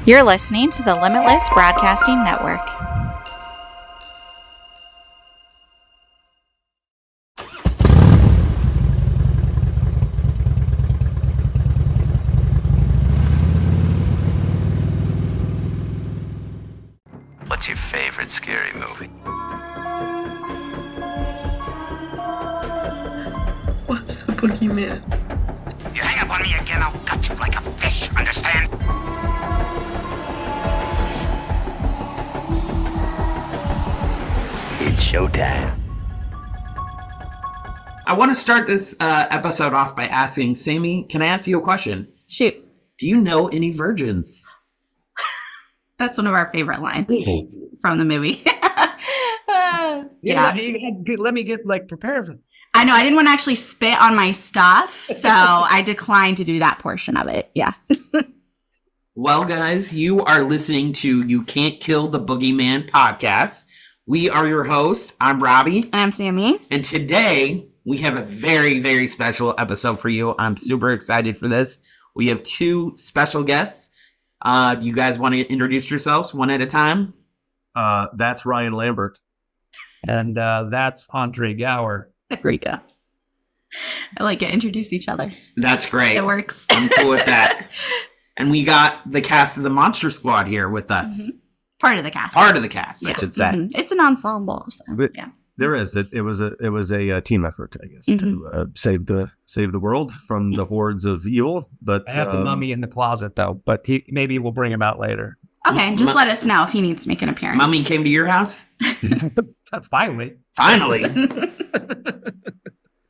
You're listening to the Limitless Broadcasting Network. What's your favorite scary movie? What's the Boogeyman? If you hang up on me again, I'll cut you like a fish, understand? It's showtime. I want to start this episode off by asking, Sammy, can I ask you a question? Shoot. Do you know any virgins? That's one of our favorite lines from the movie. Yeah. Let me get prepared. I know. I didn't want to actually spit on my stuff, so I declined to do that portion of it. Yeah. Well, guys, you are listening to You Can't Kill the Boogeyman podcast. We are your hosts. I'm Robbie. And I'm Sammy. And today we have a very, very special episode for you. I'm super excited for this. We have two special guests. You guys want to introduce yourselves one at a time? That's Ryan Lambert. And that's Andre Gower. There we go. I like it. Introduce each other. That's great. It works. I'm cool with that. And we got the cast of the Monster Squad here with us. Mm-hmm. Part of the cast. Part of the cast, I should say. Mm-hmm. It's an ensemble. So, yeah. There is. It was a team effort, I guess, to save the world from the hordes of evil. But I have the mummy in the closet, though. But maybe we'll bring him out later. Okay, just let us know if he needs to make an appearance. Mummy came to your house? Finally.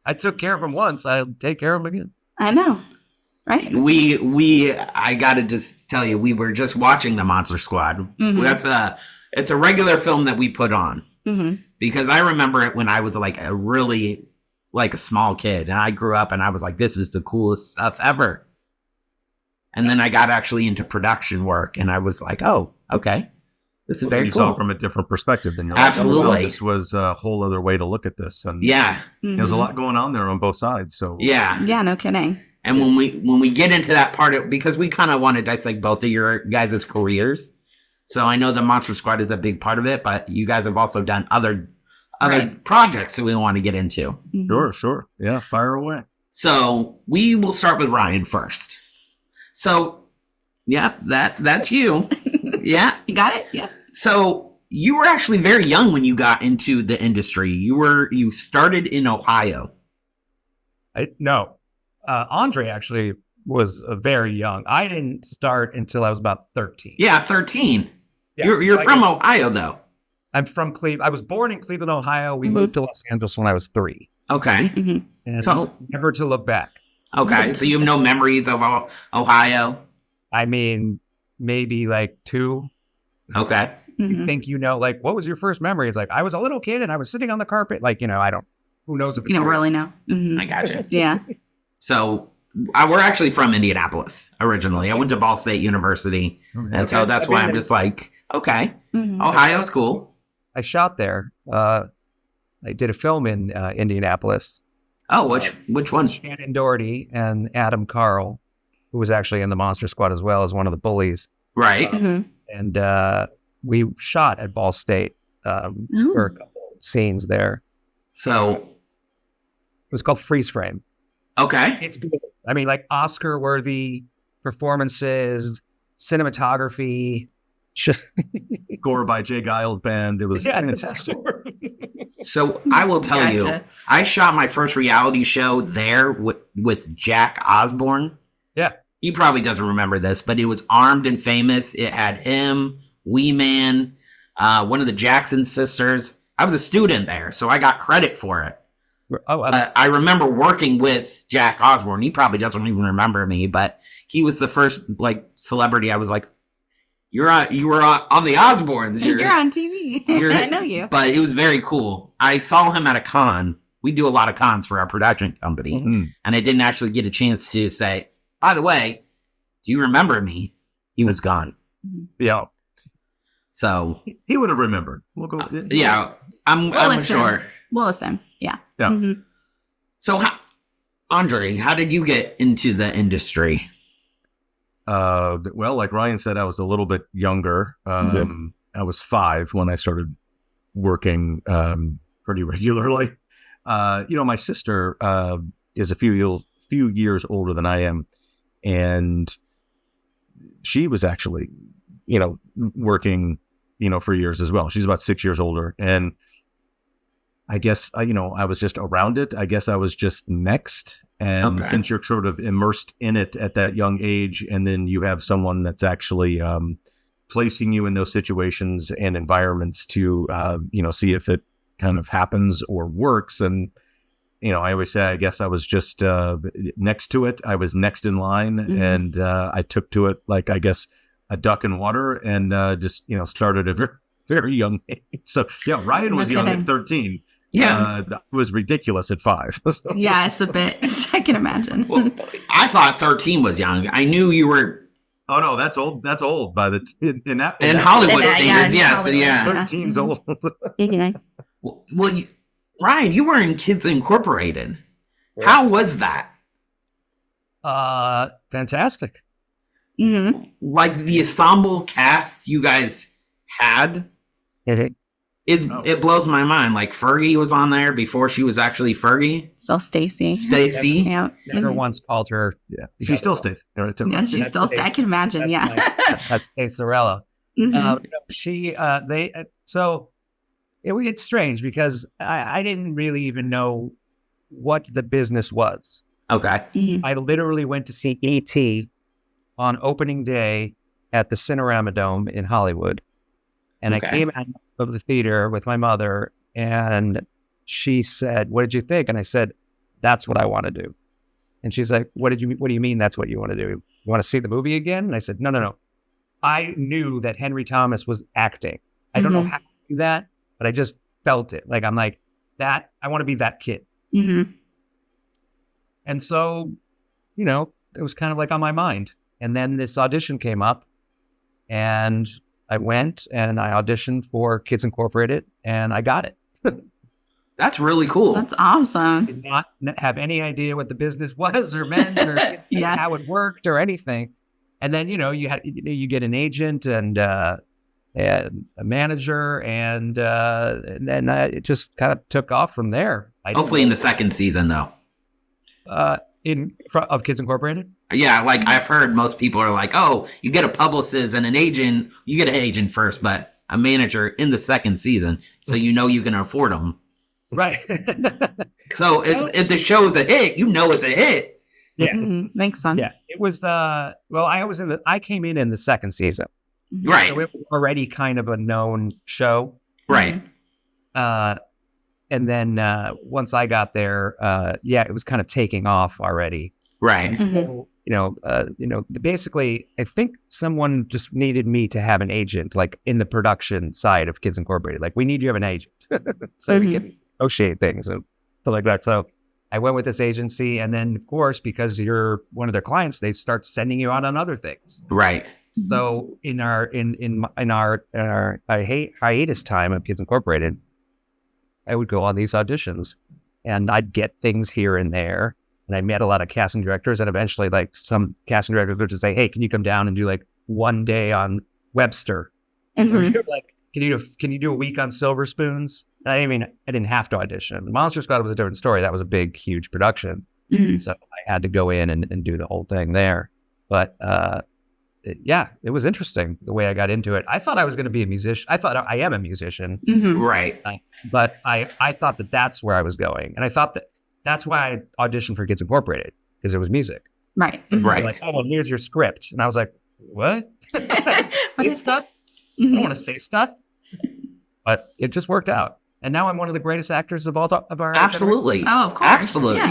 I took care of him once. I'll take care of him again. I know, right? I gotta just tell you, we were just watching the Monster Squad. Mm-hmm. It's a regular film that we put on. Mm-hmm. Because I remember it when I was a small kid, and I grew up and I was like, this is the coolest stuff ever. And then I got actually into production work, and I was like, oh, okay. This is very you cool. saw it from a different perspective than you're Absolutely. Like, this was a whole other way to look at this. And yeah. There's a lot going on there on both sides. So yeah. Yeah, no kidding. And when we get into that part, because we kind of want to dissect both of your guys' careers. So I know the Monster Squad is a big part of it, but you guys have also done other projects that we want to get into. Mm-hmm. Sure. Yeah, fire away. So we will start with Ryan first. So, yeah, that's you. Yeah. You got it? Yeah. So you were actually very young when you got into the industry. You started in Ohio. No. Andre actually was very young. I didn't start until I was about 13. Yeah, 13. Yeah, you're from Ohio, though. I'm from Cleveland. I was born in Cleveland, Ohio. We moved to Los Angeles when I was 3. Okay. Mm-hmm. And so never to look back. Okay, so you have no memories of Ohio? I mean, maybe 2. Okay. You think what was your first memory? It's I was a little kid and I was sitting on the carpet. Who knows if you don't really know. Mm-hmm. I gotcha. Yeah. So we're actually from Indianapolis originally. I went to Ball State University. And so that's why I'm just okay, Ohio's cool. I shot there. I did a film in Indianapolis. Oh, which one? Shannon Doherty and Adam Carl, who was actually in the Monster Squad as well as one of the bullies. Right. And we shot at Ball State for a couple scenes there. So it was called Freeze Frame. Okay. It's beautiful. I mean, Oscar-worthy performances, cinematography. Just Gower by Jay Giles Band. It was fantastic. So I will tell you, I shot my first reality show there with Jack Osborne. Yeah. He probably doesn't remember this, but it was Armed and Famous. It had him, Wee Man, one of the Jackson sisters. I was a student there, so I got credit for it. Oh, I remember working with Jack Osborne. He probably doesn't even remember me, but he was the first celebrity. I was like, you were on the Osbournes. You're on TV. I know you. But it was very cool. I saw him at a con. We do a lot of cons for our production company. Mm-hmm. And I didn't actually get a chance to say, by the way, do you remember me? He was gone. Yeah. So he would have remembered. We'll go. Yeah. I'm sure. We'll listen. Yeah. Yeah. Mm-hmm. So, Andre, how did you get into the industry? Well, like Ryan said, I was a little bit younger. I was 5 when I started working pretty regularly. My sister is a few years older than I am, and she was actually, working, for years as well. She's about 6 years older, and I guess I was just around it. I guess I was just next. And since you're sort of immersed in it at that young age, and then you have someone that's actually placing you in those situations and environments to, see if it kind of happens or works. And, I always say, I guess I was just next to it. I was next in line, and I took to it like, I guess, a duck in water, and just, started at a very, very young age. So, yeah, Ryan was young at 13. Yeah. That was ridiculous at 5. Yeah, it's a bit. I can imagine. Well, I thought 13 was young. I knew you were. Oh no, that's old. That's old by the in Hollywood Yeah, standards. in Yes, Hollywood. yeah. 13's old. Well, Ryan, you were in Kids Incorporated. How was that? Fantastic. Like the ensemble cast you guys had. It blows my mind. Like Fergie was on there before she was actually Fergie. Still Stacy. Stacy. Yeah. Never once called her. Yeah, she still stays. Yeah, she still I can imagine. Yeah. That's Sorella. It's strange because I didn't really even know what the business was. Okay. I literally went to see E.T. on opening day at the Cinerama Dome in Hollywood. And I came out of the theater with my mother, and she said, "What did you think?" And I said, "That's what I want to do." And she's like, what do you mean that's what you want to do? You want to see the movie again? And I said, no. I knew that Henry Thomas was acting. I don't know how to do that, but I just felt it. Like, I'm like, that, I want to be that kid. And so, it was kind of like on my mind. And then this audition came up, and I went and I auditioned for Kids Incorporated, and I got it. That's really cool. That's awesome. Did not have any idea what the business was or meant or how it worked or anything. And then, you get an agent and a manager, and then it just kind of took off from there. Hopefully in the second season, though. Of Kids Incorporated? Yeah, like I've heard most people are like, oh, you get a publicist and an agent. You get an agent first, but a manager in the second season, so you can afford them. Right. So if the show is a hit, it's a hit. Yeah. Makes sense. Yeah. It was, I came in the second season. Right. So it was already kind of a known show. Right. And then once I got there, it was kind of taking off already. Right. So, basically, I think someone just needed me to have an agent, like in the production side of Kids Incorporated. Like, we need you to have an agent, so we can negotiate things and stuff like that. So I went with this agency, and then of course, because you're one of their clients, they start sending you out on other things. Right. So in our hiatus time of Kids Incorporated, I would go on these auditions, and I'd get things here and there. And I met a lot of casting directors, and eventually, like, some casting directors would just say, "Hey, can you come down and do like one day on Webster?" Or like, can you do a week on Silver Spoons? And I didn't have to audition. Monster Squad was a different story. That was a big, huge production, so I had to go in and do the whole thing there. But it was interesting the way I got into it. I thought I was going to be a musician. I thought I am a musician, Right. but I thought that that's where I was going, and I thought that's why I auditioned for Kids Incorporated, because it was music. Right. Right. Like, oh, well, here's your script. And I was like, what? What is stuff? I don't want to say stuff. But it just worked out. And now I'm one of the greatest actors of our Absolutely. Oh, of course. Absolutely.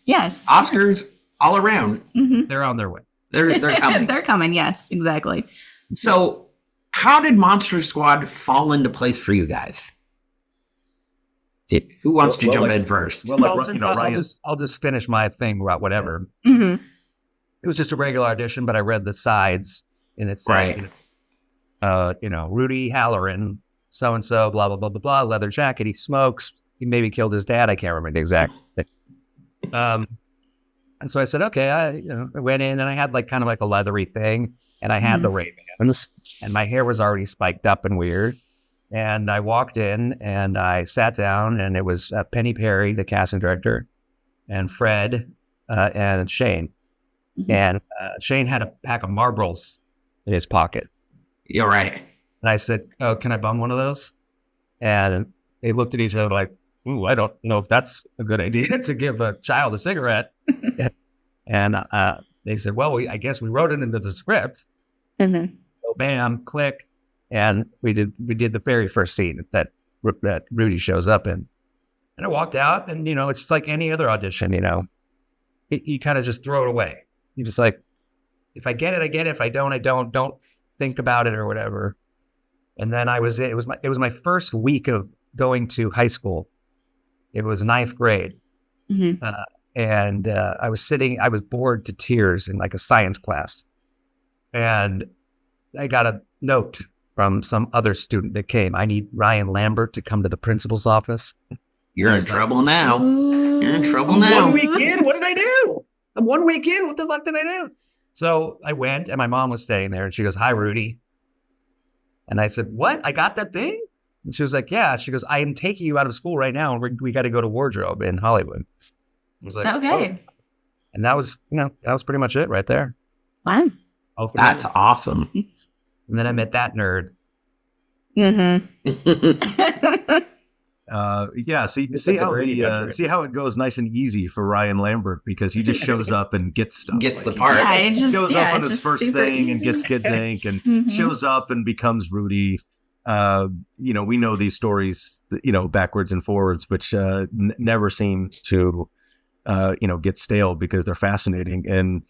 Yes. Oscars all around. They're on their way. They're coming. They're coming. Yes, exactly. So how did Monster Squad fall into place for you guys? Who wants to jump in first? Well, like, Ryan. I'll just finish my thing about whatever. Mm-hmm. It was just a regular audition, but I read the sides, and it said, Rudy Halloran, so-and-so, blah, blah, blah, blah, blah, leather jacket, he smokes, he maybe killed his dad, I can't remember the exact thing. And so I said, okay, I went in and I had like kind of like a leathery thing, and I had the Ray-Bans, and my hair was already spiked up and weird. And I walked in and I sat down, and it was Penny Perry, the casting director, and Fred and Shane. And Shane had a pack of Marlboros in his pocket. You're right. And I said, oh, can I bum one of those? And they looked at each other like, ooh, I don't know if that's a good idea to give a child a cigarette. And they said, well, I guess we wrote it into the script. So bam, click. And we did the very first scene that Rudy shows up in. And I walked out, and, it's just like any other audition, you kind of just throw it away. You just like, if I get it, I get it. If I don't, I don't. Don't think about it or whatever. And then it was my first week of going to high school. It was ninth grade. And I was bored to tears in like a science class. And I got a note from some other student that came. I need Ryan Lambert to come to the principal's office. You're in trouble now. You're in trouble now. 1 week in, what did I do? I'm 1 week in, what the fuck did I do? So I went, and my mom was staying there, and she goes, hi, Rudy. And I said, what? I got that thing? And she was like, yeah. She goes, I am taking you out of school right now, and we got to go to wardrobe in Hollywood. I was like, Okay. oh. And that was pretty much it right there. Wow. That's awesome. And then I met that nerd. See how it goes nice and easy for Ryan Lambert, because he just shows up and gets stuff. Gets the part. Yeah, it just Shows up on it's his just first super thing and easy. gets Kids Inc. and shows up and becomes Rudy. We know these stories, backwards and forwards, which never seem to, get stale because they're fascinating. And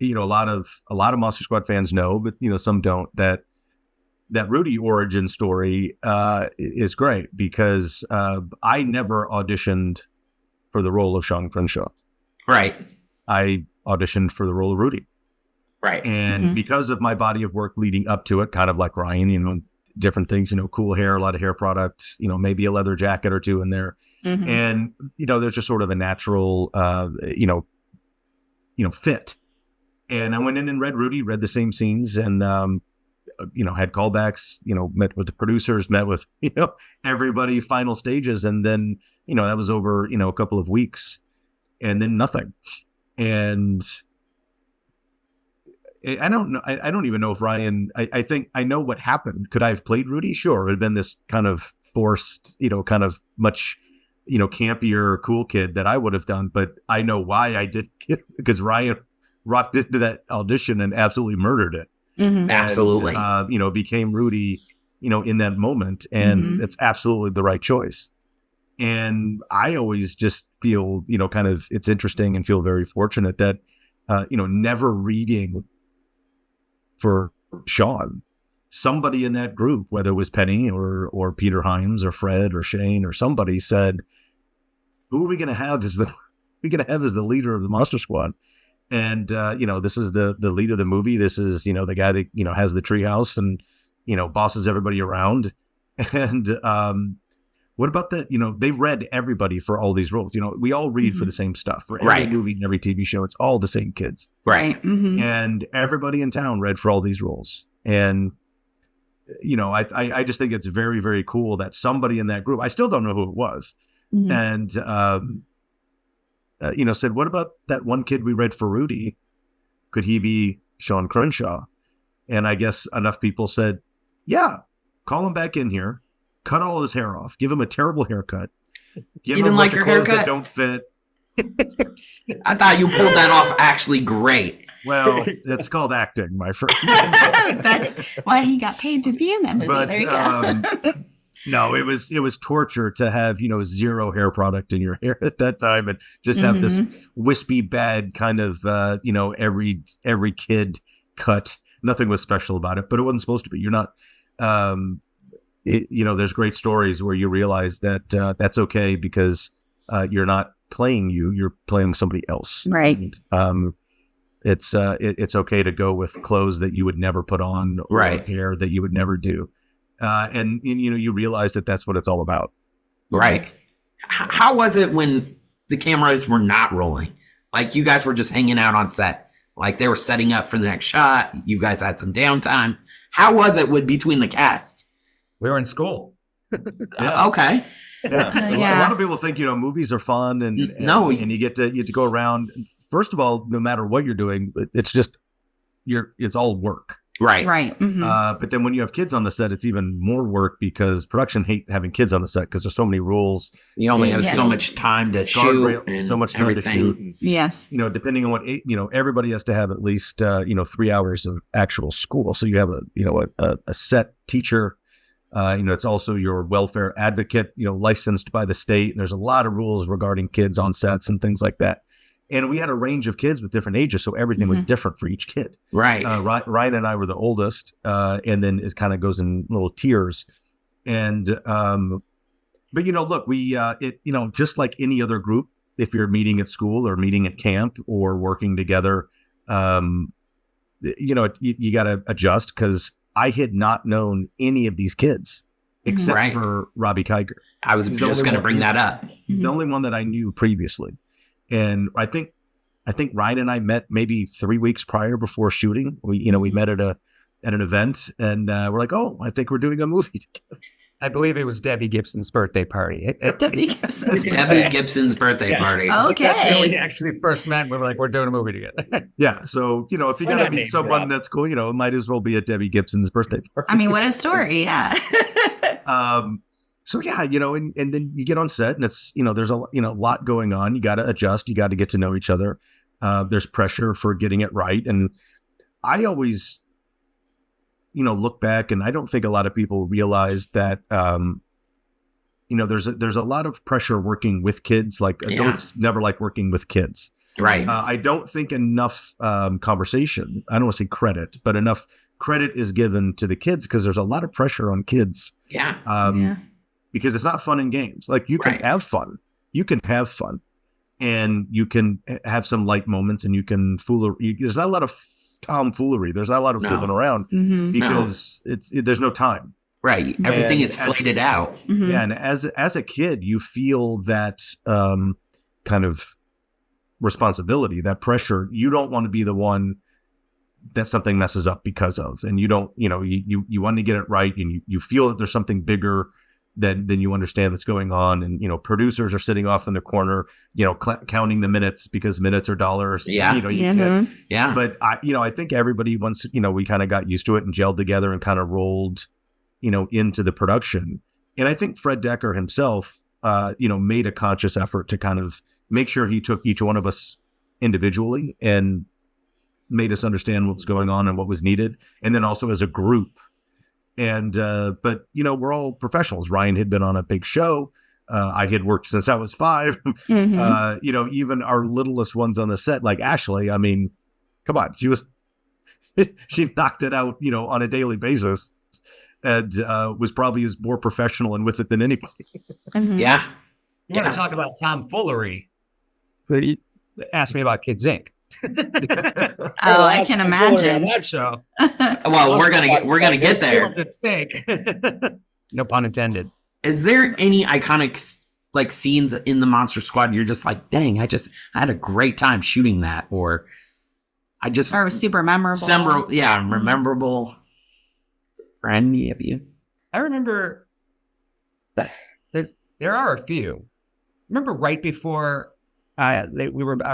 a lot of Monster Squad fans know, but some don't, that Rudy origin story is great, because I never auditioned for the role of Sean Crenshaw. Right. I auditioned for the role of Rudy. Right. And because of my body of work leading up to it, kind of like Ryan, different things, cool hair, a lot of hair products, maybe a leather jacket or two in there. And, there's just sort of a natural, fit. And I went in and read Rudy, read the same scenes, and, had callbacks, met with the producers, met with, everybody, final stages. And then, that was over, a couple of weeks, and then nothing. And I don't know. I don't even know if Ryan, I think I know what happened. Could I have played Rudy? Sure. It would have been this kind of forced, kind of much, campier, cool kid that I would have done. But I know why I did, because Ryan rocked into that audition and absolutely murdered it. And, Absolutely. Became Rudy, in that moment. And it's absolutely the right choice. And I always just feel, kind of, it's interesting and feel very fortunate that, never reading for Sean, somebody in that group, whether it was Penny or Peter Hyams or Fred or Shane or somebody, said, who are we going to have as the leader of the Monster Squad? And, this is the lead of the movie. This is, the guy that, has the treehouse and, bosses everybody around. And what about that? They read everybody for all these roles. We all read for the same stuff. For every movie and every TV show, it's all the same kids. Right. And everybody in town read for all these roles. And, I just think it's very, very cool that somebody in that group, I still don't know who it was, and, said, what about that one kid we read for Rudy? Could he be Sean Crenshaw? And I guess enough people said, yeah, call him back in here, cut all his hair off, give him a terrible haircut, give him like a bunch your of clothes haircut? that don't fit. I thought you pulled that off actually great. Well, that's called acting, my friend. That's why he got paid to be in that movie. But there you go. no, it was torture to have, zero hair product in your hair at that time, and just have this wispy bad kind of, every kid cut. Nothing was special about it, but it wasn't supposed to be. You're not, there's great stories where you realize that that's okay, because you're not playing you're playing somebody else. Right. And, it's okay to go with clothes that you would never put on, or hair that you would never do. And you realize that that's what it's all about. Right. How was it when the cameras were not rolling? Like you guys were just hanging out on set. Like they were setting up for the next shot. You guys had some downtime. How was it with between the cast? We were in school. Okay. Yeah. A lot of people think, movies are fun and you get to go around. First of all, no matter what you're doing, it's just it's all work. Right. Right. Mm-hmm. But then when you have kids on the set, it's even more work because production hate having kids on the set because there's so many rules. You only have so much time to shoot and so much time everything. to shoot. Yes. Depending on what, everybody has to have at least, 3 hours of actual school. So you have a set teacher. It's also your welfare advocate, licensed by the state. There's a lot of rules regarding kids on sets and things like that. And we had a range of kids with different ages, so everything was different for each kid. Right. Ryan and I were the oldest, and then it kind of goes in little tiers. And but look, we just like any other group, if you're meeting at school or meeting at camp or working together, you got to adjust because I had not known any of these kids except for Robbie Kiger. I was just going to bring that up. He's the only one that I knew previously. And I think Ryan and I met maybe 3 weeks prior before shooting. We met at an event and we're like, oh, I think we're doing a movie together. I believe it was Debbie Gibson's birthday party. Debbie Gibson's Debbie Gibson's birthday party. Okay. That's when we actually first met. We were like, we're doing a movie together. Yeah. So, if you got to meet someone that's cool, it might as well be at Debbie Gibson's birthday party. I mean, what a story. Yeah. So yeah, and then you get on set and it's, there's a lot going on. You got to adjust. You got to get to know each other. There's pressure for getting it right. And I always, look back and I don't think a lot of people realize that, there's a lot of pressure working with kids. Like adults never like working with kids. Right. I don't think enough conversation, I don't want to say credit, but enough credit is given to the kids because there's a lot of pressure on kids. Yeah. Because it's not fun in games. Like you can have fun. You can have fun. And you can have some light moments and you can there's not a lot of tomfoolery. There's not a lot of fooling around because there's no time. Right. Everything is slated out. Mm-hmm. Yeah. And as a kid, you feel that kind of responsibility, that pressure. You don't want to be the one that something messes up because of, and you don't, you want to get it right. And you feel that there's something bigger than you understand that's going on. And, producers are sitting off in the corner, counting the minutes because minutes are dollars. Yeah. Yeah. But I think everybody once, we kind of got used to it and gelled together and kind of rolled, into the production. And I think Fred Decker himself, made a conscious effort to kind of make sure he took each one of us individually and made us understand what was going on and what was needed. And then also as a group. And, but, we're all professionals. Ryan had been on a big show. I had worked since I was 5. Even our littlest ones on the set, like Ashley, I mean, come on, she knocked it out, on a daily basis and, was probably more professional and with it than anybody. Mm-hmm. Yeah. You want to talk about tomfoolery? Ask me about Kids Inc. Oh, I can imagine. On that show. Well, we're gonna get there. No pun intended. Is there any iconic like scenes in the Monster Squad you're just like, dang, I had a great time shooting that, or or it was super memorable. Memorable for any of you? I remember there are a few. Remember right before I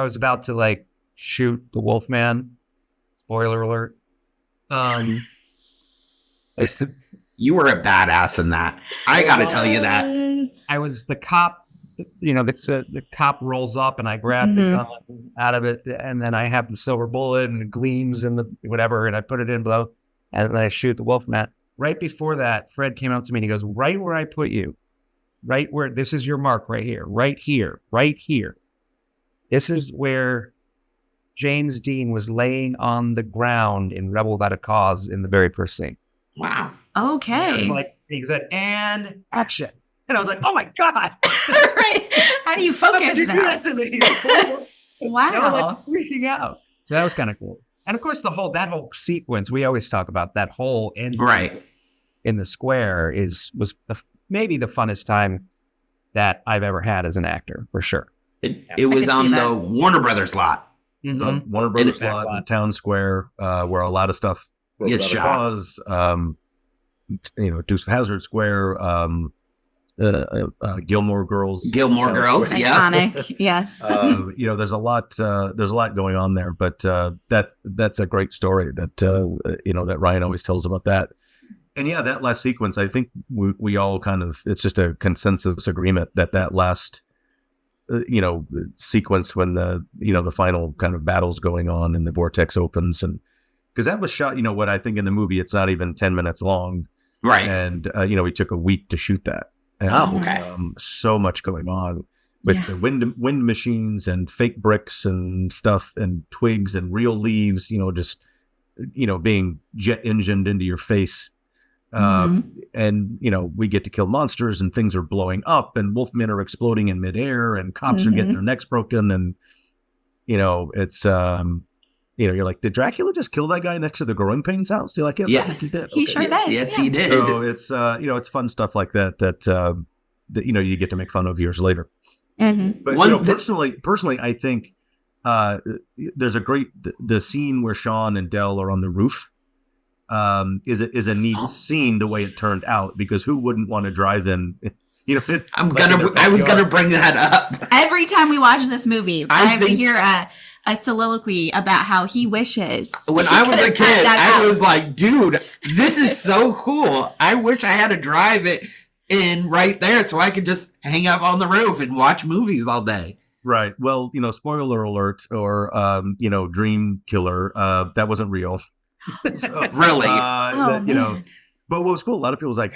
was about to shoot the Wolfman. Spoiler alert. You were a badass in that. I got to tell you that. I was the cop. The cop rolls up and I grab the gun out of it, and then I have the silver bullet and it gleams in the whatever, and I put it in below, and then I shoot the Wolfman. Right before that, Fred came up to me and he goes, "Right where I put you, right where this is your mark, right here, right here, right here. This is where James Dean was laying on the ground in Rebel Without a Cause in the very first scene." Wow. Okay. He said, "And action." And I was like, "Oh my God." Right. How do you focus How did you do now? that to me? Wow. Freaking out. So that was kind of cool. And of course, that whole sequence, we always talk about that whole end in the square was maybe the funnest time that I've ever had as an actor, for sure. It was could on see the that. Warner Brothers lot. Warner Brothers And- lot in Town Square, where a lot of stuff Gets shot. was, Deuce of Hazzard Square, Gilmore Girls. Gilmore Girls, yeah. Iconic. Yes. There's a lot going on there, but that's a great story that Ryan always tells about that. And yeah, that last sequence, I think we all kind of, it's just a consensus agreement that last, sequence when the final kind of battle's going on and the vortex opens, and because that was shot, what I think in the movie, it's not even 10 minutes long. Right. And, we took a week to shoot that. And, okay. So much going on with the wind machines and fake bricks and stuff and twigs and real leaves, just, being jet engined into your face. And, we get to kill monsters and things are blowing up and wolfmen are exploding in midair and cops are getting their necks broken. And, it's, you're like, did Dracula just kill that guy next to the growing pains house? You're like, yes, he did. He sure did. Yes, Yeah. he did. So it's, it's fun stuff like that, you get to make fun of years later. But personally, I think there's a great the scene where Sean and Del are on the roof. Is a neat scene the way it turned out, because who wouldn't want to drive in? I was gonna bring that up. Every time we watch this movie, I have to think- hear a soliloquy about how he wishes. When he I was a could've kid, had that I was house. like, dude, this is so cool. I wish I had to drive it in right there so I could just hang up on the roof and watch movies all day. Right. Well, spoiler alert, or Dream Killer, that wasn't real. So, Really? man. But what was cool, a lot of people was like,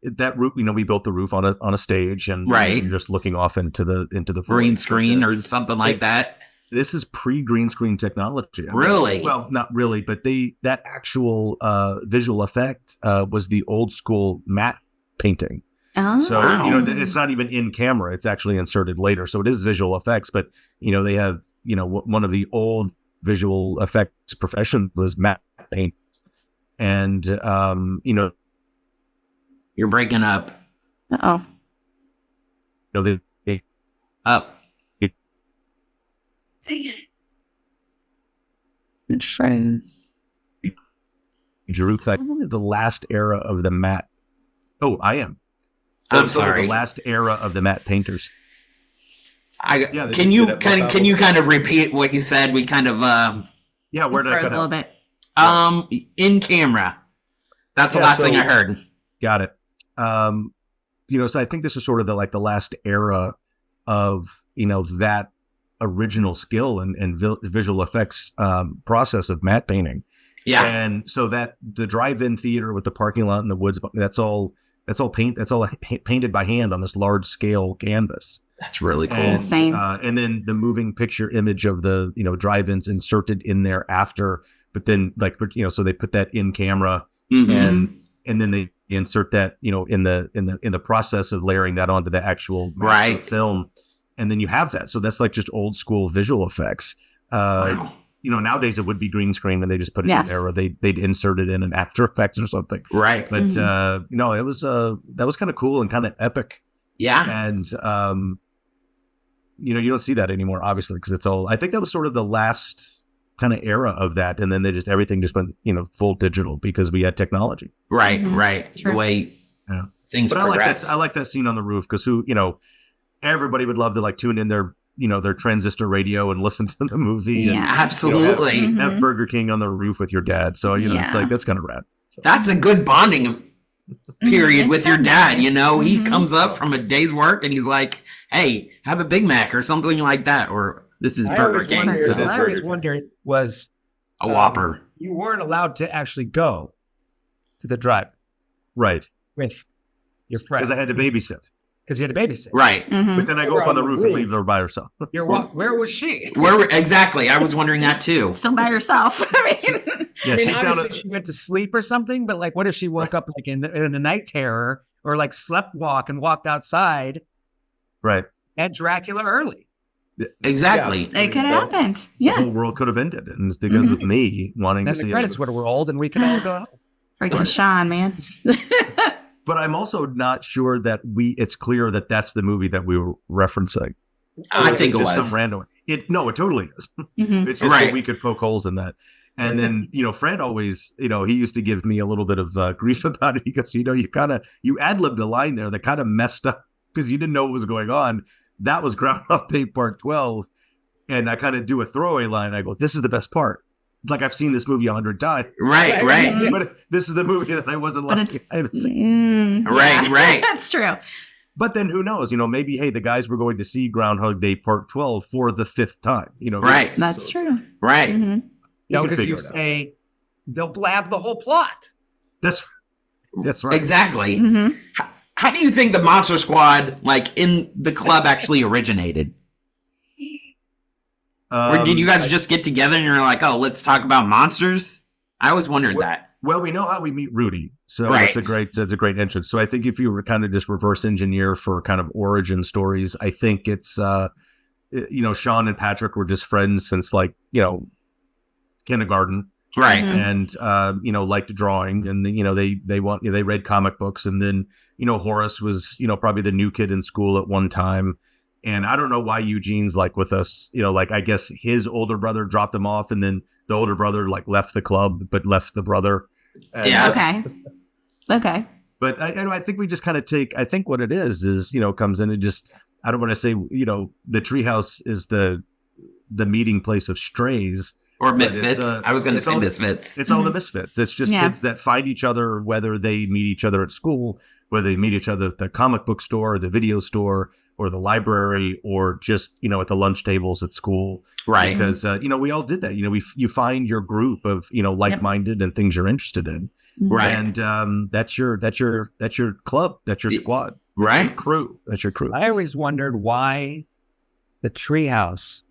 that roof, we built the roof on a stage, and Right. you're just looking off into the Green forest. screen or something like that. This is pre-green screen technology. I mean, Really? well, not really, but that actual visual effect was the old school matte painting. Oh. So Wow. it's not even in camera; it's actually inserted later. So it is visual effects, but they have one of the old visual effects profession was matte paint, and You're breaking up. Uh-oh. they Up. It froze. drew probably the last era of the matte. Oh, I am. I'm So sorry. The last era of the matte painters. Yeah, they Can did you that can you kind of repeat what you said? We kind of Yeah, where did I Froze cut a little out? bit. in camera. That's the Yeah, last thing so- I heard. Got it. So I think this is sort of the last era of that original skill and visual effects process of matte painting. Yeah. And so that the drive-in theater with the parking lot in the woods, that's all painted by hand on this large scale canvas. That's really cool. And, Insane. and then the moving picture image of the drive-ins inserted in there after, but then so they put that in camera Mhm. and then they insert that in the process of layering that onto the actual master Right. film, and then you have that. So that's just old school visual effects. Wow. Nowadays it would be green screen and they just put it Yes. in there, or they'd insert it in an After Effects or something. Right. But it was that was kind of cool and kind of epic. Yeah. And you don't see that anymore, obviously, because it's all. I think that was sort of the last kind of era of that, and then everything just went full digital because we had technology. Right. Mhm. Right. Sure. The way things But progress. I like that scene on the roof because everybody would love to tune in their their transistor radio and listen to the movie. And, Yeah. Absolutely. Mhm. have Burger King on the roof with your dad. So it's Yeah. like that's kind of rad. So, That's a good bonding period It's with so your dad. nice. He Mhm. comes up from a day's work and he's like, "Hey, have a Big Mac or something like that," or "This is Burger King." What So, I always wondered was a Whopper. you weren't allowed to actually go to the drive right. with your friend Because I had to babysit. because you had to babysit. Right. Mhm. But then I go up on the roof and leave her by herself. Where was she? Exactly. I was wondering that too. Still by yourself. I mean, Yeah, I mean, she's down obviously she went to sleep or something, but what if she woke up in a night terror or slept walk and walked outside right. at Dracula early? Exactly. it could have happened. The Yeah. whole world could have ended, and it's because of me wanting And to the see credits it. would have rolled and we could all go home. Freaks to Sean, man. But I'm also not sure that it's clear that that's the movie that we were referencing. I think it just was. some random. It totally is. Mhm. It's just Right. that we could poke holes in that. And then, Fred always, he used to give me a little bit of grief about it. He goes, you ad-libbed a line there that kind of messed up because you didn't know what was going on. That was Groundhog Day Part 12. And I kind of do a throwaway line. I go, this is the best part. Like I've seen this movie 100 times. Right. But this is the movie that I wasn't lucky. I haven't seen. Right. That's true. But then who knows? Maybe, hey, the guys were going to see Groundhog Day Part 12 for the 5th time. Right. That's true. Right. Mhm. Because you say they'll blab the whole plot. That's right. Exactly. Mhm. How do you think the Monster Squad, in the club, actually originated? Or did you guys just get together and you're like, oh, let's talk about monsters? I always wondered that. Well, we know how we meet Rudy, so Right. that's a great entrance. So I think if you were kind of just reverse engineer for kind of origin stories, I think it's Sean and Patrick were just friends since kindergarten, Right. Mhm. and liked drawing, and they read comic books, and then Horace was probably the new kid in school at one time. And I don't know why Eugene's with us, I guess his older brother dropped him off, and then the older brother left the club, but left the brother. And, Yeah. Okay. But I think we just kind of I think what it is comes in and just, I don't want to say, the treehouse is the meeting place of strays. Or but misfits. I was going to it's say all- misfits. It's all the misfits. It's just Yeah. kids that find each other, whether they meet each other at school, whether they meet each other at the comic book store, or the video store, or the library, or just, at the lunch tables at school. Right. Because, we all did that. You find your group of, like-minded and things you're interested in. Right. And that's your club. That's your squad. Right. Crew. That's your crew. I always wondered why the treehouse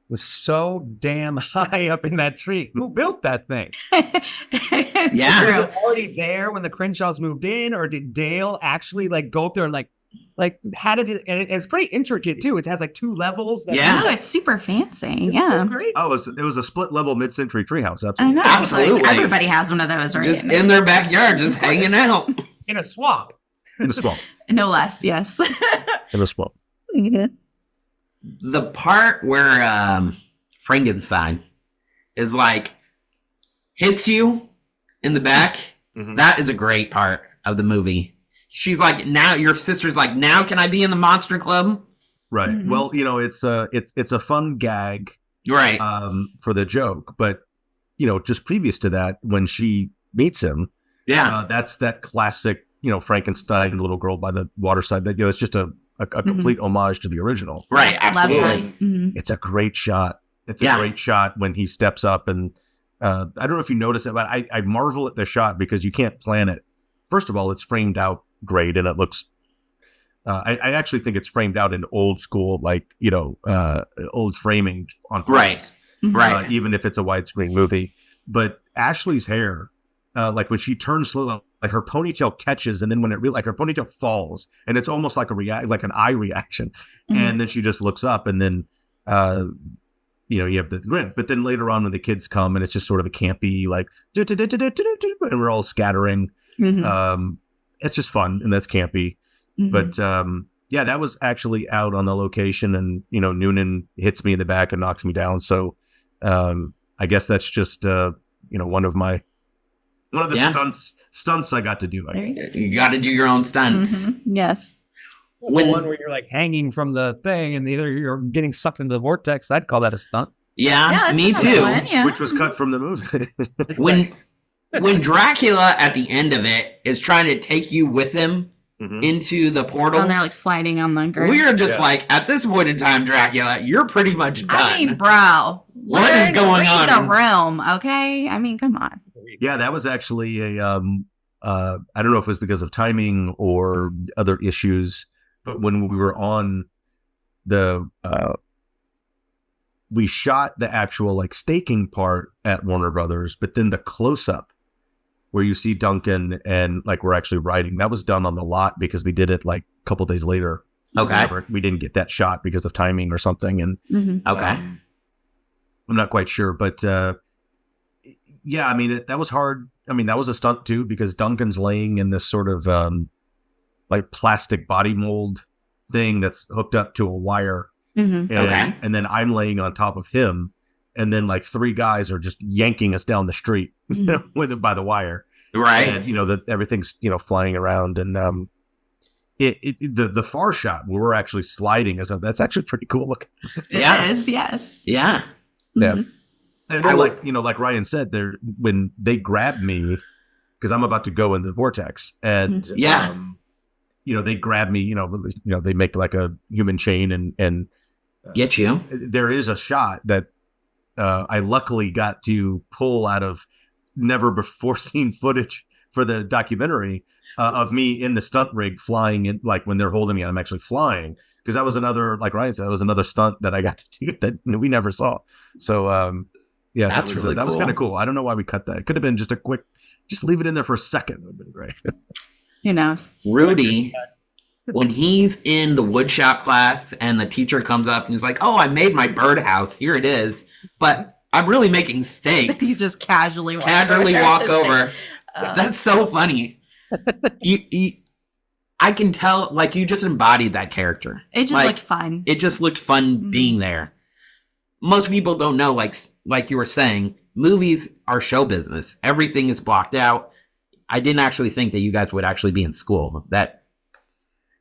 was so damn high up in that tree. Who built that thing? Yeah. Was it already there when the Crenshaws moved in, or did Dale actually go up there and how did it? And it's pretty intricate too. It has 2 levels. Yeah. Oh, it's super fancy. Yeah. Great. Oh, it was a split level mid-century treehouse. I Absolutely. know. Absolutely. Everybody has one of those, right? Just in their backyard, just hanging out. In a swamp. In a swamp. No less, yes. In a swamp. Yeah. The part where Frankenstein is hits you in the back, Mhm. that is a great part of the movie. She's now your sister's now can I be in the monster club? Right. Mhm. Well, it's a fun gag Right. for the joke, but just previous to that, when she meets him, Yeah. that's that classic, Frankenstein little girl by the waterside. That it's just a complete homage to the original. Right. Love that. Absolutely. Mhm. It's a great shot. It's a Yeah. great shot when he steps up, and I don't know if you notice it, but I marvel at the shot because you can't plan it. First of all, it's framed out great, and it looks. I actually think it's framed out in old school, old framing on purpose. Right. Mhm. Right. Even if it's a widescreen movie. But Ashley's hair, when she turns slow, her ponytail catches, and then when it her ponytail falls, and it's almost like an eye reaction, Mhm. and then she just looks up, and then you have the grin. But then later on, when the kids come, and it's just sort of a campy and we're all scattering. Mhm. It's just fun, and that's campy. Mhm. But that was actually out on the location, and Noonan hits me in the back and knocks me down. So I guess that's just one of the Yeah. stunts I got to do. I There guess. you You got to do your own stunts. Mhm. Yes. The one where you're hanging from the thing, and either you're getting sucked into the vortex. I'd call that a stunt. Yeah, that's me another too. one, yeah. Which was cut from the movie. When Dracula at the end of it is trying to take you with him Mhm. into the portal, And they're sliding on the ground. we're just at this point in time, Dracula, you're pretty much done. I mean, bro. What is going on? Read the room, okay? I mean, come on. Yeah, that was actually a I don't know if it was because of timing or other issues, but when we were on the we shot the actual staking part at Warner Brothers, but then the close up where you see Duncan and we're actually riding, that was done on the lot because we did it a couple days later. Okay. We didn't get that shot because of timing or something, and Mhm. Okay. I'm not quite sure, but yeah, I mean, that was hard. I mean, that was a stunt too, because Duncan's laying in this sort of plastic body mold thing that's hooked up to a wire. Mm-hmm. Okay. And then I'm laying on top of him, and then like 3 guys are just yanking us down the street by the wire. Right. And that everything's flying around, and the far shot where we're actually sliding that's actually pretty cool looking. Yeah. It is, yes. Yeah. Yeah. Mhm. And then, like Ryan said, when they grab me, because I'm about to go in the vortex, and they grab me, they make like a human chain, and Get you. there is a shot that I luckily got to pull out of never before seen footage for the documentary of me in the stunt rig flying in, like when they're holding me and I'm actually flying, because that was another, like Ryan said, that was another stunt that I got to do that we never saw. So yeah, That's really that was cool. kind of cool. I don't know why we cut that. It could have been just a quick, just leave it in there for a second. It would have been great. Who knows? Rudy, when he's in the woodshop class and the teacher comes up and he's like, "Oh, I made my birdhouse. Here it is. But I'm really making steaks." He just casually walk over. That's so funny. I can tell, like, you just embodied that character. It just Like, looked fun. It just looked fun being there. Most people don't know, like you were saying, movies are show business. Everything is blocked out. I didn't actually think that you guys would actually be in school. That,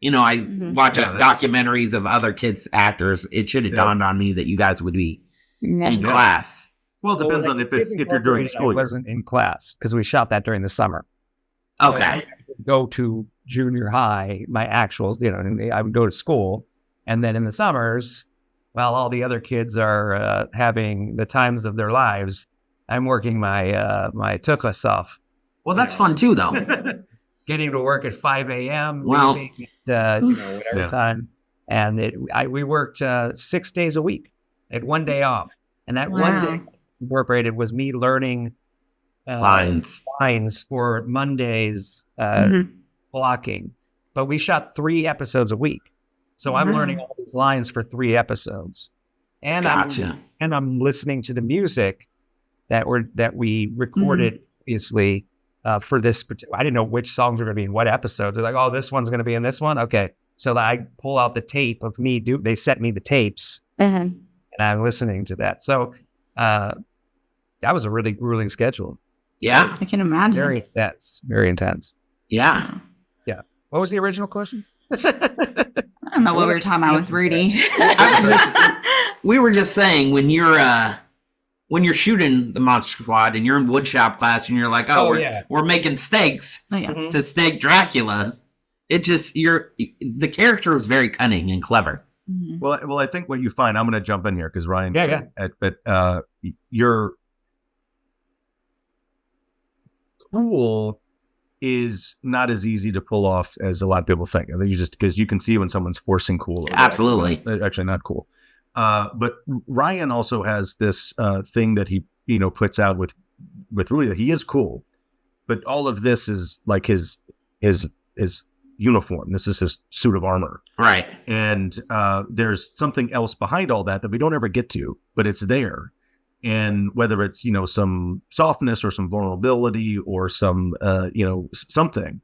I watch documentaries of other kids' actors. It should have dawned on me that you guys would be in class. Well, it depends on if you're during school. I wasn't in class because we shot that during the summer. Okay. Go to junior high, my actual, I would go to school. And then in the summers, while all the other kids are having the times of their lives, I'm working my tuklas off. Well, that's fun too, though. Getting to work at 5 a.m. Well, leaving at, whatever time. And we worked 6 days a week. I had 1 day off. And that 1 day incorporated was me learning lines for Monday's blocking. But we shot 3 episodes a week. So I'm learning all these lines for 3 episodes. And I'm listening to the music that we recorded previously for this. I didn't know which songs were going to be in what episode. They're like, "Oh, this one's going to be in this one." Okay. So I pull out the tape of me. They sent me the tapes and I'm listening to that. So that was a really grueling schedule. Yeah. I can imagine. Very intense. Very intense. Yeah. Yeah. What was the original question? I don't know what we were talking about with Rudy. We were just saying, when you're shooting the Monster Squad and you're in woodshop class and you're like, we're making steaks to steak Dracula. It just, the character is very cunning and clever. Mm-hmm. Well, I think what you find, I'm going to jump in here because Ryan, but your cool is not as easy to pull off as a lot of people think. I think because you can see when someone's forcing cool. Absolutely. Actually not cool. But Ryan also has this thing that he, puts out with Rudy, that he is cool, but all of this is like his uniform. This is his suit of armor. Right. And there's something else behind all that we don't ever get to, but it's there. And whether it's, some softness or some vulnerability or some, something,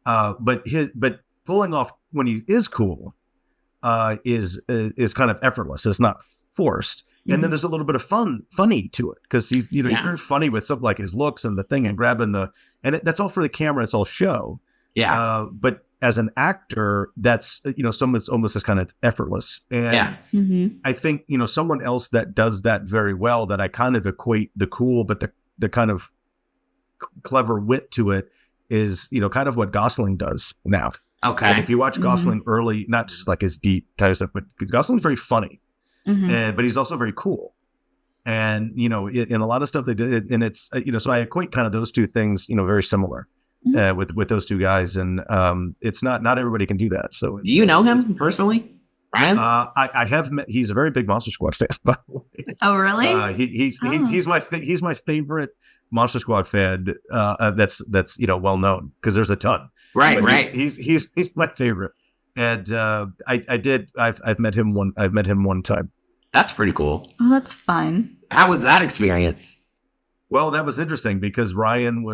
but pulling off when he is cool is kind of effortless. It's not forced. And then there's a little bit of funny to it because he's very funny with something like his looks and the thing and grabbing that's all for the camera. It's all show. Yeah. But as an actor, that's, someone's almost as kind of effortless. And I think, someone else that does that very well, that I kind of equate the cool, but the kind of clever wit to it is, kind of what Gosling does now. Okay. And if you watch Gosling early, not just like his deep type of stuff, but Gosling's very funny, but he's also very cool. And, in a lot of stuff they did, and it's, so I equate kind of those two things, very similar. With those two guys, and it's not everybody can do that. So, do you know him personally, Ryan? I have met. He's a very big Monster Squad fan. By the way. Oh, really? He's my favorite Monster Squad fan. That's well known because there's a ton. Right. He's my favorite, and I've met him one time. That's pretty cool. Oh, that's fun. How was that experience? Well, that was interesting because Ryan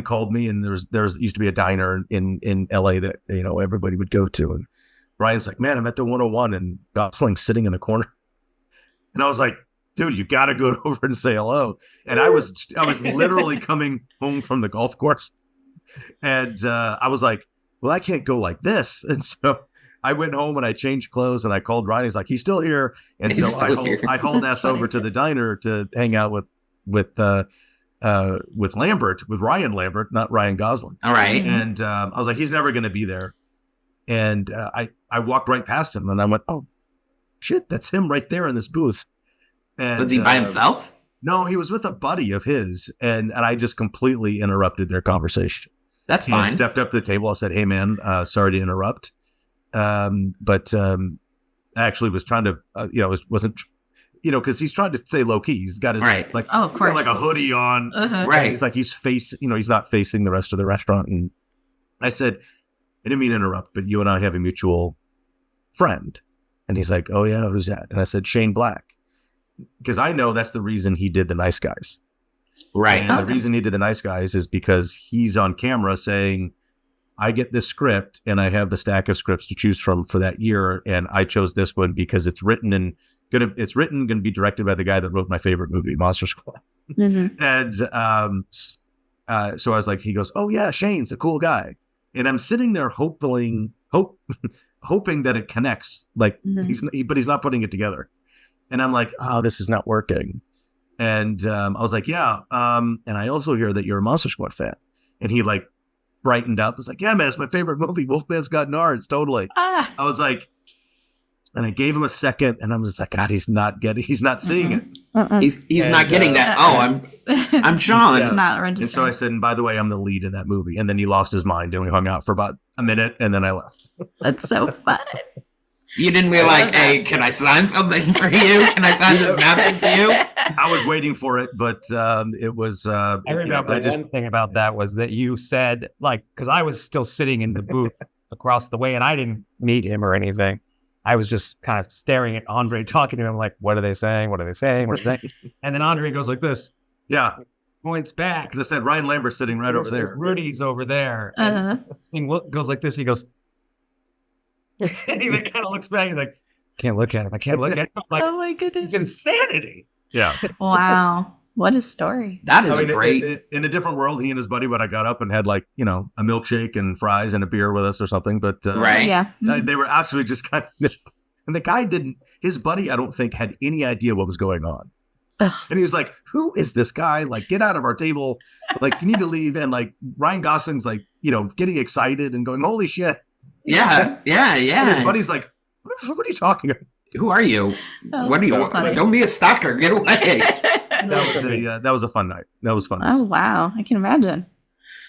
called me, and there's used to be a diner in LA that everybody would go to, and Ryan's like, man, I'm at the 101 and Gosling's sitting in the corner. And I was like, dude, you got to go over and say hello. And I was literally coming home from the golf course. And I was like, well, I can't go like this. And so I went home and I changed clothes and I called Ryan. He's like, he's still here. And so I hauled ass over to the diner to hang out with Lambert, with Ryan Lambert, not Ryan Gosling. All right. And I was like, he's never going to be there. And I walked right past him and I went, oh, shit, that's him right there in this booth. And, Was he by himself? No, he was with a buddy of his. And I just completely interrupted their conversation. That's He fine. had stepped up to the table. I said, hey, man, sorry to interrupt. But I actually was trying to, wasn't, because he's trying to stay low key. He's got his, Right. like, Oh, of he's got, course. like a hoodie on. Right. He's like, he's not facing the rest of the restaurant. And I said, I didn't mean to interrupt, but you and I have a mutual friend. And he's like, oh, yeah, who's that? And I said, Shane Black. Because I know that's the reason he did The Nice Guys. Right. And the reason he did The Nice Guys is because he's on camera saying, I get this script and I have the stack of scripts to choose from for that year. And I chose this one because it's written and going to be directed by the guy that wrote my favorite movie, Monster Squad. Mm-hmm. And so I was like, he goes, oh yeah, Shane's a cool guy. And I'm sitting there hoping that it connects. Like but he's not putting it together. And I'm like, oh, this is not working. And I was like, yeah. And I also hear that you're a Monster Squad fan. And he like brightened up. Was like, yeah, man, it's my favorite movie. Wolfman's Got Nards. Totally. I was like, and I gave him a second, and I'm just like, God, he's not seeing it. He's not getting that. Oh, I'm Sean. It's not And registering. so I said, and by the way, I'm the lead in that movie. And then he lost his mind, and we hung out for about a minute, and then I left. That's so fun. You didn't be like, hey, can I sign something for you? Can I sign this napkin for you? I was waiting for it, but it was. I remember one thing about that was that you said, like, because I was still sitting in the booth across the way and I didn't meet him or anything. I was just kind of staring at Andre, talking to him, like, what are they saying? What are they saying? What are they saying? And then Andre goes like this. Yeah. Points back. Because I said, Ryan Lambert's sitting right over there. Rudy's over there. And this thing goes like this. He goes, and he kind of looks back. He's like, can't look at him. I can't look at him. I'm like, Oh my goodness. it's insanity. Yeah. Wow. What a story. That is great. In a different world, he and his buddy would have got up and had like, a milkshake and fries and a beer with us or something. But Right. Yeah. they were actually just kind of, and the guy his buddy, I don't think, had any idea what was going on. Ugh. And he was like, who is this guy? Like, get out of our table. Like, you need to leave. And like, Ryan Gosling's like, getting excited and going, holy shit. Yeah. And his buddy's like, what are you talking about? Who are you? Oh, What are you? so funny. Don't be a stalker. Get away. That was a fun night. That was fun. Oh, wow. I can imagine.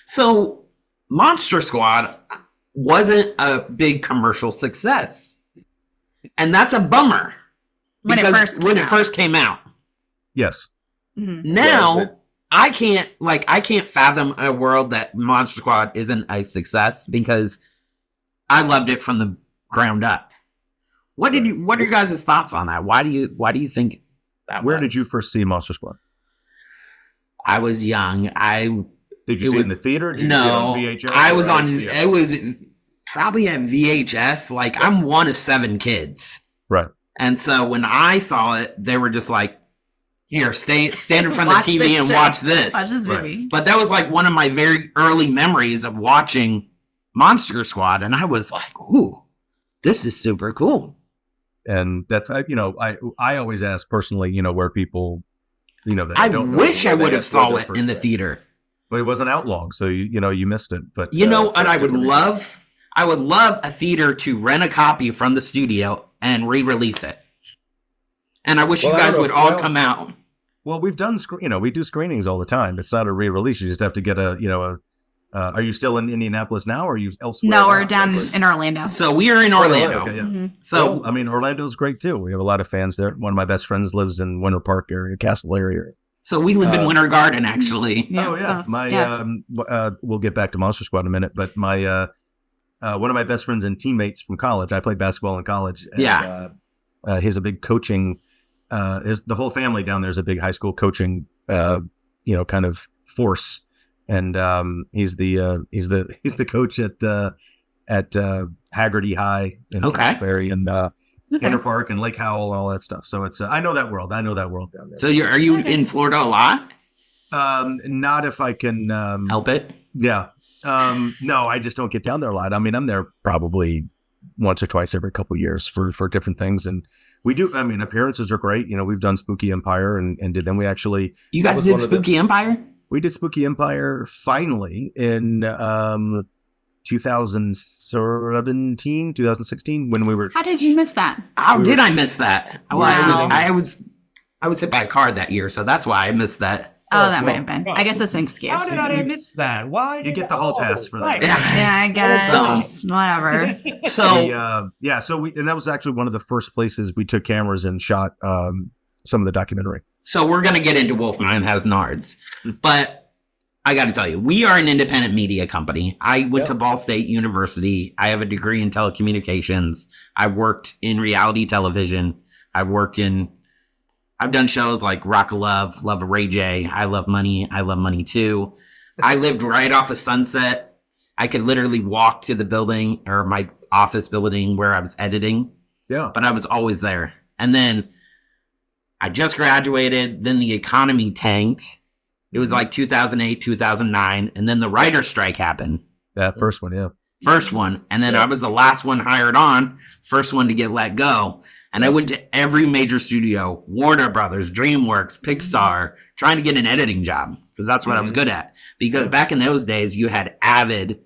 So, Monster Squad wasn't a big commercial success. And that's a bummer. When it Because first came out. first came out. Yes. Now, I can't fathom a world that Monster Squad isn't a success because I loved it from the ground up. What are your guys' thoughts on that? Why do you think that Where was? did you first see Monster Squad? I was young. Did you see it in the theater? Did you No, see it on VHS? I was or on. HBO? It was probably at VHS. Like, I'm one of 7 kids, Right. and so when I saw it, they were just like, "Here, stand in front of Watch the TV this and show. watch this." Watch this movie. But that was like one of my very early memories of watching Monster Squad, and I was like, "Ooh, this is super cool." And that's, I always ask personally, where people, that I don't know, wish I where they would have saw their it first in the day. theater. But it wasn't out long, so you missed it. But You know what I would different love? I would love a theater to rent a copy from the studio and re-release it. And I wish Well, you I guys don't would know. all Well- come out. Well, we've done, we do screenings all the time. It's not a re-release. You just have to get are you still in Indianapolis now, or are you elsewhere? No, now? we're down in Orlando. So we are in Orlando. Okay, yeah. Mhm. So Well, I mean, Orlando's great too. We have a lot of fans there. One of my best friends lives in Winter Park area, Castle area. so we live in Winter Garden, actually. Yeah, Oh yeah, so, my yeah. we'll get back to Monster Squad in a minute, but my one of my best friends and teammates from college. I played basketball in college. And, Yeah. he's a big coaching. The whole family down there is a big high school coaching, kind of force, and he's the coach at Haggerty High in Ferry and Inner Park and Lake Howell and all that stuff. So it's I know that world. I know that world down there. So are you in Florida a lot? Not if I can help it. Yeah. No, I just don't get down there a lot. I mean, I'm there probably once or twice every couple of years for different things. And we do, I mean, appearances are great. You know, we've done Spooky Empire and then we actually... You guys did Spooky Empire? We did Spooky Empire finally in 2017, 2016 when we were... How did you miss that? How did I miss that? Well, I was hit by a car that year, so that's why I missed that. Oh, that might have been. I guess it's an excuse. How did I miss that? Why? You get the hall pass for that. Yeah, I guess. Whatever. So, so and that was actually one of the first places we took cameras and shot some of the documentary. So we're going to get into Wolfman Has Nards, but I got to tell you, we are an independent media company. I went to Ball State University. I have a degree in telecommunications. I've worked in reality television. I've done shows like Rock of Love, Love of Ray J, I Love Money, I Love Money Too. I lived right off of Sunset. I could literally walk to the building or my office building where I was editing. Yeah. But I was always there. And then I just graduated. Then the economy tanked. It was like 2008, 2009. And then the writer's strike happened. That first one, yeah. First one. And then I was the last one hired on. First one to get let go. And I went to every major studio, Warner Brothers, DreamWorks, Pixar, trying to get an editing job because that's what I was good at. Because back in those days, you had Avid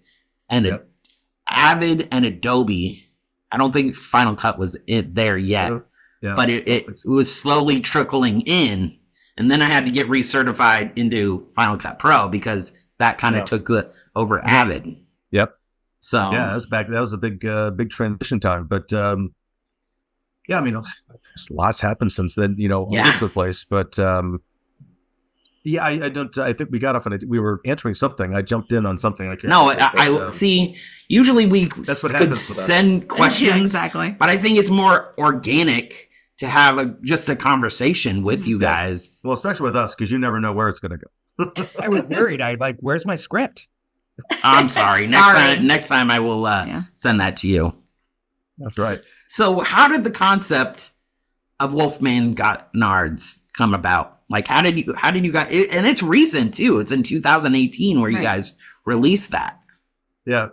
and Adobe. I don't think Final Cut was there yet, but it was slowly trickling in. And then I had to get recertified into Final Cut Pro because that kind of took over Avid. Yep. So that was a big transition time, but. Yeah, I mean, lots happened since then, you know, all over the place. But I think we got off and we were answering something. I jumped in on something. I can't. I see. Usually we could send questions, exactly. But I think it's more organic to have just a conversation with you guys. Well, especially with us, because you never know where it's going to go. I was worried. Where's my script? I'm sorry. Next time I will send that to you. That's right. So how did the concept of Wolfman Got Nards come about? Like, how did you guys, and it's recent too. It's in 2018 where you guys released that. Yeah.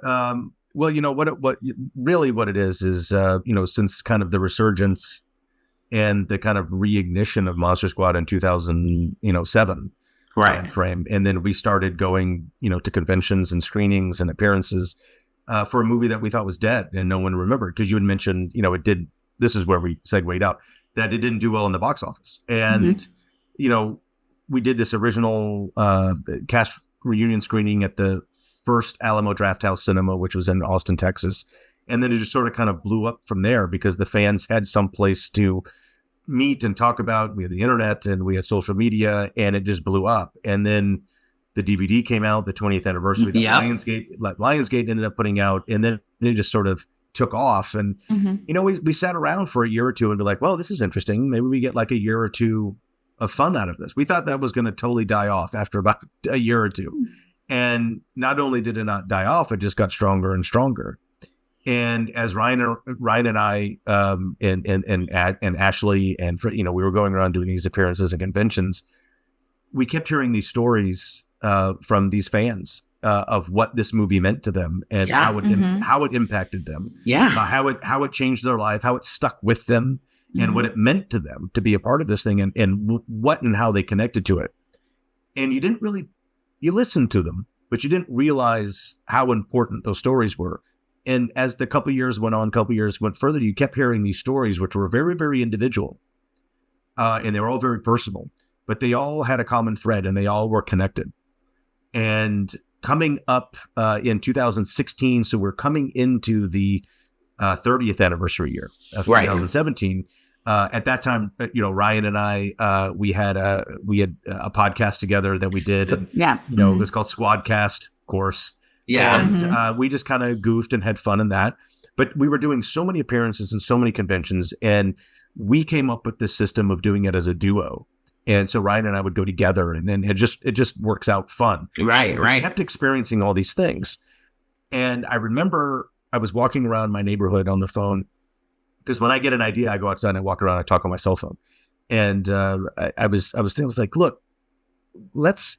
Well, you know, what it is, you know, since kind of the resurgence and the kind of reignition of Monster Squad in 2007 frame. And then we started going, you know, to conventions and screenings and appearances for a movie that we thought was dead and no one remembered, because you had mentioned, you know, this is where we segued out, that it didn't do well in the box office. And, you know, we did this original cast reunion screening at the first Alamo Drafthouse Cinema, which was in Austin, Texas. And then it just sort of kind of blew up from there because the fans had some place to meet and talk about. We had the internet and we had social media, and it just blew up. And then the DVD came out, the 20th anniversary that Lionsgate ended up putting out, and then it just sort of took off. And, you know, we sat around for a year or two and be like, well, this is interesting. Maybe we get like a year or two of fun out of this. We thought that was going to totally die off after about a year or two. And not only did it not die off, it just got stronger and stronger. And as Ryan and I and Ashley and, you know, we were going around doing these appearances and conventions, we kept hearing these stories from these fans of what this movie meant to them and how it impacted them, how it changed their life, how it stuck with them, and what it meant to them to be a part of this thing, and what and how they connected to it. And you listened to them, but you didn't realize how important those stories were. And as the couple years went further, you kept hearing these stories, which were very, very individual, and they were all very personal, but they all had a common thread and they all were connected. And coming up in 2016, so we're coming into the 30th anniversary year of 2017. At that time, you know, Ryan and I, we had a podcast together that we did. You know, it was called Squadcast, of course. Yeah. And we just kind of goofed and had fun in that. But we were doing so many appearances and so many conventions, and we came up with this system of doing it as a duo. And so Ryan and I would go together, and then it just works out fun. Right. We kept experiencing all these things. And I remember I was walking around my neighborhood on the phone because when I get an idea, I go outside and I walk around and I talk on my cell phone. And I was like, look, let's,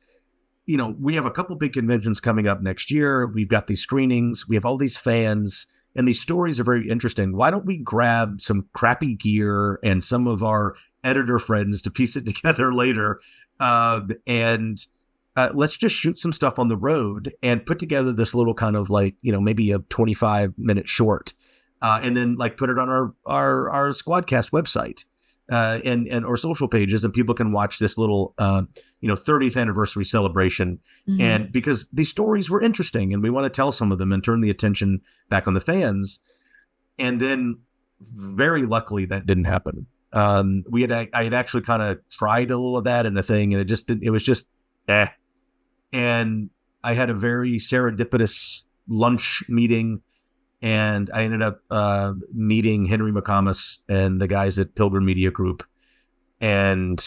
we have a couple big conventions coming up next year. We've got these screenings. We have all these fans. And these stories are very interesting. Why don't we grab some crappy gear and some of our editor friends to piece it together later? And let's just shoot some stuff on the road and put together this little kind of like, maybe a 25-minute short. And then like put it on our Squadcast website and our social pages, and people can watch this little 30th anniversary celebration. Mm-hmm. And because these stories were interesting and we want to tell some of them and turn the attention back on the fans. And then very luckily that didn't happen. I had actually kind of tried a little of that in a thing, and it was just and I had a very serendipitous lunch meeting, and I ended up meeting Henry McComas and the guys at Pilgrim Media Group, and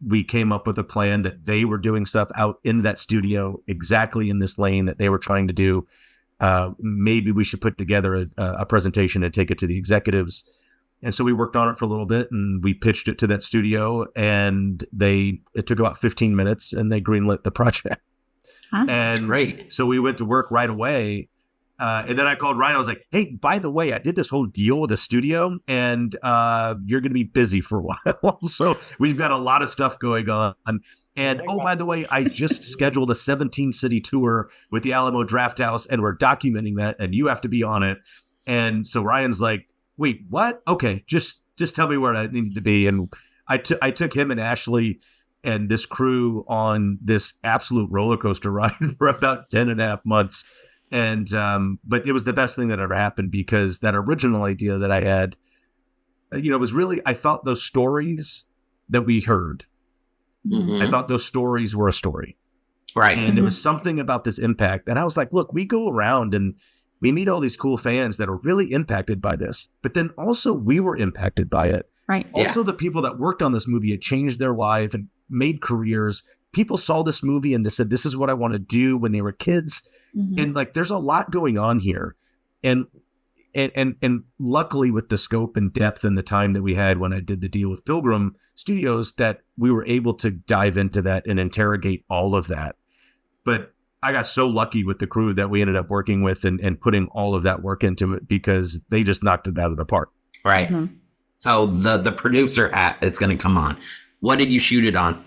we came up with a plan that they were doing stuff out in that studio exactly in this lane that they were trying to do. Maybe we should put together a presentation and take it to the executives. And so we worked on it for a little bit, and we pitched it to that studio, and it took about 15 minutes, and they greenlit the project. Huh? That's great. So we went to work right away. And then I called Ryan. I was like, hey, by the way, I did this whole deal with the studio, and you're going to be busy for a while. So we've got a lot of stuff going on. And by the way, I just scheduled a 17-city tour with the Alamo Drafthouse, and we're documenting that, and you have to be on it. And so Ryan's like, wait, what? Okay, just tell me where I need to be. And I took him and Ashley and this crew on this absolute roller coaster ride for about 10 and a half months. And but it was the best thing that ever happened, because that original idea that I had, was really, I thought those stories that we heard, I thought those stories were a story. Right. And there was something about this impact. And I was like, look, we go around and we meet all these cool fans that are really impacted by this, but then also we were impacted by it. Right. Also, the people that worked on this movie had changed their life and made careers. People saw this movie and they said, this is what I want to do when they were kids. Mm-hmm. And like, there's a lot going on here. And luckily with the scope and depth and the time that we had when I did the deal with Pilgrim Studios, that we were able to dive into that and interrogate all of that. But I got so lucky with the crew that we ended up working with and putting all of that work into it, because they just knocked it out of the park. Right. Mm-hmm. So the producer hat is going to come on. What did you shoot it on?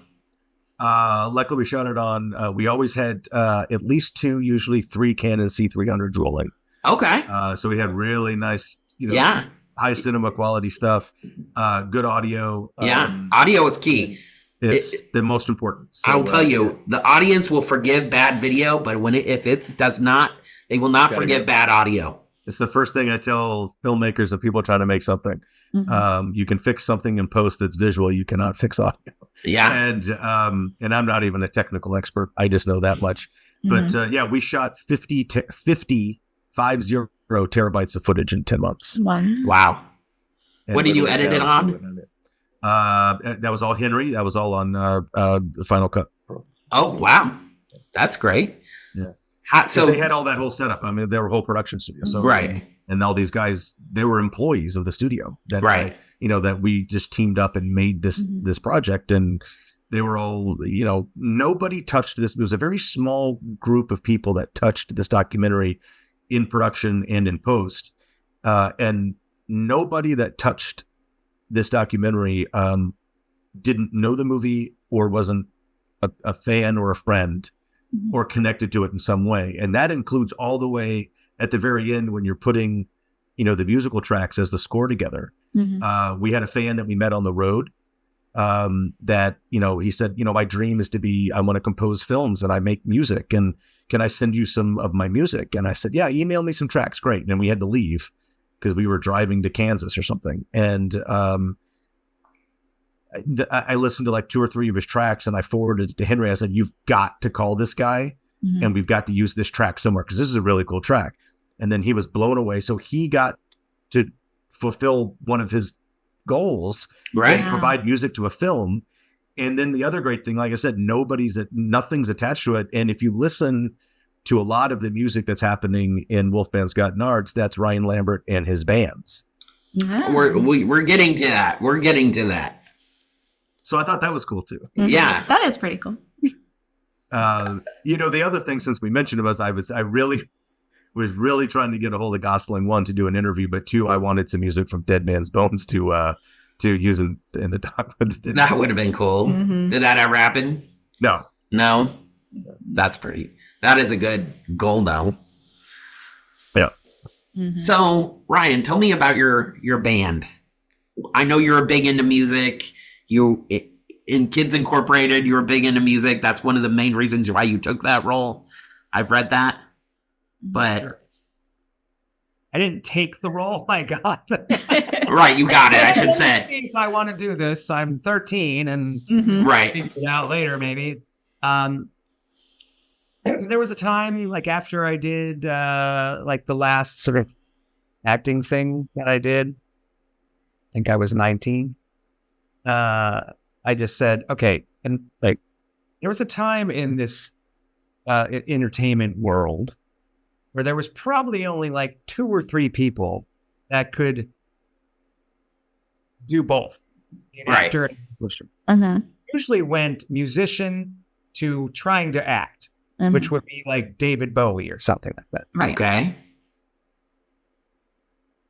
Luckily we shot it on, we always had at least 2, usually 3 Canon C300s rolling. Okay. So we had really nice, high cinema quality stuff, good audio. Audio is key. It's the most important. So, I'll tell you, the audience will forgive bad video, but if it does not, they will not forgive bad audio. It's the first thing I tell filmmakers and people trying to make something. Mm-hmm. You can fix something in post that's visual. You cannot fix audio. Yeah. And I'm not even a technical expert. I just know that much. Mm-hmm. But we shot 50 terabytes of footage in 10 months. Wow. And what did you edit it on? That was all Henry. That was all on Final Cut Pro. Oh, wow. That's great. Yeah. So they had all that whole setup. I mean, they were a whole production studio. So, right. And all these guys, they were employees of the studio. That we just teamed up and made this project. And they were all, nobody touched this. There was a very small group of people that touched this documentary in production and in post. And nobody that touched this documentary didn't know the movie or wasn't a fan or a friend or connected to it in some way. And that includes all the way at the very end when you're putting, the musical tracks as the score together. Mm-hmm. We had a fan that we met on the road that, he said, my dream is I want to compose films and I make music, and can I send you some of my music? And I said, yeah, email me some tracks. Great. And then we had to leave because we were driving to Kansas or something. And I listened to like 2 or 3 of his tracks, and I forwarded it to Henry. I said, you've got to call this guy and we've got to use this track somewhere because this is a really cool track. And then he was blown away. So he got to fulfill one of his goals, right? To provide music to a film. And then the other great thing, like I said, nothing's attached to it. And if you listen to a lot of the music that's happening in Wolfman's Got Nards, that's Ryan Lambert and his bands. We're getting to that. We're getting to that. So I thought that was cool too. Mhm. Yeah. That is pretty cool. The other thing, since we mentioned it, I was really trying to get a hold of Gosling, one, to do an interview, but two, I wanted some music from Dead Man's Bones to use in the doc. That would have been cool. Mhm. Did that ever happen? No. That is a good goal though. Yeah. Mhm. So Ryan, tell me about your band. I know you're big into music. In Kids Incorporated, you were big into music. That's one of the main reasons why you took that role. I've read that. But I didn't take the role. My God. right, you got it. I should say. If I want to do this, I'm 13 and Mhm. Right. figure it out later, maybe. There was a time, like after I did like the last sort of acting thing that I did, I think I was 19. I just said, okay, and like there was a time in this entertainment world where there was probably only like 2 or 3 people that could do both. An Right. actor and publisher. Uh-huh. Usually went musician to trying to act, Mhm. which would be like David Bowie or something like that. Right. Okay.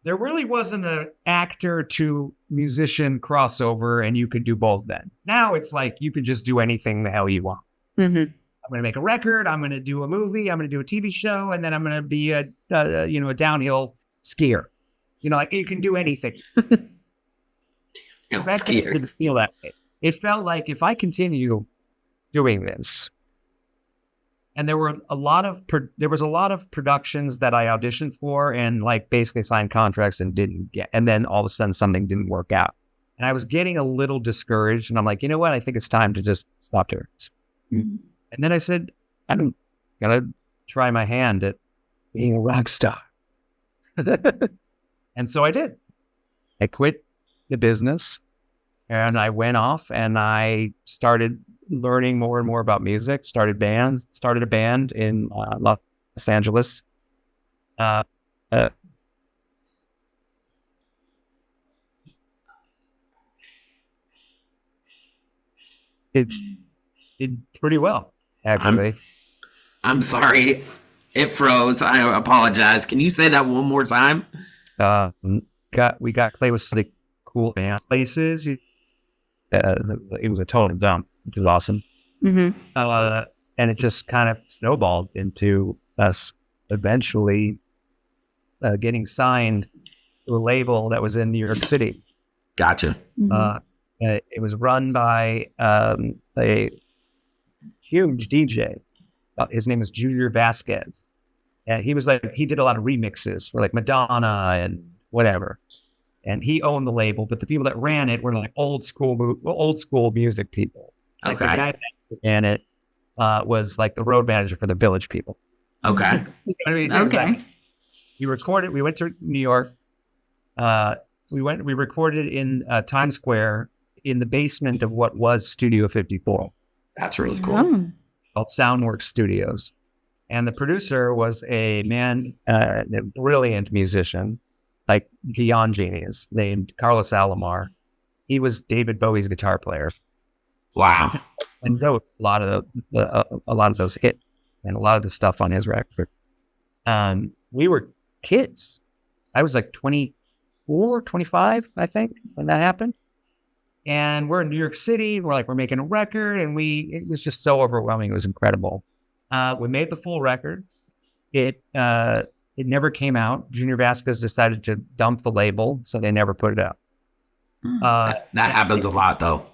There really wasn't an actor to musician crossover, and you could do both then. Now it's like you could just do anything the hell you want. Mhm. I'm going to make a record. I'm going to do a movie. I'm going to do a TV show, and then I'm going to be a downhill skier. Like you can do anything. I'm Back then, it scared. didn't feel that way. It felt like if I continue doing this, and there was a lot of productions that I auditioned for and like basically signed contracts and didn't get, and then all of a sudden something didn't work out, and I was getting a little discouraged, and I'm like, you know what? I think it's time to just stop doing this. Mhm. And then I said, I'm gonna try my hand at being a rock star. And so I did. I quit the business and I went off and I started learning more and more about music, started a band in Los Angeles. It did pretty well, actually. I'm sorry. It froze. I apologize. Can you say that one more time? We got play with some cool band places. It was a total dump, which was awesome. Mm-hmm. And it just kind of snowballed into us eventually getting signed to a label that was in New York City. Gotcha. It was run by a huge DJ. His name is Junior Vasquez. And he did a lot of remixes for like Madonna and whatever. And he owned the label, but the people that ran it were like old school music people. Like Okay. the guy that ran it was like the road manager for the Village People. Okay. You know what I mean? It was Okay. like- we went to New York. We recorded in Times Square in the basement of what was Studio 54, That's really cool. Oh. called Soundworks Studios. And the producer was a man, a brilliant musician, like beyond genius, named Carlos Alomar. He was David Bowie's guitar player, Wow. and wrote a lot of those hits and a lot of the stuff on his record. We were kids. I was like 24, 25, I think, when that happened. And we're in New York City. We're making a record, and it was just so overwhelming. It was incredible. We made the full record. It never came out. Junior Vasquez decided to dump the label, so they never put it out. That happens a lot, though.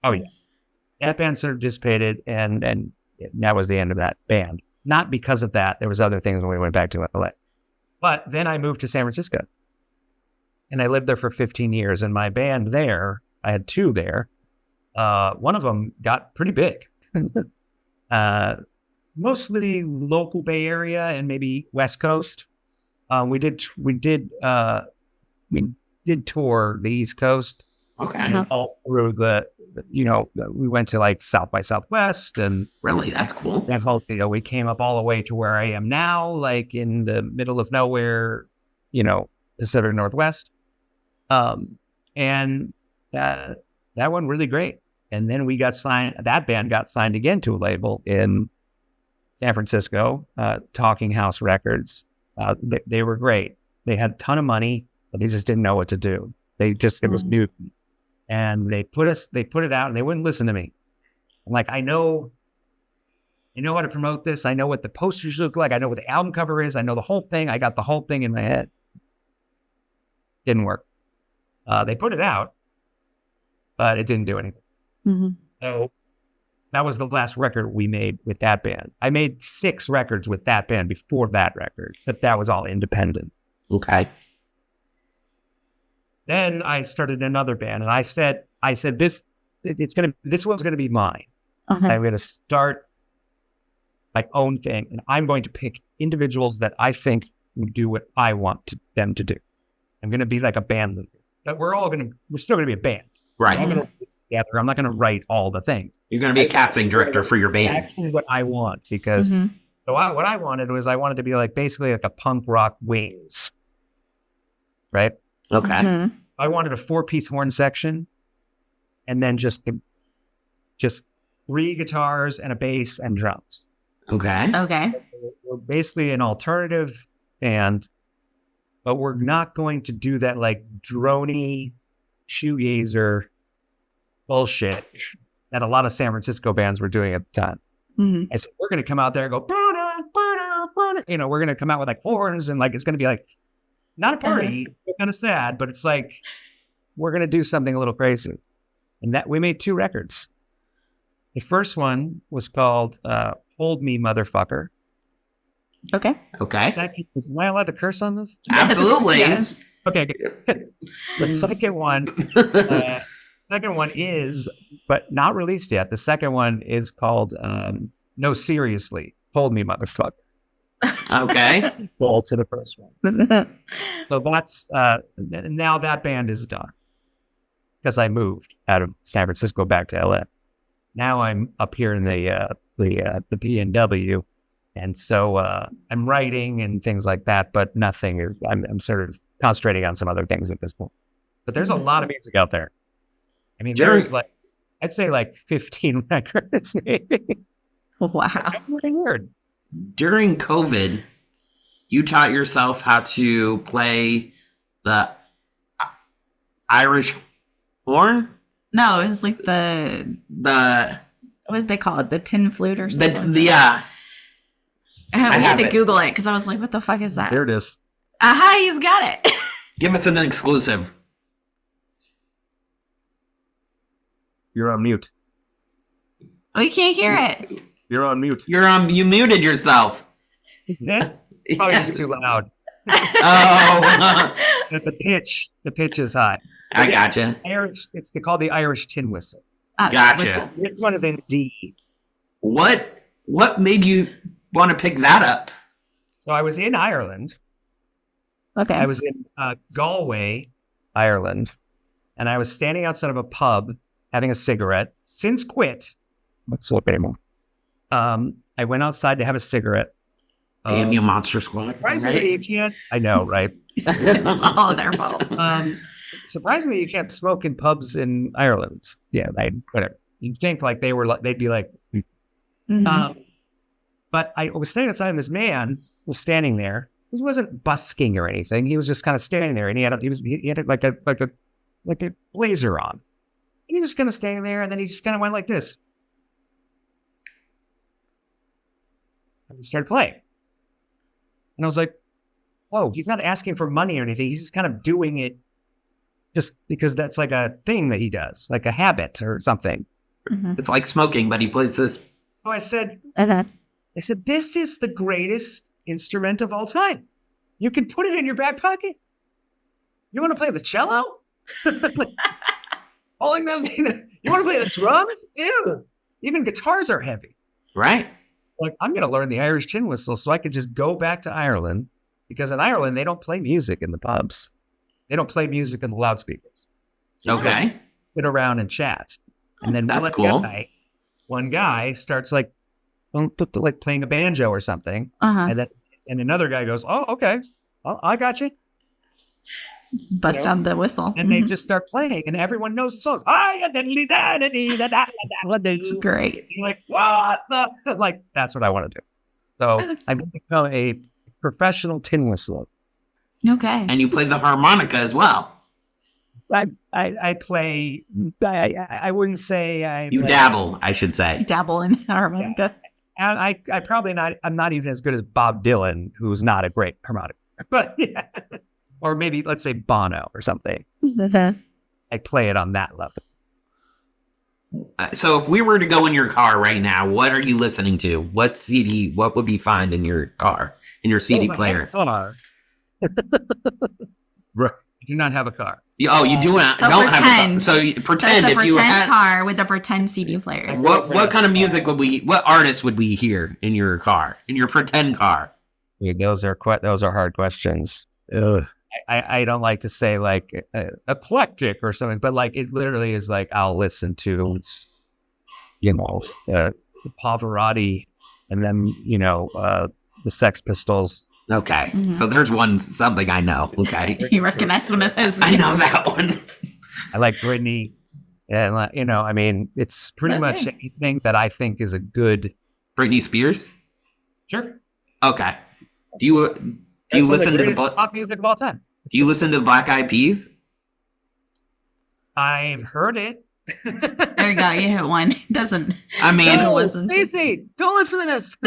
Oh yeah, that band sort of dissipated, and that was the end of that band. Not because of that. There was other things when we went back to LA. But then I moved to San Francisco, and I lived there for 15 years. And my band there, I had 2 there. One of them got pretty big. Mostly local Bay Area and maybe West Coast. We did tour the East Coast, Okay. And all through we went to like South by Southwest, and Really? That's cool. that whole, we came up all the way to where I am now, like in the middle of nowhere, Pacific Northwest. And that went really great. And then we got signed, that band got signed again to a label in San Francisco, Talking House Records. They were great. They had a ton of money, but they just didn't know what to do. It was new. And they put it out, and they wouldn't listen to me. I'm like, I know how to promote this. I know what the posters look like. I know what the album cover is. I know the whole thing. I got the whole thing in my head. Didn't work. They put it out, but it didn't do anything. Mm-hmm. So that was the last record we made with that band. I made 6 records with that band before that record, but that was all independent. Okay. Then I started another band, and I said this one's gonna be mine. Uh-huh. I'm gonna start my own thing, and I'm going to pick individuals that I think would do what I want them to do. I'm gonna be like a band leader. But we're still gonna be a band. Right. I'm gonna put together. I'm not gonna write all the things. You're going to be a casting director for your band. Actually, what I want, because what I wanted was I wanted to be like basically like a punk rock Wings, right? Okay. Mm-hmm. I wanted a 4-piece horn section, and then just 3 guitars and a bass and drums. Okay. Okay. We're basically an alternative band, but we're not going to do that like droney shoegazer bullshit that a lot of San Francisco bands were doing at the time. Mm-hmm. I said, we're going to come out there and go, we're going to come out with like horns, and like it's going to be like not a party, kind of sad, but it's like we're going to do something a little crazy. And that we made 2 records. The first one was called Hold Me Motherfucker. Okay. Okay. Am I allowed to curse on this? Absolutely. Yes. Okay. Good. The second one is, but not released yet. The second one is called No Seriously, Hold Me Motherfucker. Okay. Well, to the first one. So that's now that band is done because I moved out of San Francisco back to LA. Now I'm up here in the PNW, and so I'm writing and things like that, but nothing is. I'm sort of concentrating on some other things at this point. But there's a lot of music out there. I mean, there's I'd say 15 records maybe. Wow. Really weird. During COVID, you taught yourself how to play the Irish horn? No, it was like the what was they call it? The tin flute or something? Yeah. I had to Google it because I was like, what the fuck is that? There it is. Aha, he's got it. Give us an exclusive. You're on mute. We can't hear it. You're on mute. You muted yourself. Probably just too loud. Oh. The pitch is high. I gotcha. It's called the Irish tin whistle. Gotcha. It's one of in D. What made you want to pick that up? So I was in Ireland. Okay. I was in Galway, Ireland, and I was standing outside of a pub having a cigarette. Since quit. Let's look anymore. I went outside to have a cigarette. Damn you, Monster Squad! Surprisingly, Right? you can't. I know, right? It's all their fault. Surprisingly, you can't smoke in pubs in Ireland. Yeah, whatever. You'd think like they'd be like. Mm-hmm. But I was standing outside, and this man was standing there. He wasn't busking or anything. He was just kind of standing there, and he had like a blazer on. And he was kind of standing there, and then he just kind of went like this. And he started playing. And I was like, whoa, he's not asking for money or anything. He's just kind of doing it just because that's like a thing that he does, like a habit or something. Mm-hmm. It's like smoking, but he plays this. So I said, Okay. this is the greatest instrument of all time. You can put it in your back pocket. You want to play the cello? Holding them, you want to play the drums? Ew. Even guitars are heavy. Right? Like, I'm going to learn the Irish tin whistle so I could just go back to Ireland, because in Ireland, they don't play music in the pubs. They don't play music in the loudspeakers. Okay. sit around and chat. And then That's cool. One guy starts like playing a banjo or something. Uh-huh. And another guy goes, "Oh, okay. Oh, I got you." Bust out the whistle. And they just start playing, and everyone knows the song. It's great. You're like, what the? Like, that's what I want to do. So I'm going to become a professional tin whistler. Okay. And you play the harmonica as well. I play. I wouldn't say You dabble, I should say. Dabble in harmonica. And I probably not. I'm not even as good as Bob Dylan, who's not a great harmonica. But yeah. Or maybe let's say Bono or something. I play it on that level. So if we were to go in your car right now, what are you listening to? What CD? What would we find in your car, in your CD player? Car. Right. I do not have a car. Oh, you do not. So Don't have a pretend. car. So you pretend So it's a if you pretend had. car with a pretend CD player. What kind of music would we? What artists would we hear in your car? In your pretend car? Those are hard questions. Ugh. I don't like to say like eclectic or something, but like it literally is like I'll listen to, the Pavarotti, and then the Sex Pistols. Okay, Mm-hmm. so there's something I know. Okay, You recognize one of those. I know that one. I like Britney, and I mean it's pretty much anything that I think is a good. Britney Spears. Sure. Okay. Do you listen to the pop music of all time? Do you listen to the Black Eyed Peas? I've heard it. There you go. You hit one. Doesn't. I mean, Doesn't listen to- Stacey, don't listen to this.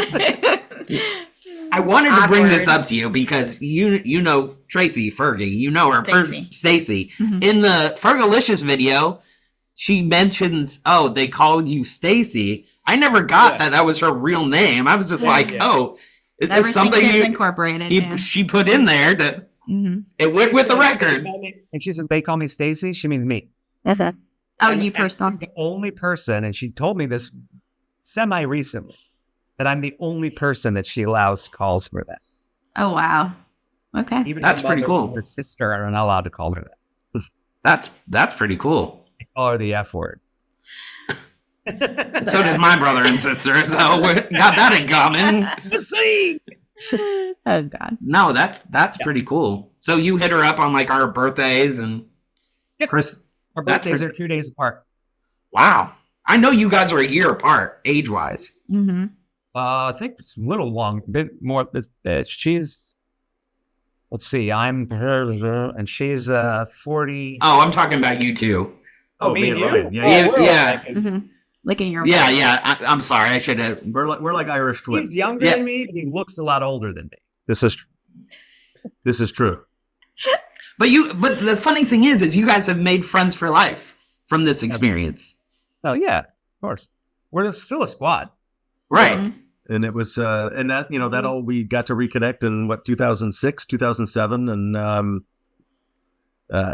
I wanted to bring this Awkward. up to you because you know Tracy Fergie, you know her, Stacey. Stacey. Mhm. In the Fergalicious video, she mentions, "Oh, they call you Stacey." I never got that was her real name. I was just like, "Oh, it's just something incorporated. she put in there to it went with the record." And she says, "They call me Stacey." She means me. Oh, you personal. The only person, and she told me this semi-recently, that I'm the only person that she allows calls her that. Oh, wow. Okay. Even That's her pretty mother cool. and her sister are not allowed to call her that. That's pretty cool. They call her the F word. So did my brother and sister, so we got that in common. Oh, God. No, that's pretty cool. So you hit her up on like our birthdays and Yep. Chris. Our That's birthdays are 2 days apart. Wow. I know you guys are a year apart, age-wise. Mm-hmm. I think it's a little long, a bit more. She's, let's see, I'm her, and she's 40. Oh, I'm talking about you two. Oh, me me and and Ryan. you? Yeah, Yeah. Mm-hmm. Licking your Yeah. I'm sorry. I should have. We're like Irish twins. He's younger Yeah. than me, but he looks a lot older than me. This is true. But the funny thing is you guys have made friends for life from this experience. Oh, yeah, of course. We're still a squad. Right. Mhm. And it was, and that, that all we got to reconnect in 2006, 2007. And,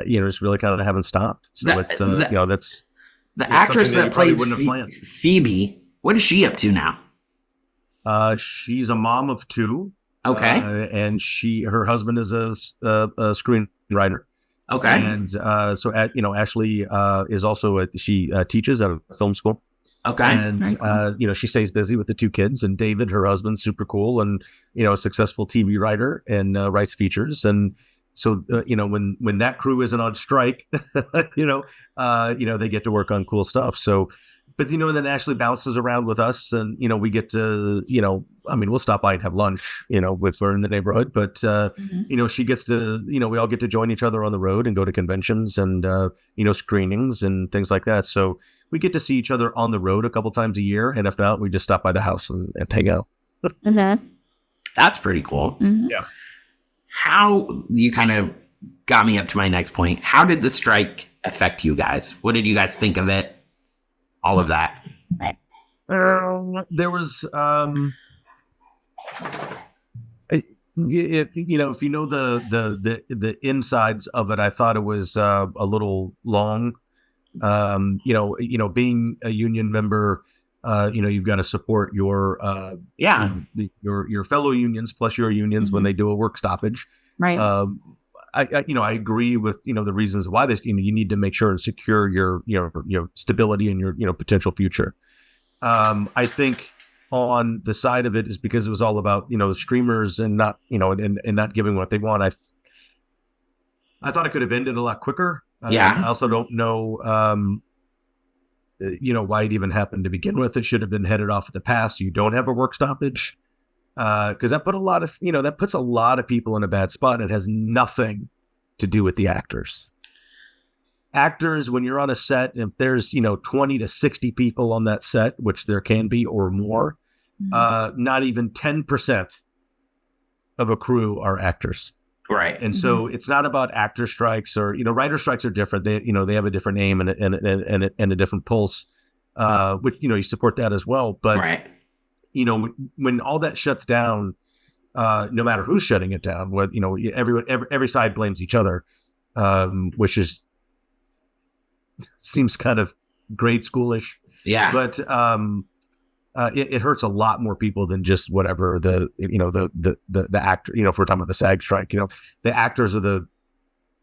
just really kind of haven't stopped. So that's The it's actress something that that you probably plays wouldn't have planned. Phoebe, what is she up to now? she's a mom of two. Okay. And her husband is a screenwriter. Okay. And Ashley is also she teaches at a film school. Okay. And Very cool. she stays busy with the two kids. And David, her husband's super cool and a successful TV writer and writes features. And so when that crew isn't on strike, they get to work on cool stuff. So. But, then Ashley bounces around with us and, we get to, we'll stop by and have lunch, with her in the neighborhood. But, she gets to, we all get to join each other on the road and go to conventions and, screenings and things like that. So we get to see each other on the road a couple times a year. And if not, we just stop by the house and hang out. That's pretty cool. Mhm. Yeah. How you kind of got me up to my next point. How did the strike affect you guys? What did you guys think of it? All of that. There was, if you know the insides of it, I thought it was a little long. Being a union member, you've got to support your your fellow unions plus your unions when they do a work stoppage. Right. I agree with, the reasons why this, you need to make sure and secure your stability and your potential future. I think on the side of it is because it was all about, the streamers and not, and not giving what they want. I thought it could have ended a lot quicker. I also don't know, why it even happened to begin with. It should have been headed off at the pass. So you don't have a work stoppage. Because that puts a lot of people in a bad spot, and it has nothing to do with the actors. Actors, when you're on a set, if there's 20 to 60 people on that set, which there can be or more, not even 10% of a crew are actors. Right. And so it's not about actor strikes or writer strikes are different. They they have a different aim and a different pulse, which you support that as well. But right. When all that shuts down, no matter who's shutting it down, every side blames each other, which seems kind of grade schoolish. Yeah. But it hurts a lot more people than just whatever the actor. If we're talking about the SAG strike, the actors are the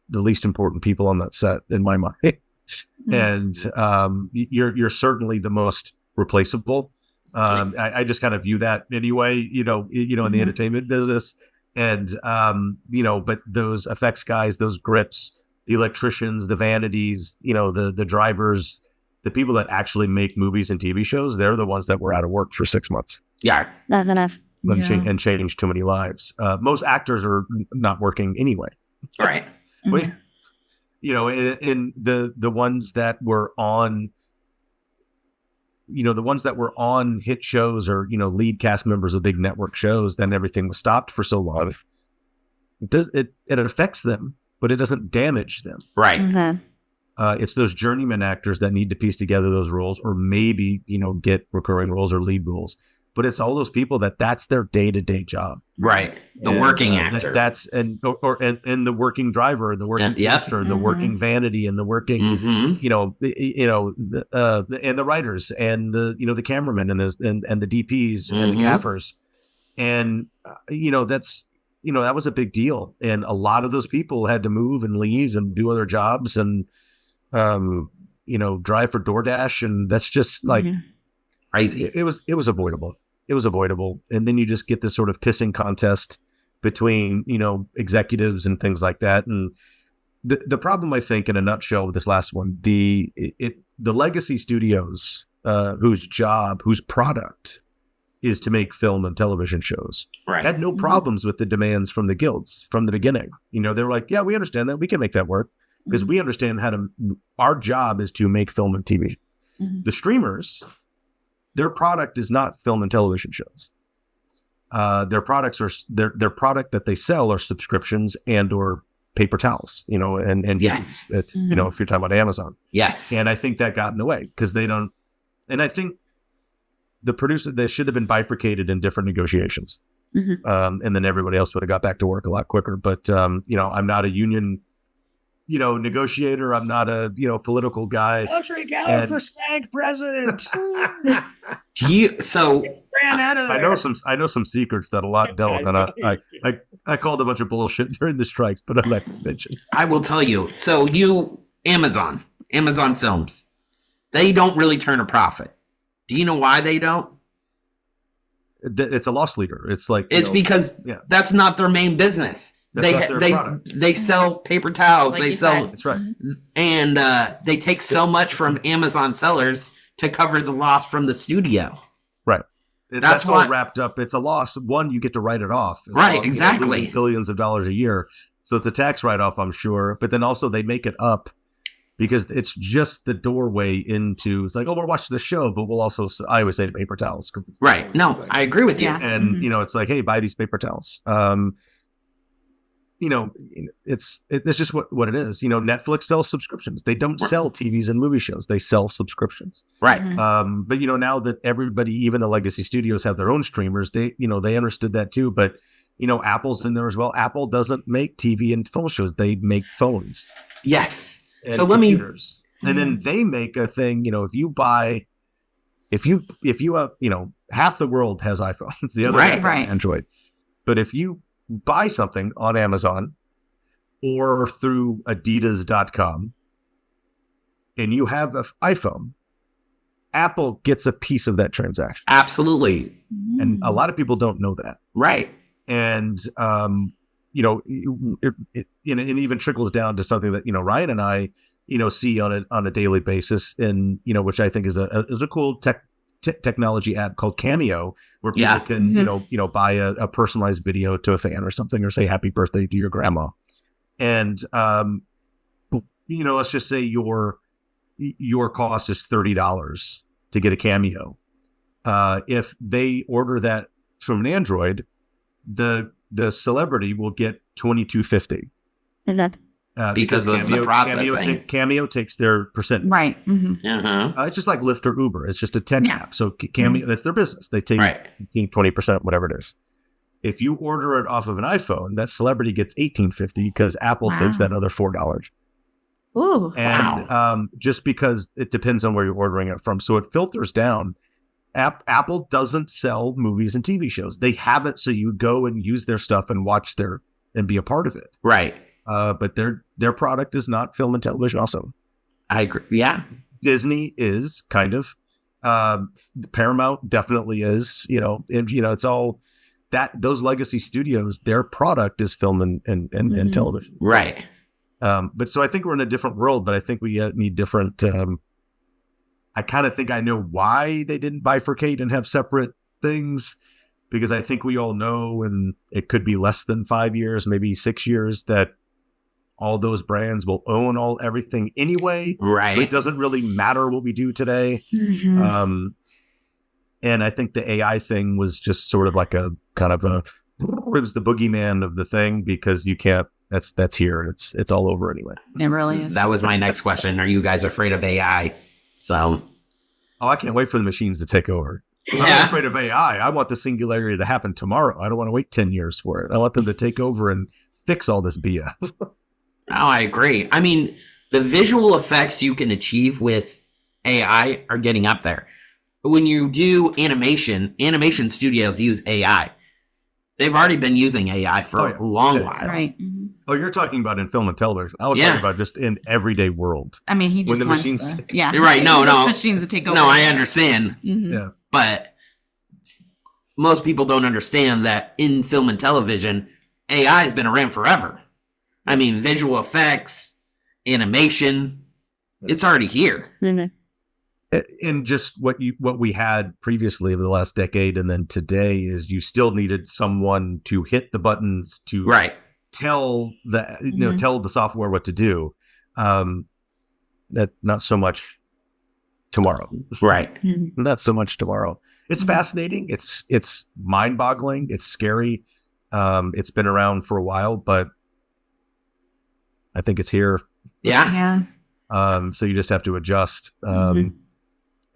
least important people on that set in my mind, and you're certainly the most replaceable. I just kind of view that anyway, in the entertainment business, and but those effects guys, those grips, the electricians, the vanities, the drivers, the people that actually make movies and TV shows, they're the ones that were out of work for 6 months. Yeah, that's enough. And changed too many lives. Most actors are not working anyway. Right. In the ones that were on. The ones that were on hit shows or, lead cast members of big network shows, then everything was stopped for so long. It affects them, but it doesn't damage them. Right. It's those journeyman actors that need to piece together those roles or maybe, get recurring roles or lead roles. But it's all those people that's their day-to-day job. Right. The working actor. And the working driver, the working master, the working vanity, and the working, and the writers, and the cameramen, and the DPs, and the gaffers, and that was a big deal, and a lot of those people had to move and leave and do other jobs, and drive for DoorDash, and that's just like. Crazy. It was avoidable. It was avoidable. And then you just get this sort of pissing contest between, executives and things like that. And the problem, I think, in a nutshell with this last one, the legacy studios, whose product is to make film and television shows, right, had no problems with the demands from the guilds from the beginning. They were like, yeah, we understand that. We can make that work because we understand our job is to make film and TV. The streamers, their product is not film and television shows. Their products are their product that they sell are subscriptions and or paper towels, and yes, if you're talking about Amazon, yes. And I think that got in the way because they don't. And I think the producer, they should have been bifurcated in different negotiations, and then everybody else would have got back to work a lot quicker. But I'm not a union. Negotiator. I'm not a, political guy. Country Gower for SAG president. Ran out of there. I know some secrets that a lot don't, and I called a bunch of bullshit during the strikes, but I'm not going to mention. I will tell you. So Amazon Films, they don't really turn a profit. Do you know why they don't? It's a loss leader. It's like because that's not their main business. They sell paper towels. Like they sell. That's right. And they take so much from Amazon sellers to cover the loss from the studio. Right. That's all wrapped up. It's a loss. One, you get to write it off. Right. Exactly. Billions of dollars a year. So it's a tax write-off, I'm sure. But then also they make it up because it's just the doorway into. It's like, oh, we'll watch the show, but we'll also. I always say paper towels because right. No, I agree with you. Yeah. And it's like, hey, buy these paper towels. It's just what it is. Netflix sells subscriptions. They don't sell TVs and movie shows. They sell subscriptions. Right. But now that everybody, even the legacy studios, have their own streamers, they understood that too. But Apple's in there as well. Apple doesn't make TV and phone shows. They make phones. Yes. So computers. And then they make a thing. If you have, half the world has iPhones. The other half right. Android. But if you buy something on Amazon, or through Adidas.com, and you have an iPhone, Apple gets a piece of that transaction. Absolutely. And a lot of people don't know that. Right. And, it even trickles down to something that, Ryan and I, see on a daily basis, and, which I think is a cool technology app called Cameo, where people can, buy a personalized video to a fan or something, or say happy birthday to your grandma. And, let's just say your cost is $30 to get a Cameo. If they order that from an Android, the celebrity will get $22.50. Because of the processing. Cameo takes their percent. Right. It's just like Lyft or Uber. It's just a 10 app. So Cameo, that's their business. They take 20%, whatever it is. If you order it off of an iPhone, that celebrity gets $18.50 because Apple takes that other $4. Ooh. And just because it depends on where you're ordering it from. So it filters down. Apple doesn't sell movies and TV shows. They have it so you go and use their stuff and watch and be a part of it. Right. But their product is not film and television also. I agree. Yeah. Disney is kind of. Paramount definitely is. It's all that, those legacy studios, their product is film and television. Right. But so I think we're in a different world, but I think we need different. I kind of think I know why they didn't bifurcate and have separate things, because I think we all know, and it could be less than 5 years, maybe 6 years, that all those brands will own everything anyway. Right. So it doesn't really matter what we do today. And I think the AI thing was just sort of like a kind of it was the boogeyman of the thing, because you can't. That's here. It's all over anyway. It really is. That was my next question. Are you guys afraid of AI? So, I can't wait for the machines to take over. Yeah. I'm not afraid of AI. I want the singularity to happen tomorrow. I don't want to wait 10 years for it. I want them to take over and fix all this BS. I agree. I mean, the visual effects you can achieve with AI are getting up there. But when you do animation studios use AI. They've already been using AI for a long while. Right. Oh, you're talking about in film and television. I was talking about just in everyday world. I mean, he just wants You're right. No. machines to take over. No, I understand. Yeah. But most people don't understand that in film and television, AI has been around forever. I mean, visual effects, animation, it's already here. And just what we had previously over the last decade, and then today, is you still needed someone to hit the buttons to tell tell the software what to do. That not so much tomorrow. Right. Not so much tomorrow. It's fascinating. It's mind-boggling. It's scary. It's been around for a while, but I think it's here. Yeah. So you just have to adjust.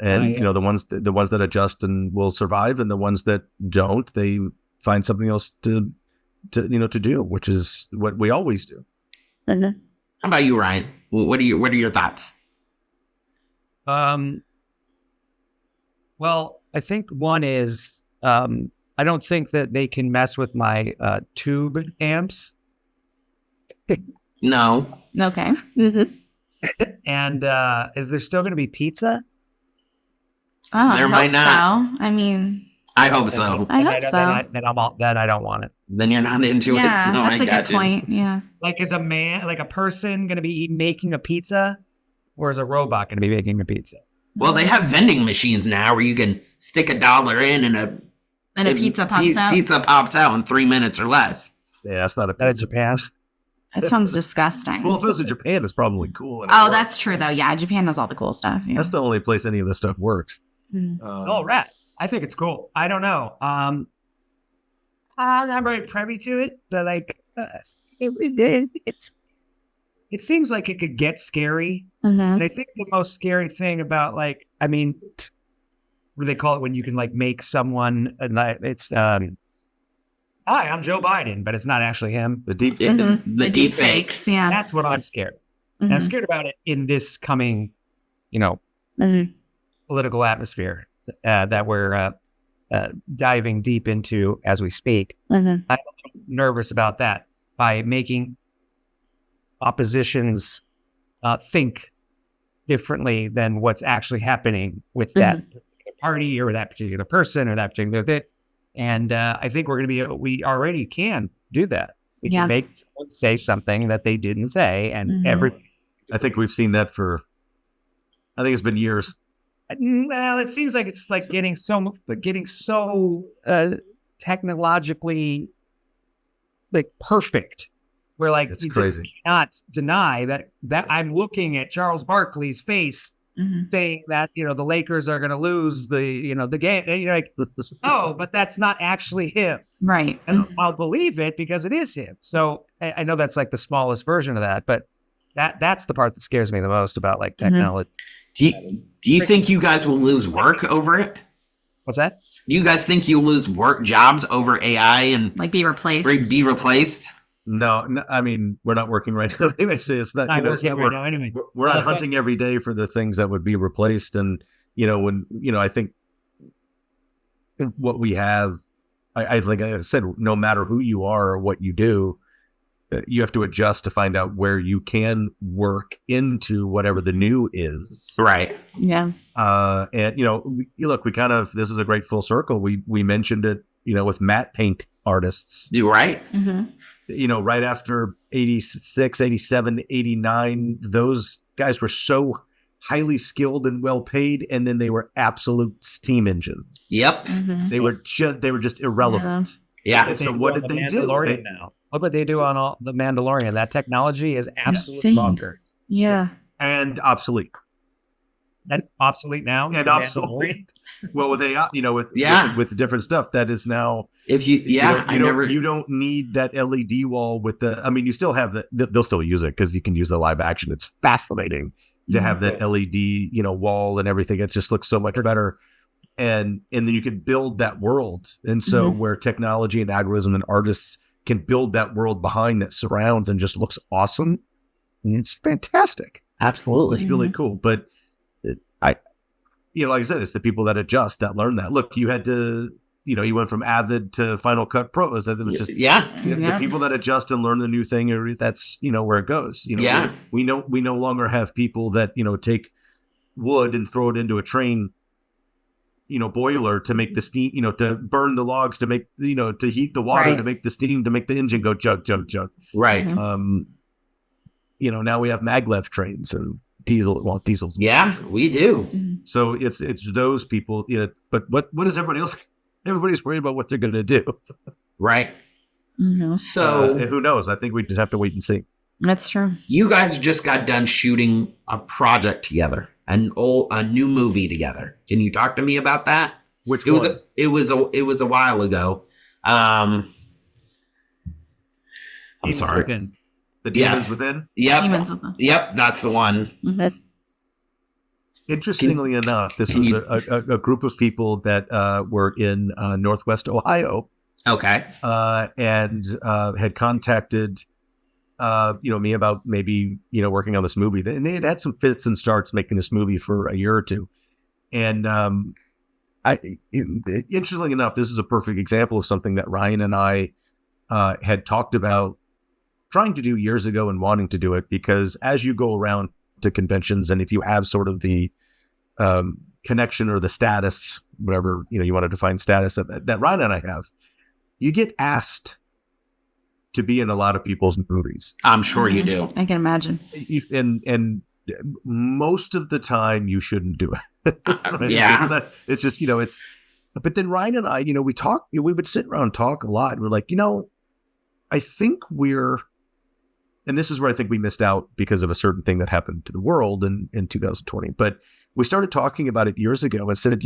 And the ones that adjust and will survive, and the ones that don't, they find something else to do, which is what we always do. How about you, Ryan? What are your thoughts? Well, I think one is I don't think that they can mess with my tube amps. No. Okay. And is there still going to be pizza? Oh, There might not. So. I mean, I hope so. I hope so. Then I don't want it. Then you're not into Yeah, it. No, that's I a got good you. point. Yeah. Like, is a person going to be making a pizza, or is a robot going to be making a pizza? Well, they have vending machines now where you can stick $1 in and a pizza pops out. Pizza pops out in 3 minutes or less. Yeah, that's not a That is Japan. That sounds disgusting. Well, if it was in Japan, it's probably cool. And Oh, that's true though. Yeah, Japan does all the cool stuff. Yeah. That's the only place any of this stuff works. Right. I think it's cool. I don't know. I'm not very privy to it, but like, it seems like it could get scary. And I think the most scary thing about what do they call it when you can make someone? It's hi, I'm Joe Biden, but it's not actually him. The deep, the deep fakes. Yeah. That's what I'm scared. And I'm scared about it in this coming, political atmosphere that we're diving deep into as we speak. I'm a little nervous about that by making oppositions think differently than what's actually happening with that party or that particular person or that particular thing. And I think we already can do that. We can make someone say something that they didn't say, and I think we've seen that I think it's been years. Well, it seems like it's like getting so technologically like perfect. Where like it's you crazy. just cannot deny that I'm looking at Charles Barkley's face saying that the Lakers are going to lose the game. And you're like, oh, but that's not actually him, Right. and I'll believe it because it is him. So I know that's like the smallest version of that, but that's the part that scares me the most about like technology. Do you think you guys will lose work over it? What's that? Do you guys think you'll lose jobs over AI and Like be replaced? be replaced? No, I mean, we're not working right now. Anyway, so it's not. We're not hunting every day for the things that would be replaced, and I think what we have. I think I said, no matter who you are or what you do, you have to adjust to find out where you can work into whatever the new is. Right. Yeah. And look, we kind of, this is a great full circle. We mentioned it, with matte paint artists. You right. Right after 86, 87, 89, those guys were so highly skilled and well paid, and then they were absolute steam engine. Yep. They were just irrelevant. Yeah. So what did they do? Now. Look what they do on all the Mandalorian. That technology is absolutely bonkers. Yeah. And obsolete. And obsolete now. And obsolete. Well, with AI, with different stuff that is now. If you don't need that LED wall with the. I mean, you still have that. They'll still use it because you can use the live action. It's fascinating to have that LED, wall and everything. It just looks so much better. And then you can build that world. And so where technology and algorithm and artists can build that world behind that surrounds and just looks awesome. And it's fantastic. Absolutely. It's really cool. But like I said, it's the people that adjust, that learn that. Look, you had to, you went from Avid to Final Cut Pro. It was just, the people that adjust and learn the new thing, that's, where it goes. We no longer have people that, take wood and throw it into a train, boiler to make the steam, to burn the logs, to make, to heat the water, to make the steam, to make the engine go chug, chug, chug. Right. Now we have maglev trains and diesels. Yeah, we do. So it's those people, but what is everybody else? Everybody's worried about what they're going to do. Right. So who knows? I think we just have to wait and see. That's true. You guys just got done shooting a project together, a new movie together. Can you talk to me about that? Which it one? was a while ago. I'm sorry. The Demons Within? Yep. Demons Within. Yep, that's the one. Interestingly enough, this was a group of people that were in Northwest Ohio. Okay. And had contacted me about maybe, working on this movie. And they had some fits and starts making this movie for a year or two. And interestingly enough, this is a perfect example of something that Ryan and I had talked about trying to do years ago and wanting to do it, because as you go around to conventions, and if you have sort of the connection or the status, whatever, you want to define status that Ryan and I have, you get asked to be in a lot of people's movies. I'm sure you do. I can imagine. And most of the time you shouldn't do it. Yeah. It's just, but then Ryan and I, we would sit around and talk a lot. And we're like, I think and this is where I think we missed out because of a certain thing that happened to the world in 2020. But we started talking about it years ago and said,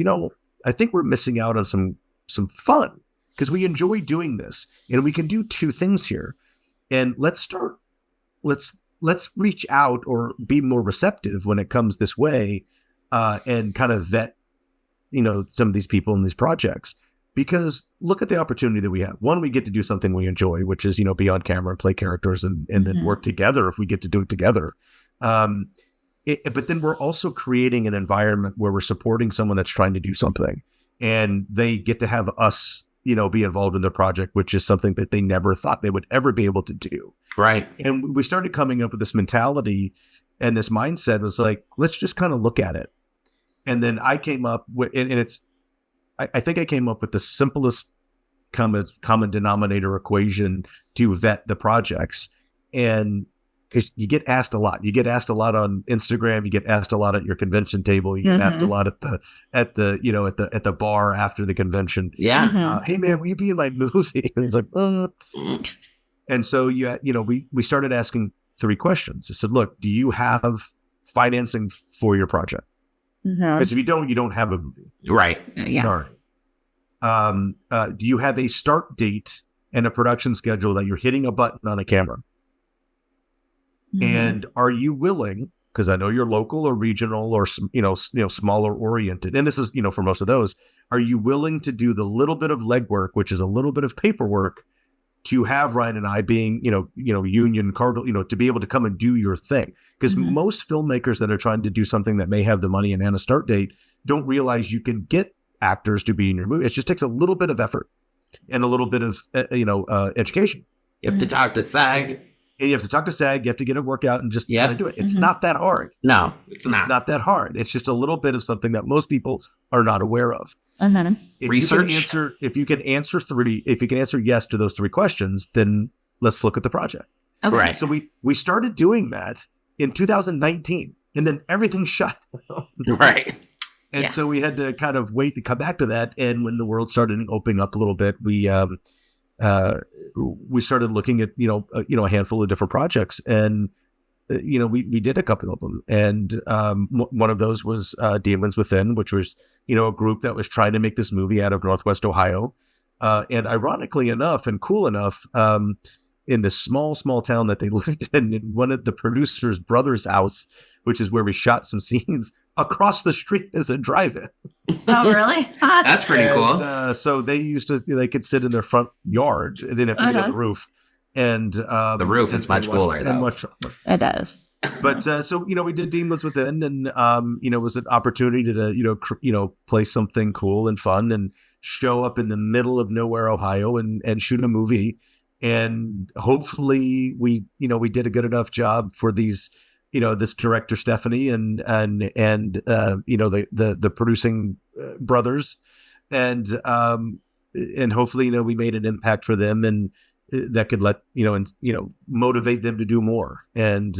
I think we're missing out on some fun, because we enjoy doing this and we can do two things here. And let's reach out or be more receptive when it comes this way, and kind of vet, some of these people in these projects. Because look at the opportunity that we have. One, we get to do something we enjoy, which is, be on camera and play characters and then work together if we get to do it together. But then we're also creating an environment where we're supporting someone that's trying to do something, and they get to have us, be involved in the project, which is something that they never thought they would ever be able to do. Right. And we started coming up with this mentality, and this mindset was like, let's just kind of look at it. And then I came up with, I think I came up with the simplest common denominator equation to vet the projects. And because you get asked a lot. You get asked a lot on Instagram. You get asked a lot at your convention table. You get asked a lot at the bar after the convention. Yeah. Hey man, will you be in my movie? And he's like, And so we started asking 3 questions. I said, look, do you have financing for your project? Because if you don't have a movie. Right. Yeah. All right. Do you have a start date and a production schedule that you're hitting a button on a camera? And are you willing, because I know you're local or regional or smaller oriented, and this is for most of those, are you willing to do the little bit of legwork, which is a little bit of paperwork, to have Ryan and I being union cardinal, to be able to come and do your thing? Because most filmmakers that are trying to do something that may have the money and a start date don't realize you can get actors to be in your movie. It just takes a little bit of effort and a little bit of education. You have to talk to SAG. And you have to talk to SAG, you have to get a workout and just kind of do it. It's not that hard. No, it's not. It's not that hard. It's just a little bit of something that most people are not aware of. Research. If you can answer yes to those 3 questions, then let's look at the project. Okay. Right. So we started doing that in 2019, and then everything shut down. Right. And so we had to kind of wait to come back to that. And when the world started opening up a little bit, we started looking at a handful of different projects, and we did a couple of them, and one of those was Demons Within, which was a group that was trying to make this movie out of Northwest Ohio, and ironically enough and cool enough, in the small town that they lived in one of the producer's brother's house, which is where we shot some scenes, across the street is a drive-in. Oh, really? That's pretty cool. So they could sit in their front yard and then have to get on the roof. And the roof is much cooler, though. It does. But so we did Demons Within, and it was an opportunity to play something cool and fun and show up in the middle of nowhere, Ohio, and shoot a movie. And hopefully we did a good enough job for these, this director Stephanie and the producing brothers, and hopefully we made an impact for them, and that could let motivate them to do more. And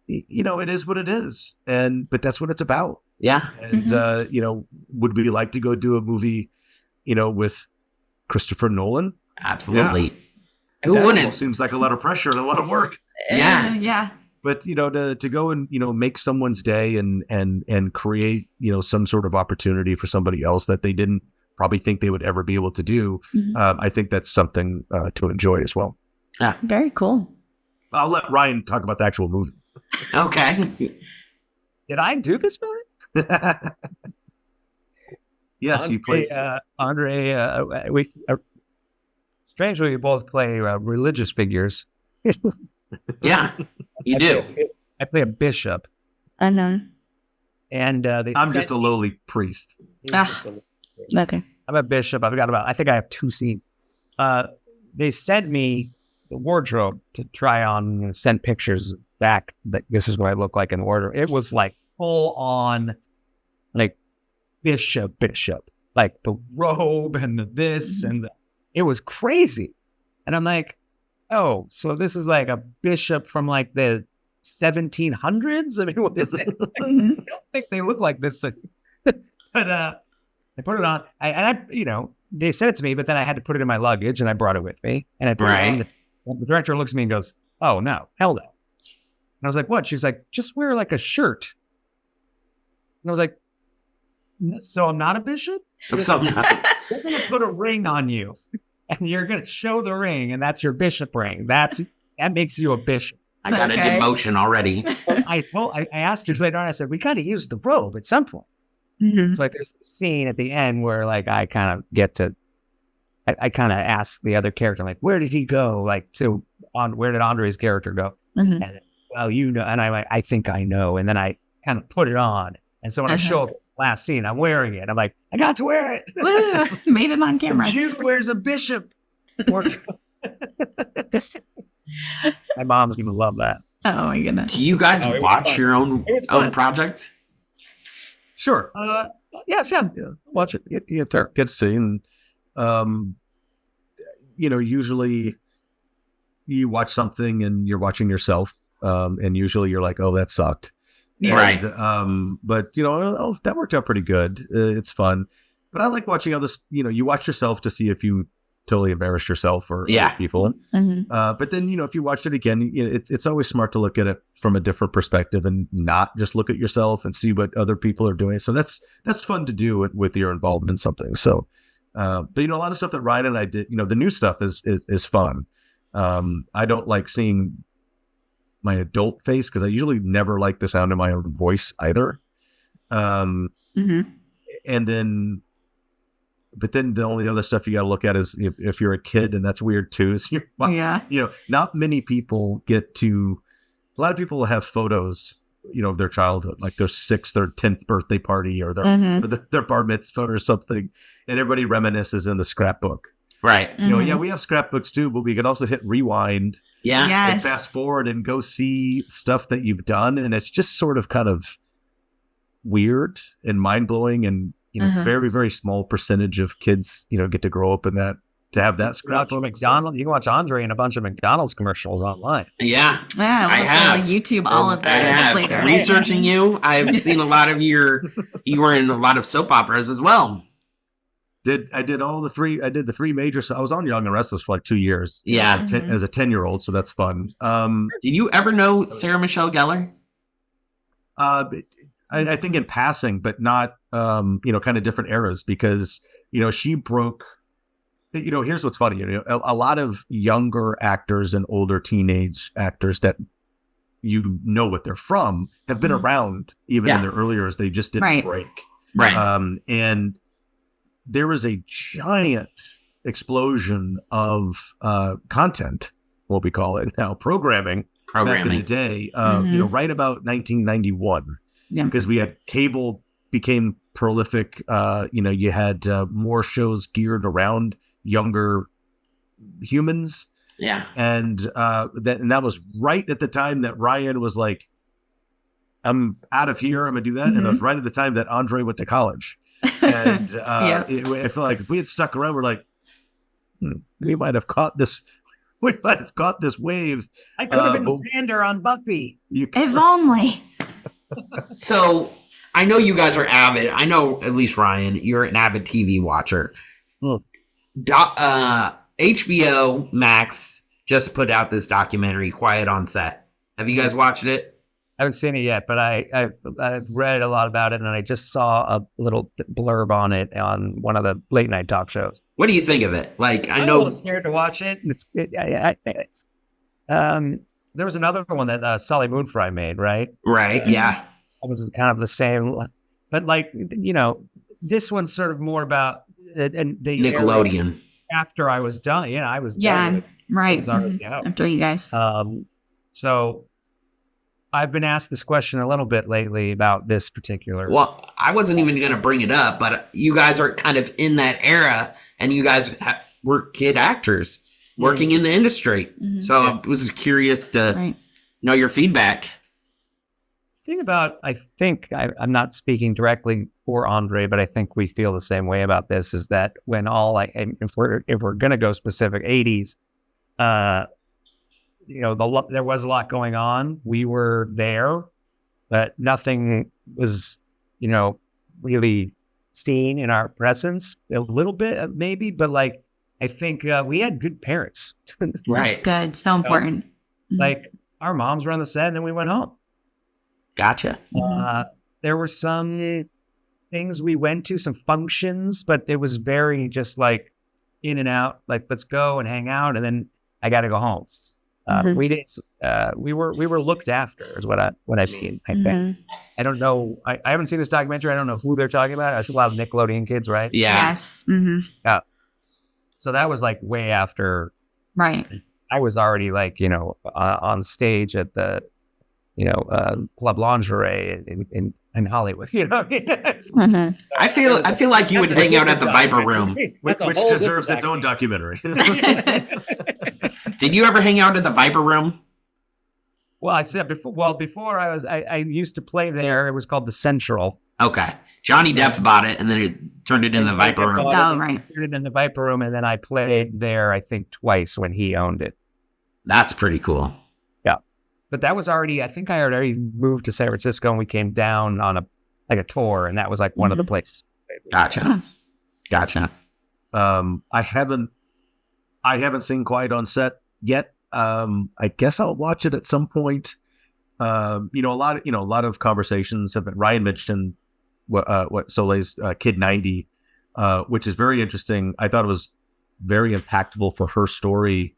it is what it is, but that's what it's about. Yeah. And would we like to go do a movie with Christopher Nolan? Absolutely. Yeah. Who wouldn't? It seems like a lot of pressure and a lot of work. Yeah. Yeah. But to go and make someone's day and create some sort of opportunity for somebody else that they didn't probably think they would ever be able to do, I think that's something to enjoy as well. Yeah, very cool. I'll let Ryan talk about the actual movie. Okay. Did I do this movie? Yes, Andre, you played Andre. Strangely, we both play religious figures. Yeah, you do. I play a bishop. I know. And I'm just a lowly priest. Okay. I'm a bishop. I think I have 2 scenes. They sent me the wardrobe to try on, sent pictures back. That this is what I look like in the wardrobe. It was like full on, like bishop, like the robe and the this and the, it was crazy. And I'm like, oh, so this is like a bishop from like the 1700s? I mean, what is it? I don't think they look like this. But I put it on. I they sent it to me, but then I had to put it in my luggage, and I brought it with me. And I put it on. The director looks at me and goes, "Oh no, hell no!" And I was like, "What?" She's like, "Just wear like a shirt." And I was like, "So I'm not a bishop? They're gonna put a ring on you, and you're gonna show the ring, and that's your bishop ring. That makes you a bishop." I got a demotion already. I asked her later on. I said, "We got to use the robe at some point." Mm-hmm. So like, there's a scene at the end where like I kind of get to, I kind of ask the other character, like, "Where did he go? Like, where did Andre's character go?" And well, and I'm like, "I think I know." And then I kind of put it on, and so when I show up last scene. I'm wearing it. I'm like, I got to wear it. Woo, made it on camera. Dude wears a bishop. My mom's gonna love that. Oh my goodness. Do you guys Oh, it was watch fun. your own It was fun. projects? Sure. Yeah. Watch it. Get to see. And, usually you watch something and you're watching yourself. And usually you're like, oh, that sucked. Yeah. Right. But, that worked out pretty good. It's fun. But I like watching others. You watch yourself to see if you totally embarrassed yourself or other people. But then, if you watch it again, it's always smart to look at it from a different perspective and not just look at yourself and see what other people are doing. So that's fun to do with your involvement in something. So, but a lot of stuff that Ryan and I did, the new stuff is fun. I don't like seeing my adult face because I usually never like the sound of my own voice either. And then, but then the only other stuff you got to look at is if you're a kid, and that's weird too. So not many people get to. A lot of people have photos, of their childhood, like their 6th or 10th birthday party or their bar mitzvah or something, and everybody reminisces in the scrapbook. Right. We have scrapbooks too, but we can also hit rewind. Yeah. Yes. And fast forward and go see stuff that you've done, and it's just sort of kind of weird and mind blowing and. Very, very small percentage of kids, get to grow up in that, to have that scrapbook. McDonald's, you can watch Andre in a bunch of McDonald's commercials online. Yeah, I have YouTube all of that I have. later. Researching you, I've seen a lot of you were in a lot of soap operas as well. I did the 3 major. So I was on Young and Restless for like 2 years. Yeah. As a 10-year-old. So that's fun. Did you ever know Sarah Michelle Gellar? I think in passing, but not, kind of different eras because, she broke, here's what's funny, a lot of younger actors and older teenage actors that what they're from have been around even in their earlier years. They just didn't break. Right. And there was a giant explosion of content, what we call it now, programming. Back in the day, right about 1991. Yeah. Because we had cable became prolific. You had more shows geared around younger humans. Yeah. And that was right at the time that Ryan was like, I'm out of here. I'm going to do that. And that was right at the time that Andre went to college. And I feel like if we had stuck around, we're like, we might have caught this. We might have caught this wave. I could have been Xander on Buffy. If only. So I know you guys are avid. I know at least Ryan, you're an avid TV watcher. HBO Max just put out this documentary, Quiet on Set. Have you guys watched it? I haven't seen it yet, but I've read a lot about it, and I just saw a little blurb on it on one of the late night talk shows. What do you think of it? Like, I I'm a know. little scared to watch it. There was another one that Solly Moonfry made, right? Right. Yeah. It was kind of the same, but this one's sort of more about and the Nickelodeon. After I was done, I was Yeah, done. right. It was already out. After you guys. So I've been asked this question a little bit lately about this particular. Well, I wasn't even going to bring it up, but you guys are kind of in that era, and you guys were kid actors working in the industry. So I was just curious to know your feedback. Thing about, I think I'm not speaking directly for Andre, but I think we feel the same way about this. Is that when if we're going to go specific 80s, there was a lot going on. We were there, but nothing was, really seen in our presence. A little bit, maybe, but I think we had good parents. That's good. So important. Like our moms were on the set, and then we went home. Gotcha. There were some things we went to, some functions, but it was very just like in and out. Like let's go and hang out, and then I got to go home. We did. We were looked after, is what I mean. I think. I don't know. I haven't seen this documentary. I don't know who they're talking about. It's a lot of Nickelodeon kids, right? Yeah. Yes. Yeah. So that was like way after. Right. I was already on stage at the, Club Lingerie in Hollywood. You know, what I mean? I feel like you would hang out at the Viper Room. which deserves its own documentary. Did you ever hang out at the Viper Room? Well, I said before. Well, before I used to play there. It was called the Central. Okay. Johnny Depp bought it and then it turned it into the Viper Room. Oh, right. Turned it in the Viper Room, and then I played there. I think twice when he owned it. That's pretty cool. Yeah, but that was already. I think I had already moved to San Francisco, and we came down on a tour, and that was like one of the places. Gotcha. I haven't seen Quiet on Set yet. I guess I'll watch it at some point. A lot of conversations have been. Ryan mentioned what Soleil's Kid 90, which is very interesting. I thought it was very impactful for her story,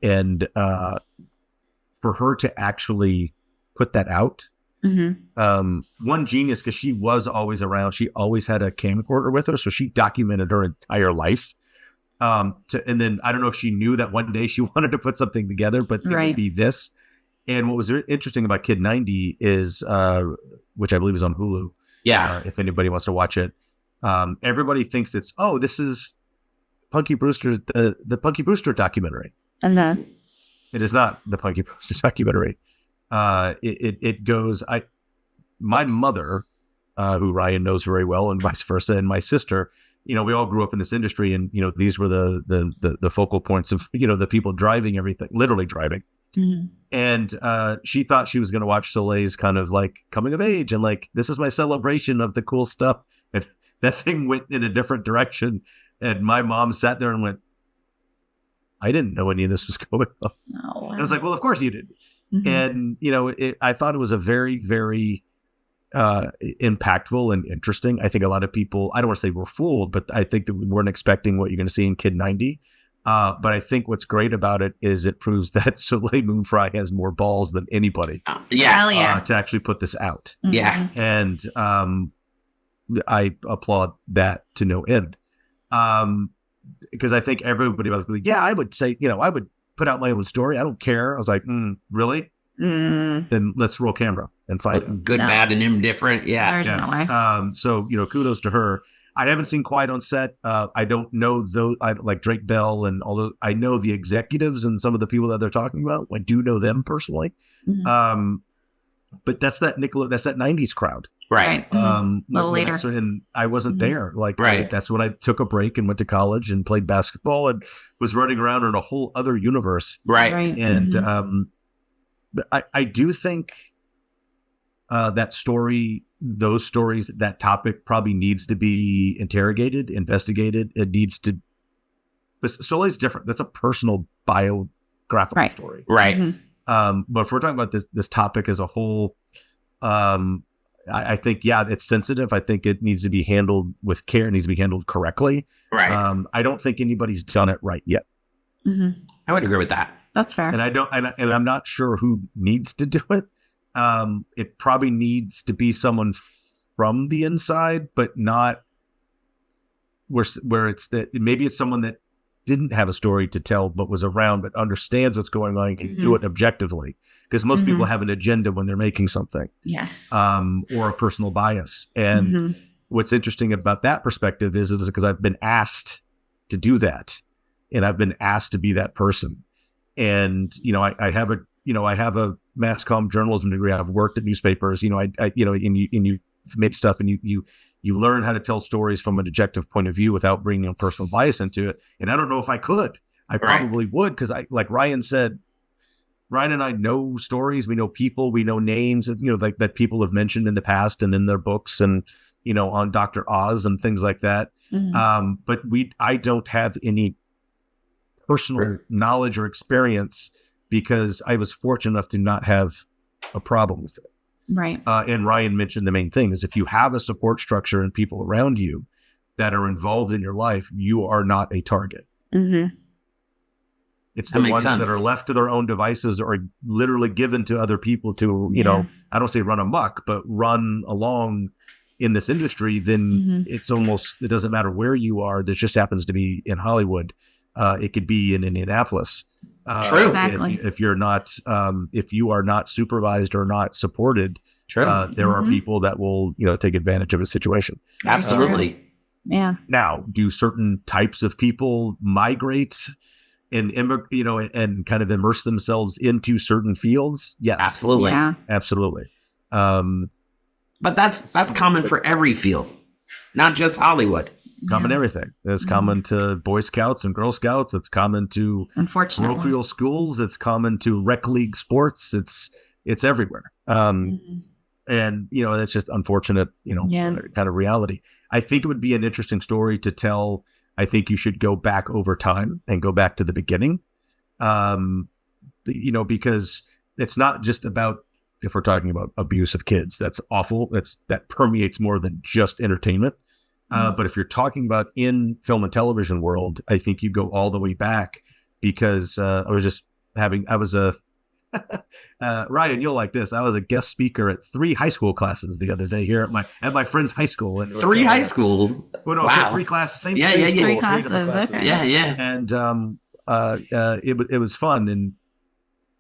and for her to actually put that out. One genius, because she was always around. She always had a camcorder with her, so she documented her entire life. And then I don't know if she knew that one day she wanted to put something together, but it would be this. And what was interesting about Kid 90 is, which I believe is on Hulu. Yeah. If anybody wants to watch it, everybody thinks this is Punky Brewster, the Punky Brewster documentary. And then it is not the Punky Brewster documentary. It goes. My mother, who Ryan knows very well, and vice versa, and my sister. We all grew up in this industry, and these were the focal points of the people driving everything, literally driving. And she thought she was going to watch Soleil's kind of like coming of age, and like, this is my celebration of the cool stuff. And that thing went in a different direction, and my mom sat there and went, "I didn't know any of this was going on." Oh, wow. And I was like, "Well, of course you did." And I thought it was a very, very impactful and interesting. I think a lot of people, I don't want to say were fooled, but I think that we weren't expecting what you're going to see in Kid 90. But I think what's great about it is it proves that Soleil Moonfry has more balls than anybody. Yes. To actually put this out. Yeah. And I applaud that to no end. Because I think everybody was like, yeah, I would say, I would put out my own story. I don't care. I was like, really? Then let's roll camera and find out. Good, bad, and indifferent. Yeah. There's no way. So, kudos to her. I haven't seen Quiet on Set. I don't know those. I like Drake Bell, and although I know the executives and some of the people that they're talking about, I do know them personally. But that's that 90s crowd. Right. A little later. And I wasn't there. Like, right. That's when I took a break and went to college and played basketball and was running around in a whole other universe. Right. And I do think that story, those stories, that topic probably needs to be interrogated, investigated. It needs to. But Soleil's different. That's a personal biographical story. Right. But if we're talking about this topic as a whole, I think, it's sensitive. I think it needs to be handled with care. It needs to be handled correctly. Right. I don't think anybody's done it right yet. I would agree with that. That's fair. And I'm not sure who needs to do it. It probably needs to be someone from the inside, but not where it's that maybe it's someone that didn't have a story to tell, but was around, but understands what's going on and can do it objectively. Because most people have an agenda when they're making something. Yes. Or a personal bias. And what's interesting about that perspective is because I've been asked to do that, and I've been asked to be that person. And I have a mass comm journalism degree. I've worked at newspapers. And you made stuff, and you learn how to tell stories from an objective point of view without bringing a personal bias into it. And I don't know if I could. I probably would, because like Ryan said, Ryan and I know stories. We know people. We know names. That people have mentioned in the past and in their books, and on Dr. Oz and things like that. But I don't have any personal knowledge or experience, because I was fortunate enough to not have a problem with it. Right. And Ryan mentioned the main thing is, if you have a support structure and people around you that are involved in your life, you are not a target. It's the ones that are left to their own devices or literally given to other people to, I don't say run amok, but run along in this industry. Then it doesn't matter where you are. This just happens to be in Hollywood. It could be in Indianapolis. True. Exactly. If you are not supervised or not supported, True. There are people that will, take advantage of a situation. Absolutely. Yeah. Now, do certain types of people migrate and and kind of immerse themselves into certain fields? Yes, Absolutely. Yeah. absolutely. But that's common for every field, not just Hollywood. Common everything. It's common to Boy Scouts and Girl Scouts. It's common to Unfortunately. parochial schools. It's common to rec league sports. It's everywhere. And that's just unfortunate, kind of reality. I think it would be an interesting story to tell. I think you should go back over time and go back to the beginning. Because it's not just about, if we're talking about abuse of kids, that's awful. That permeates more than just entertainment. But if you're talking about in film and television world, I think you go all the way back because Ryan, you'll like this. I was a guest speaker at 3 high school classes the other day here at my friend's high school. And 3 high schools? Well, no, Wow. 3 classes. Same Yeah. school, 3 different classes, okay. Yeah. And it was fun. And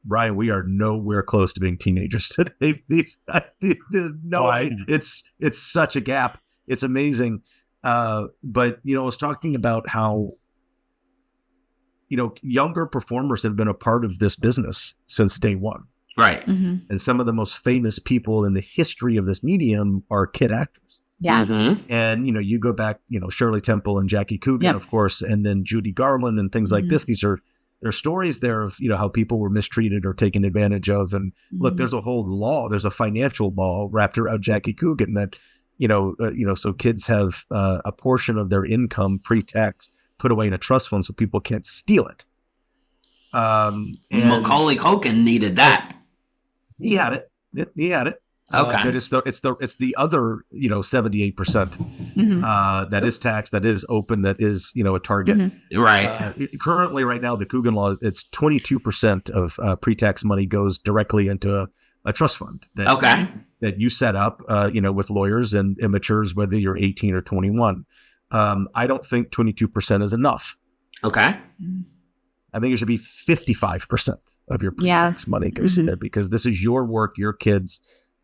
Ryan, we are nowhere close to being teenagers today. It's such a gap. It's amazing. But I was talking about how younger performers have been a part of this business since day one. Right. Mm-hmm. And some of the most famous people in the history of this medium are kid actors. Yeah. Mhm. And, you go back, Shirley Temple and Jackie Coogan, Yep. of course, and then Judy Garland and things like this. These are stories there of, how people were mistreated or taken advantage of. And look, there's a whole law. There's a financial law wrapped around Jackie Coogan that, so kids have a portion of their income pre-tax put away in a trust fund so people can't steal it. And Macaulay Culkin needed that. he had it. He had it. Okay. But it's the other 78% that is taxed, that is open, that is a target. Right. Currently, right now, the Coogan law, it's 22% of pre-tax money goes directly into a trust fund. That you set up, with lawyers and immatures, whether you're 18 or 21. I don't think 22% is enough. Okay. I think it should be 55% of your pre-tax money goes there because this is your work, your kids.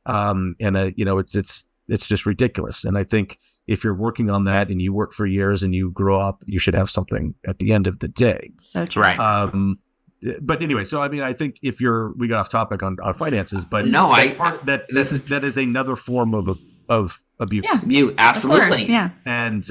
It's just ridiculous. And I think if you're working on that and you work for years and you grow up, you should have something at the end of the day. So true. Right. But anyway, so I mean, I think we got off topic on finances, but No, that is another form of abuse. Yeah. You absolutely. Of course, yeah. And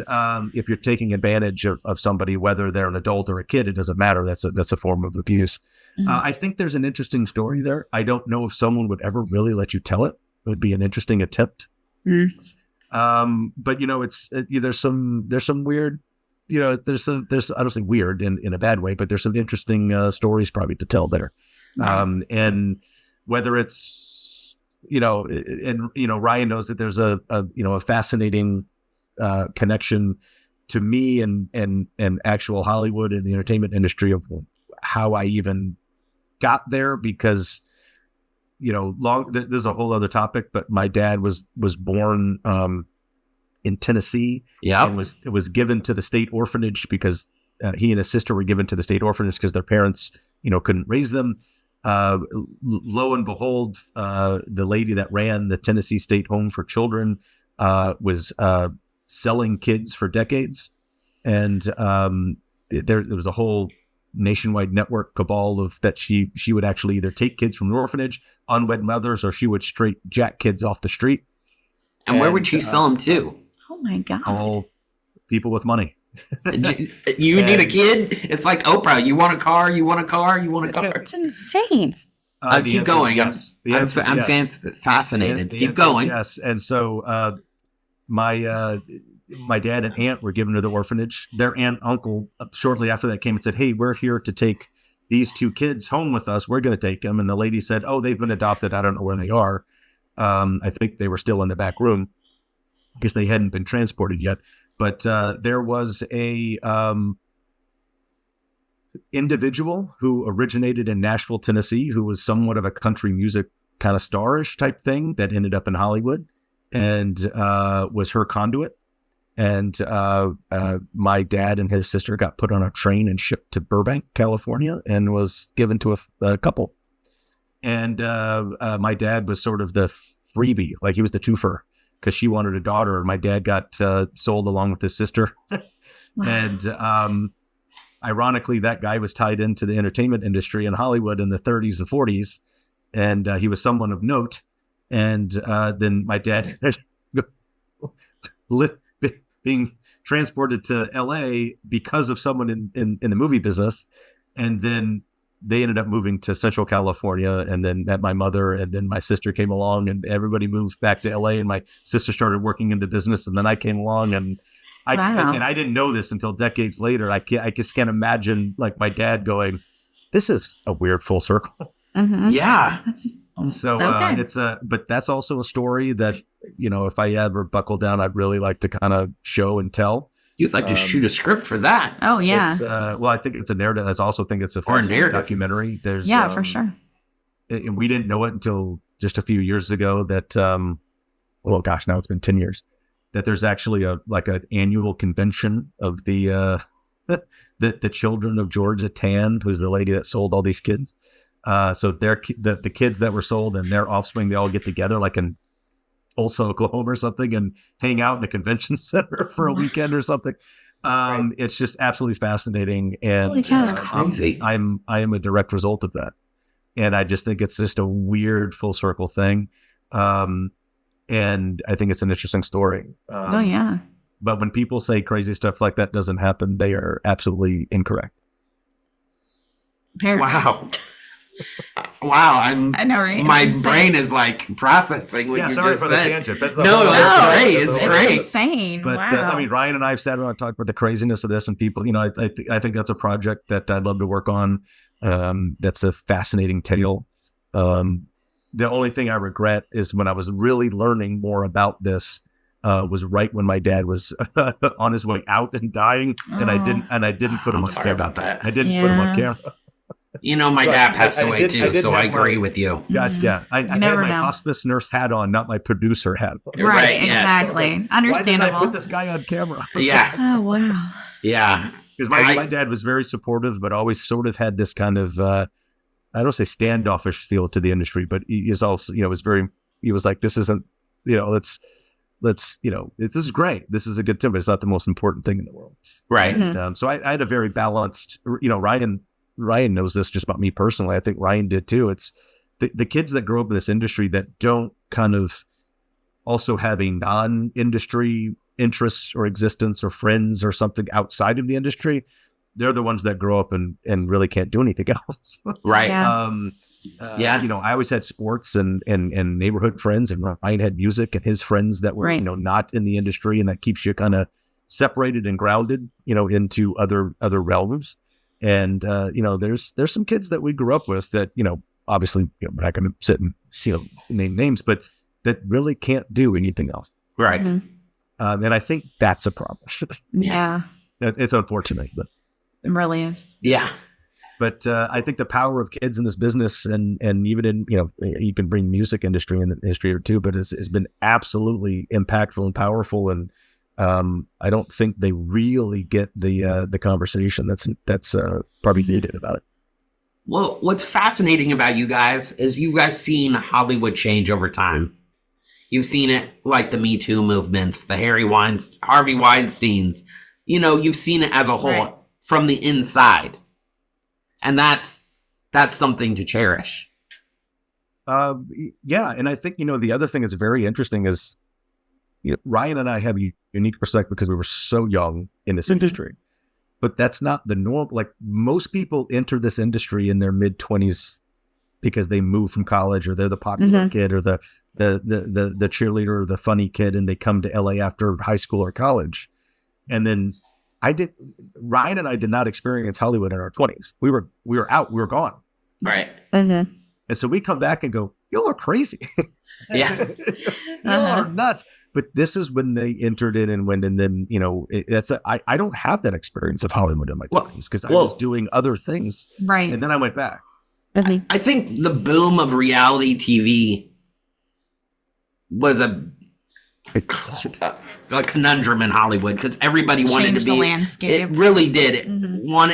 if you're taking advantage of somebody, whether they're an adult or a kid, it doesn't matter. That's a form of abuse. I think there's an interesting story there. I don't know if someone would ever really let you tell it. It would be an interesting attempt. But there's some weird, there's I don't say weird in a bad way, but there's some interesting stories probably to tell there. And whether it's, Ryan knows that there's a fascinating connection to me and actual Hollywood and the entertainment industry of how I even got there because, there's a whole other topic, but my dad was born in Tennessee. Yeah. And was given to the state orphanage because he and his sister were given to the state orphanage because their parents, couldn't raise them. Lo and behold, the lady that ran the Tennessee State Home for Children was selling kids for decades. And there was a whole nationwide network cabal of that she would actually either take kids from the orphanage, unwed mothers, or she would straight jack kids off the street. And where would she sell them to? Oh my God. All people with money. You need a kid? It's like Oprah. You want a car? You want a car? You want a car? It's insane. Keep going. Yes. I'm fascinated. Keep going. Yes. And so my dad and aunt were given to the orphanage. Their aunt and uncle shortly after that came and said, "Hey, we're here to take these 2 kids home with us. We're going to take them." And the lady said, "Oh, they've been adopted. I don't know where they are." I think they were still in the back room because they hadn't been transported yet. But there was a individual who originated in Nashville, Tennessee, who was somewhat of a country music kind of starish type thing that ended up in Hollywood and was her conduit. And my dad and his sister got put on a train and shipped to Burbank, California, and was given to a couple. And my dad was sort of the freebie. Like he was the twofer because she wanted a daughter. My dad got sold along with his sister. And ironically, that guy was tied into the entertainment industry in Hollywood in the 30s and 40s. And he was someone of note. And then my dad being transported to LA because of someone in the movie business. And then they ended up moving to Central California and then met my mother. And then my sister came along and everybody moved back to LA. And my sister started working into business. And then I came along and I didn't know this until decades later. I just can't imagine like my dad going, this is a weird full circle. Mm-hmm. Yeah. So but that's also a story that, you know, if I ever buckle down, I'd really like to kind of show and tell. You'd like to shoot a script for that. Oh, yeah. It's, well, I think it's a narrative. I also think it's a narrative documentary. There's for sure. And we didn't know it until just a few years ago that, well, gosh, now it's been 10 years, that there's actually an annual convention of the children of Georgia Tan, who's the lady that sold all these kids. So the kids that were sold and their offspring, they all get together like in Tulsa, Oklahoma or something and hang out in a convention center for a weekend or something. It's just absolutely fascinating. And it's crazy. I am a direct result of that. And I just think it's just a weird full circle thing. And I think it's an interesting story. But when people say crazy stuff like that doesn't happen, they are absolutely incorrect. Apparently. Wow. I know, right? My brain is like processing what you just said. For the tangent. That's great. It's great. Insane. But I mean, Ryan and I have sat around and talked about the craziness of this, and people, you know, I think that's a project that I'd love to work on. That's a fascinating tale. The only thing I regret is when I was really learning more about this was right when my dad was on his way out and dying, and I didn't put him on camera. About that. I didn't put him on camera. You know, my dad passed away too, so I agree with you. Yeah, I had my hospice nurse hat on, not my producer hat. Right, exactly. Yes. Understandable. Why did I put this guy on camera? Yeah. Oh, wow. Yeah. Because my dad was very supportive, but always sort of had this kind of, I don't say standoffish feel to the industry, but he is also, you know, he was like, this isn't, you know, let's, you know, this is great. This is a good thing, but it's not the most important thing in the world. Right. And, so I had a very balanced, you know, Ryan knows this just about me personally. I think Ryan did too. It's the kids that grow up in this industry that don't kind of also have a non-industry interest or existence or friends or something outside of the industry. They're the ones that grow up and really can't do anything else. Right. Yeah. You know, I always had sports and neighborhood friends, and Ryan had music and his friends that were, you know, not in the industry, and that keeps you kind of separated and grounded, you know, into other realms. And, you know, there's some kids that we grew up with that, you know, obviously, you know, we're not going to sit and, you know, name names, but that really can't do anything else. Right. Mm-hmm. And I think that's a problem. Yeah. It's unfortunate, but it really is. Yeah. But I think the power of kids in this business and even in, you know, you can bring music industry in the history or two, but has been absolutely impactful and powerful. And I don't think they really get the conversation that's probably needed about it. Well, what's fascinating about you guys is you guys seen Hollywood change over time. You've seen it like the Me Too movements, the Harvey Weinsteins. You know, you've seen it as a whole from the inside, and that's something to cherish. Yeah, and I think, you know, the other thing that's very interesting is, you know, Ryan and I have a unique perspective because we were so young in this industry, but that's not the norm. Like most people enter this industry in their mid-20s because they move from college, or they're the popular kid, or the cheerleader, or the funny kid, and they come to LA after high school or college. And then Ryan and I did not experience Hollywood in our 20s. We were out, we were gone. Right. And so we come back and go, y'all are crazy. Yeah. Y'all are nuts. But this is when they entered in and then, you know, I don't have that experience of Hollywood in my 20s because I was doing other things. Right. And then I went back. I think the boom of reality TV was a conundrum in Hollywood because everybody wanted to be. The landscape. It really did.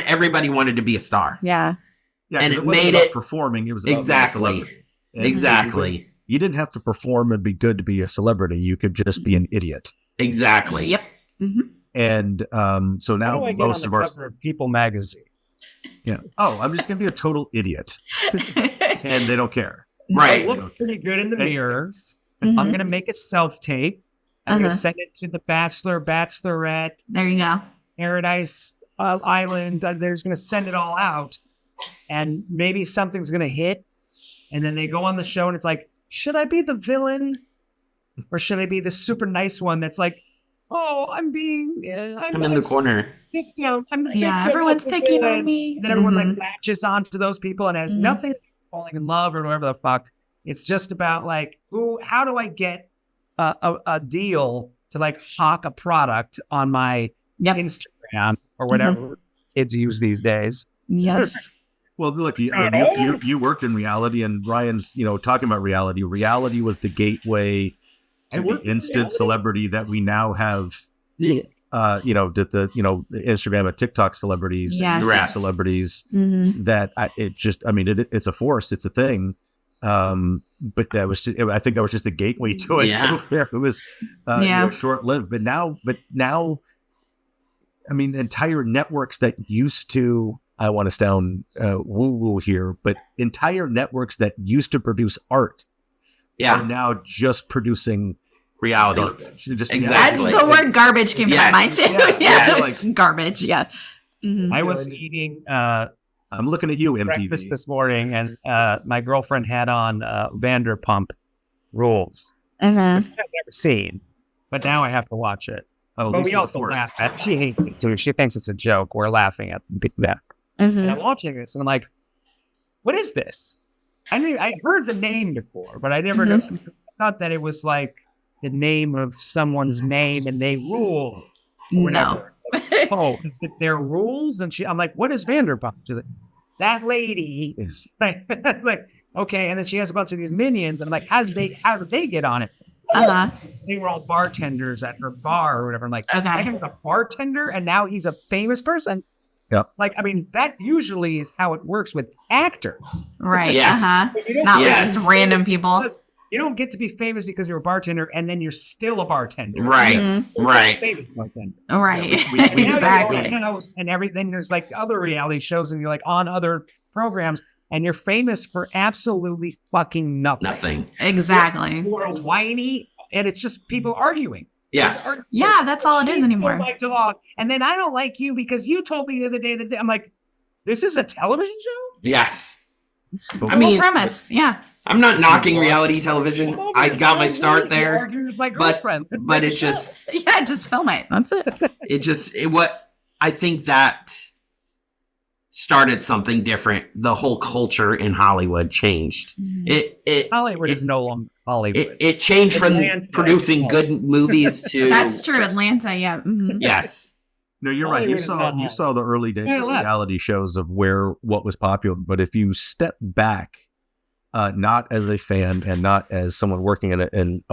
Everybody wanted to be a star. Yeah. Yeah, and it it wasn't made about it performing. It was about exactly. you didn't have to perform and be good to be a celebrity. You could just be an idiot. Exactly. Yep. And so now How do I get most on of the our cover of People magazine? I'm just gonna be a total idiot, and they don't care. Right. I look pretty good in the And- mirror. I'm gonna make a self-tape. I'm gonna send it to the Bachelor, Bachelorette, There you go. Paradise Island. They're just gonna send it all out, and maybe something's gonna hit, and then they go on the show, and it's like, should I be the villain, or should I be the super nice one that's like, oh, I'm I'm in the corner. victim. I'm the victim. Yeah, everyone's of the picking villain. on me. Then everyone like latches onto those people and has Mhm. nothing falling in love or whatever the fuck. It's just about like, how do I get a deal to like hawk a product on my Instagram or whatever kids use these days? Yes. Well, look, you worked in reality, and Ryan's, talking about reality. Reality was the gateway to the instant celebrity that we now have. The Instagram and TikTok celebrities, Yes. rap celebrities. That it's a force. It's a thing. But that was just, I think that was just the gateway to it. Yeah. It was short lived. But now, I mean, the entire networks that used to, I want to sound woo-woo here, but entire networks that used to produce art are now just producing reality. garbage. Just Exactly. The word garbage came to my mind too. Yes. Yes. Garbage. Yes. I was eating I'm looking at you, MTV. breakfast this morning, and my girlfriend had on Vanderpump Rules. I've never seen, but now I have to watch it. Oh, But this we is also the worst. laugh at. She hates it too. She thinks it's a joke. We're laughing at that. And I'm watching this, and I'm like, "What is this?" I heard the name before, but I never thought that it was like the name of someone's name, and they rule. Or whatever. Oh, is it their rules? And I'm like, "What is Vanderpump?" She's like, "That lady is like, okay." And then she has a bunch of these minions, and I'm like, "How did they get on it?" They were all bartenders at her bar or whatever. I'm like, Okay. I was a bartender, and now he's a famous person. Yeah. Like, I mean, that usually is how it works with actors. Right. Yes. Not with Yes. just random people. You don't get to be famous because you're a bartender, and then you're still a bartender. Right. You're Right. a famous bartender. Right. we- And now you're Exactly. on a house and everything. There's like other reality shows, and you're like on other programs, and you're famous for absolutely fucking nothing. Nothing. Exactly. You're whiny, and it's just people arguing. Yes. Yeah, that's all it is anymore. Oh, my dog. And then I don't like you because you told me the other day that I'm like, this is a television show? Yes. The I whole mean, premise. Yeah. I'm not knocking reality television. I got my start there, Arguing with my but girlfriend. It's but like a it show. just Yeah. Just film it. That's it. what I think that started something different. The whole culture in Hollywood changed. It Hollywood is no longer Hollywood. it changed from Atlanta. producing good movies to That's true. Atlanta. Yeah. Yes. No, you're right. You saw the early days of reality shows of what was popular. But if you step back, not as a fan and not as someone working in it, and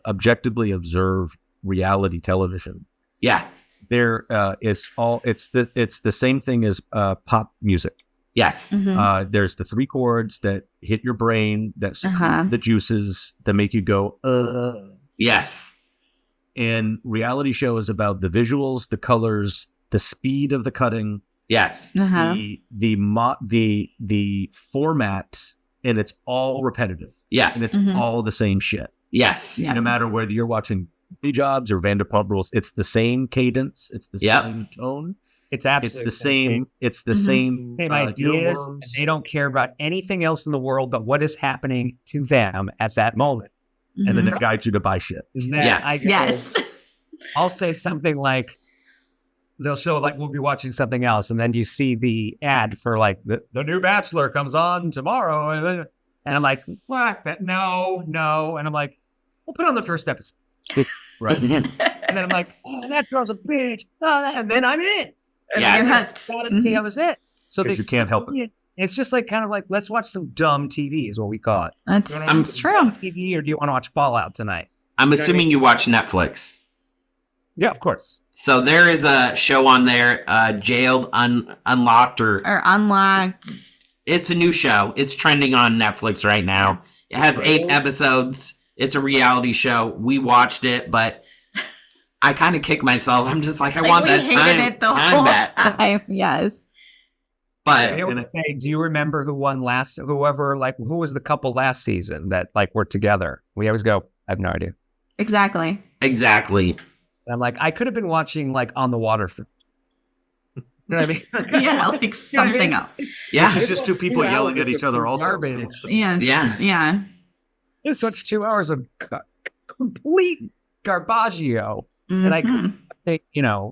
objectively observe reality television, Yeah. there is it's the same thing as pop music. Yes. There's the three chords that hit your brain, that secrete the juices that make you go Yes. And reality show is about the visuals, the colors, the speed of the cutting, Yes. the format, and it's all repetitive. Yes. And it's all the same shit. Yes. No matter whether you're watching Jobs or Vanderpump Rules, it's the same cadence, it's the same tone. It's absolutely It's the same. It's the same ideas. And earworms. they don't care about anything else in the world but what is happening to them at that moment. And then it guides you to buy shit. Isn't that, Yes. Yes. I'll say something like, they'll show like we'll be watching something else, and then you see the ad for like the new Bachelor comes on tomorrow, and I'm like, what? No, and I'm like, we'll put on the first episode, Right. and then I'm like, oh, that girl's a bitch, and then I'm in. And Yes. I gotta see how this is. So 'Cause you can't help it. It's just like kind of like, let's watch some dumb TV is what we call it. That's true. TV, or do you want to watch Fallout tonight? I'm assuming you watch Netflix. Yeah, of course. So there is a show on there, Jailed, Unlocked, or Or unlocked. It's a new show. It's trending on Netflix right now. It has 8 episodes. It's a reality show. We watched it, but I kind of kick myself. I'm just like, I want that time back. Yes. But Hey, do you remember who won last? Who was the couple last season that like were together? We always go, I have no idea. Exactly. Exactly. And I'm like, I could have been watching like On the Water. You know what I mean? Yeah, like something else. Yeah. It's just two people yelling at each other also. Garbage. Yes. Yeah. Yeah. It's such 2 hours of complete garbaggio. And I think,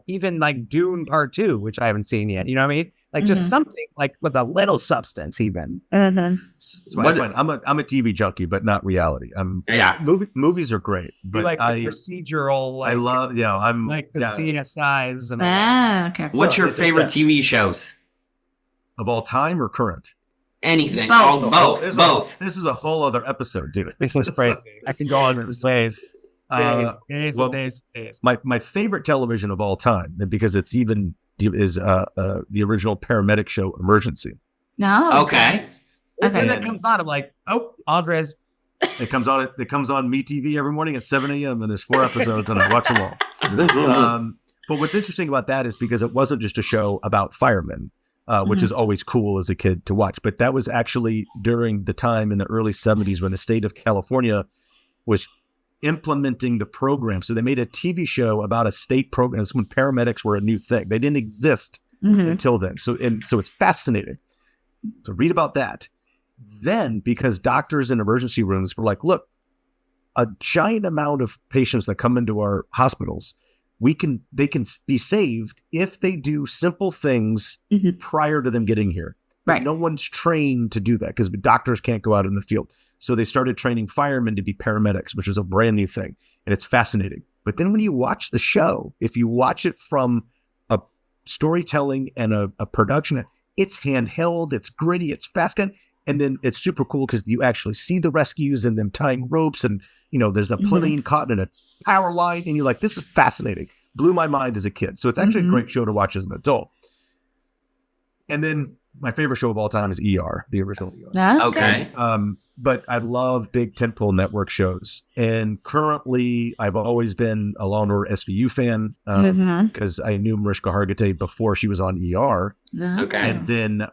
even like Dune Part 2, which I haven't seen yet. You know what I mean? Like just something like with a little substance, even. So I'm a TV junkie, but not reality. Movies are great, but like procedural. Like, I love. I'm like the CSIs and okay. What's your favorite TV shows of all time or current? Anything. Both. Both. This is a whole other episode, dude. This is crazy. I can go on with days. Days. My favorite television of all time, and because it's even is the original paramedic show Emergency. No. Okay. And that comes on. I'm like, oh, Andres. It comes on MeTV every morning at 7 a.m. and there's 4 episodes and I watch them all. But what's interesting about that is because it wasn't just a show about firemen, which is always cool as a kid to watch. But that was actually during the time in the early 70s when the state of California was implementing the program. So they made a TV show about a state program. That's when paramedics were a new thing. They didn't exist until then. So it's fascinating. So read about that. Then, because doctors in emergency rooms were like, look, a giant amount of patients that come into our hospitals, they can be saved if they do simple things prior to them getting here. But no one's trained to do that because doctors can't go out in the field. So they started training firemen to be paramedics, which is a brand new thing. And it's fascinating. But then when you watch the show, if you watch it from a storytelling and a production, it's handheld, it's gritty, it's fast. And then it's super cool because you actually see the rescues and them tying ropes. And, there's a plane caught in a power line. And you're like, this is fascinating. Blew my mind as a kid. So it's actually a great show to watch as an adult. And then my favorite show of all time is ER, the original ER. Okay. But I love big tentpole network shows. And currently, I've always been a Law & Order SVU fan because I knew Mariska Hargitay before she was on ER. Okay. And then,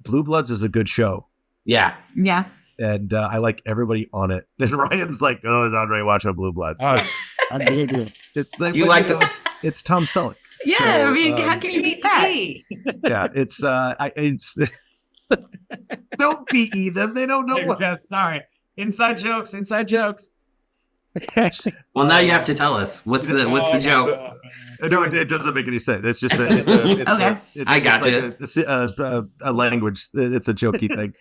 Blue Bloods is a good show. Yeah. Yeah. And I like everybody on it. And Ryan's like, "Oh, is Andre watching Blue Bloods?" It's Tom Selleck. Yeah, So, I mean, how can you beat that? Yeah, it's don't PE them. They don't know what. Just, sorry, inside jokes. Okay. Well, now you have to tell us what's the joke. No, it doesn't make any sense. It's just okay. I got you. A language. It's a jokey thing,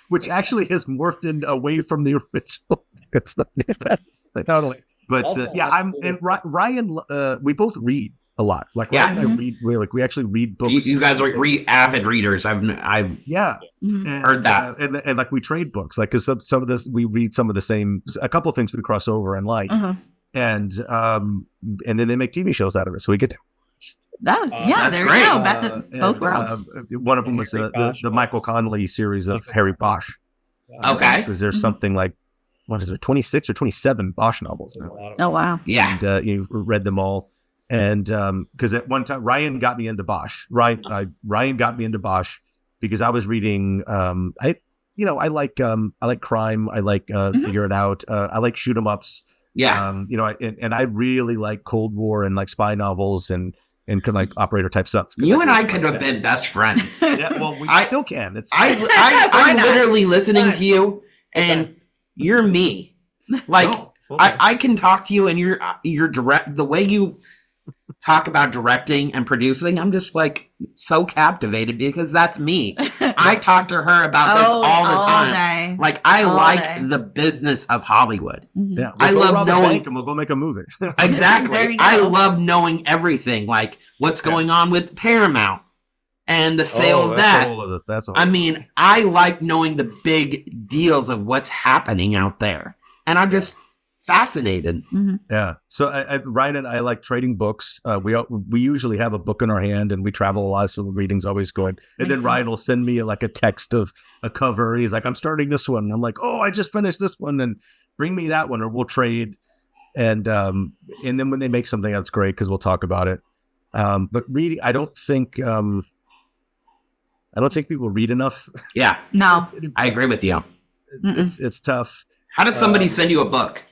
which actually has morphed in away from the original. It's not Totally. But Ryan. We both read a lot. Like Ryan and I read. We actually read books. You guys are avid readers. I've heard that. And like we trade books. Like because some of this we read some of the same. A couple of things we cross over and like. And then they make TV shows out of it. So we get to. That's there great. You go. Back to both worlds. One of them was the Michael Connelly series of Harry Bosch. Okay. Because there's something like, what is it, 26 or 27 Bosch novels now. Oh, wow. Yeah. And you've read them all. And because at one time, Ryan got me into Bosch. Ryan got me into Bosch because I was reading, I like crime. I like figure it out. I like shoot 'em ups. Yeah. And I really like Cold War and like spy novels and like operator type stuff. You and I could have been best friends. Yeah, well, we still can. I'm literally listening to you, and you're me. Like I can talk to you, and you're direct. The way you talk about directing and producing, I'm just like so captivated because that's me. I talk to her about this all the time. Day. Like I like the business of Hollywood. Yeah, I love knowing, and we'll go make a movie. Exactly. I love knowing everything, like what's going on with Paramount and the sale of that. I mean, I like knowing the big deals of what's happening out there, and I'm just fascinated. Yeah. So Ryan and I like trading books. We usually have a book in our hand, and we travel a lot, so the reading's always good. And then Ryan will send me like a text of a cover. He's like, "I'm starting this one." And I'm like, "Oh, I just finished this one, and bring me that one," or we'll trade. And then when they make something, that's great because we'll talk about it. But reading, I don't think people read enough. Yeah. No. I agree with you. It's tough. How does somebody send you a book?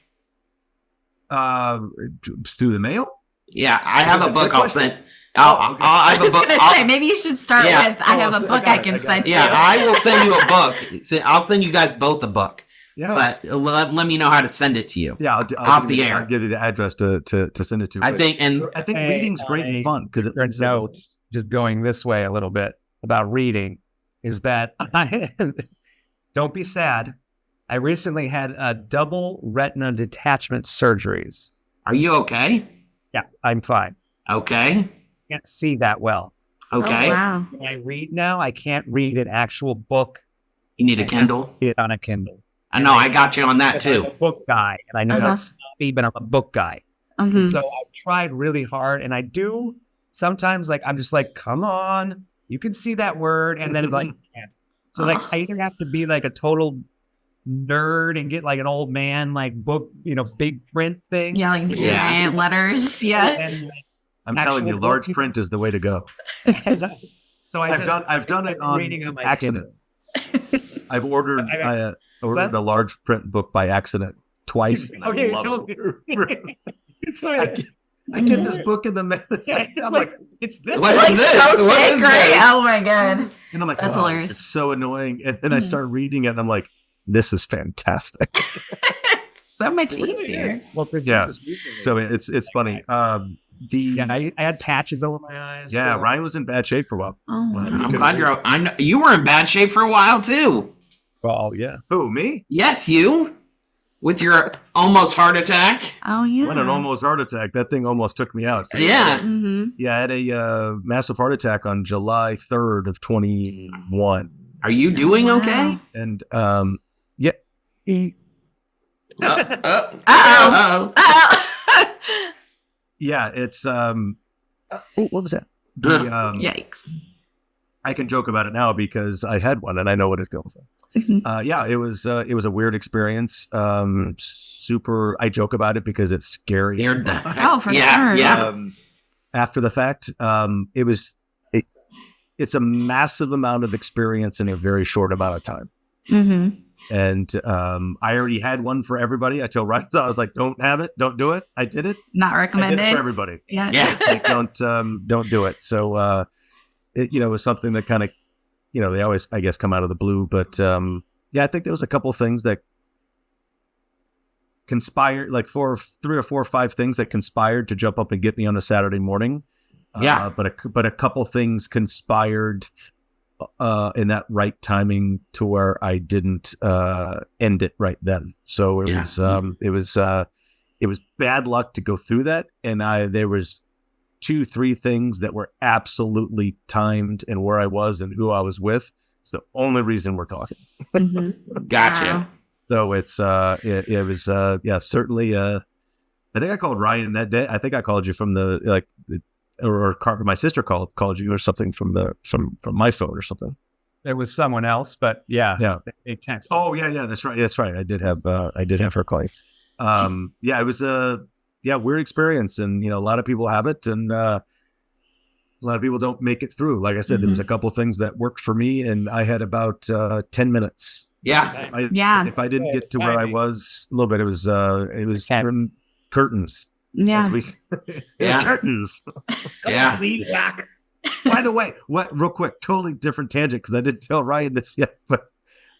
Through the mail? Yeah, I have a book I'll send. I'll I have was a book. going to say, maybe you should start with, I have a book I can send you. Yeah, I will send you a book. I'll send you guys both a book. Yeah. But let me know how to send it to you. Yeah, off the air. I'll give you the address to send it to. I think reading's great and fun because it turns out, just going this way a little bit about reading, is that don't be sad. I recently had a double retina detachment surgeries. Are you okay? Yeah, I'm fine. Okay. Can't see that well. Okay. Oh, wow. When I read now, I can't read an actual book. You need a Kindle? See it on a Kindle. I know, I got you on that too. I'm a book guy, and I know that's snobby, but I'm a book guy. So I've tried really hard, and I do sometimes, like, I'm just like, come on, you can see that word, and then it's like, can't. So like, I either have to be like a total nerd and get like an old man like book, big print thing. Yeah, like giant letters. Yeah. And, like, I'm telling you, large print is the way to go. So I've done it on reading on my accident. I've ordered a large print book by accident twice. And Okay, I you love told me. it. I get this book in the mail. I'm like, it's this. What Like is this? so What thick, is right? this? Oh my god. and I'm like, That's oh, hilarious. it's so annoying. And then I start reading it, and I'm like, this is fantastic. So much easier. Well, yeah. So it's funny. I had patches over my eyes. Yeah, Ryan was in bad shape for a while. Oh, I'm glad I know you were in bad shape for a while too. Well, yeah. Who, me? Yes, you. With your almost heart attack. oh yeah. When an almost heart attack, that thing almost took me out. So, Yeah. yeah, I had a massive heart attack on July 3rd of 21. Are you doing okay? And yeah. Uh-oh. Yeah, it's what was that? Yikes. I can joke about it now because I had one and I know what it goes. Yeah, it was a weird experience. Super. I joke about it because it's scary. Oh, for Yeah, sure. yeah. After the fact, it's a massive amount of experience in a very short amount of time. And I already had one for everybody. I told Ryan, I was like, "Don't have it, don't do it." I did it. Not I recommended. did it for everybody. Yeah. It's like, don't do it. So it was something that kind of, they always, I guess, come out of the blue. But yeah, I think there was a couple things that conspired, like 3 or 4 or 5 things that conspired to jump up and get me on a Saturday morning. Yeah. But a couple things conspired in that right timing to where I didn't end it right then. So it was bad luck to go through that, and there was 2-3 things that were absolutely timed and where I was and who I was with. It's the only reason we're talking. Gotcha. Wow. So it's it was certainly. I think I called Ryan that day. I think I called you from the or my sister called you or something from my phone or something. There was someone else, but yeah. They texted. Oh yeah, that's right. I did have her call. Yeah, it was a weird experience, and a lot of people have it, and a lot of people don't make it through. Like I said, there was a couple things that worked for me, and I had about 10 minutes. Yeah. If I didn't get to where I was a little bit, it was curtains. Yeah. Yeah. Curtains. Yeah. By the way, real quick, totally different tangent because I didn't tell Ryan this yet, but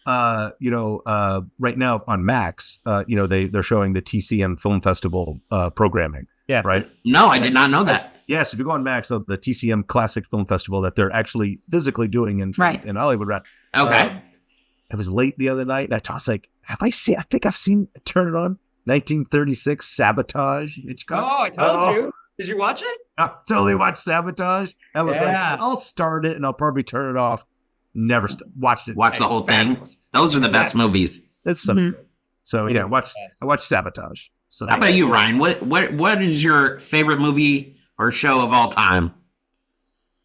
right now on Max, they're showing the TCM Film Festival programming. Yeah. Right. No, I did not know that. Yes, if you go on Max, the TCM Classic Film Festival that they're actually physically doing in Hollywood. Right. Okay. It was late the other night, and I was like, I think I've seen Turn It On. 1936 Sabotage. Hitchcock. Oh, I told you. Did you watch it? I totally watched Sabotage. I was like, I'll start it and I'll probably turn it off. Never watched it. Watch the whole thing. Those are the best movies. It's so good. So yeah, I watched Sabotage. So How about you, Ryan? What is your favorite movie or show of all time?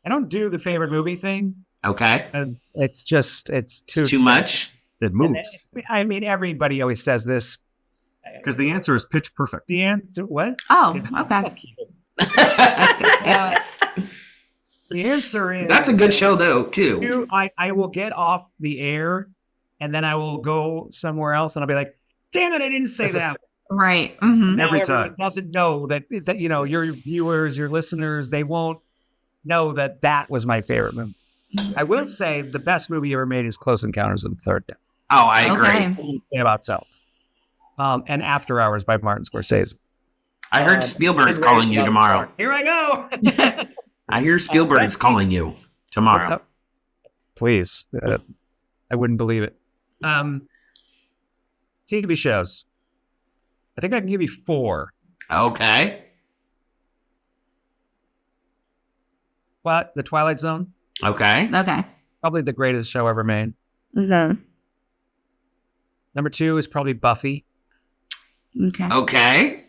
I don't do the favorite movie thing. Okay. It's Too much? It moves. I mean, everybody always says this. Because the answer is Pitch Perfect. The answer, what? Oh, okay. The answer is... That's a good show, though, too. I will get off the air, and then I will go somewhere else, and I'll be like, damn it, I didn't say that. Right. Mm-hmm. Now Every everyone time. doesn't know that, you know, your viewers, your listeners, they won't know that was my favorite movie. I will say the best movie ever made is Close Encounters of the Third Kind. Oh, I agree. Okay. About self. And After Hours by Martin Scorsese. I heard Spielberg's calling you tomorrow. Here I go. I hear Spielberg's calling you tomorrow. Please. I wouldn't believe it. TV shows. I think I can give you 4. Okay. What? The Twilight Zone? Okay. Okay. Probably the greatest show ever made. Okay. Number 2 is probably Buffy. Okay. Okay.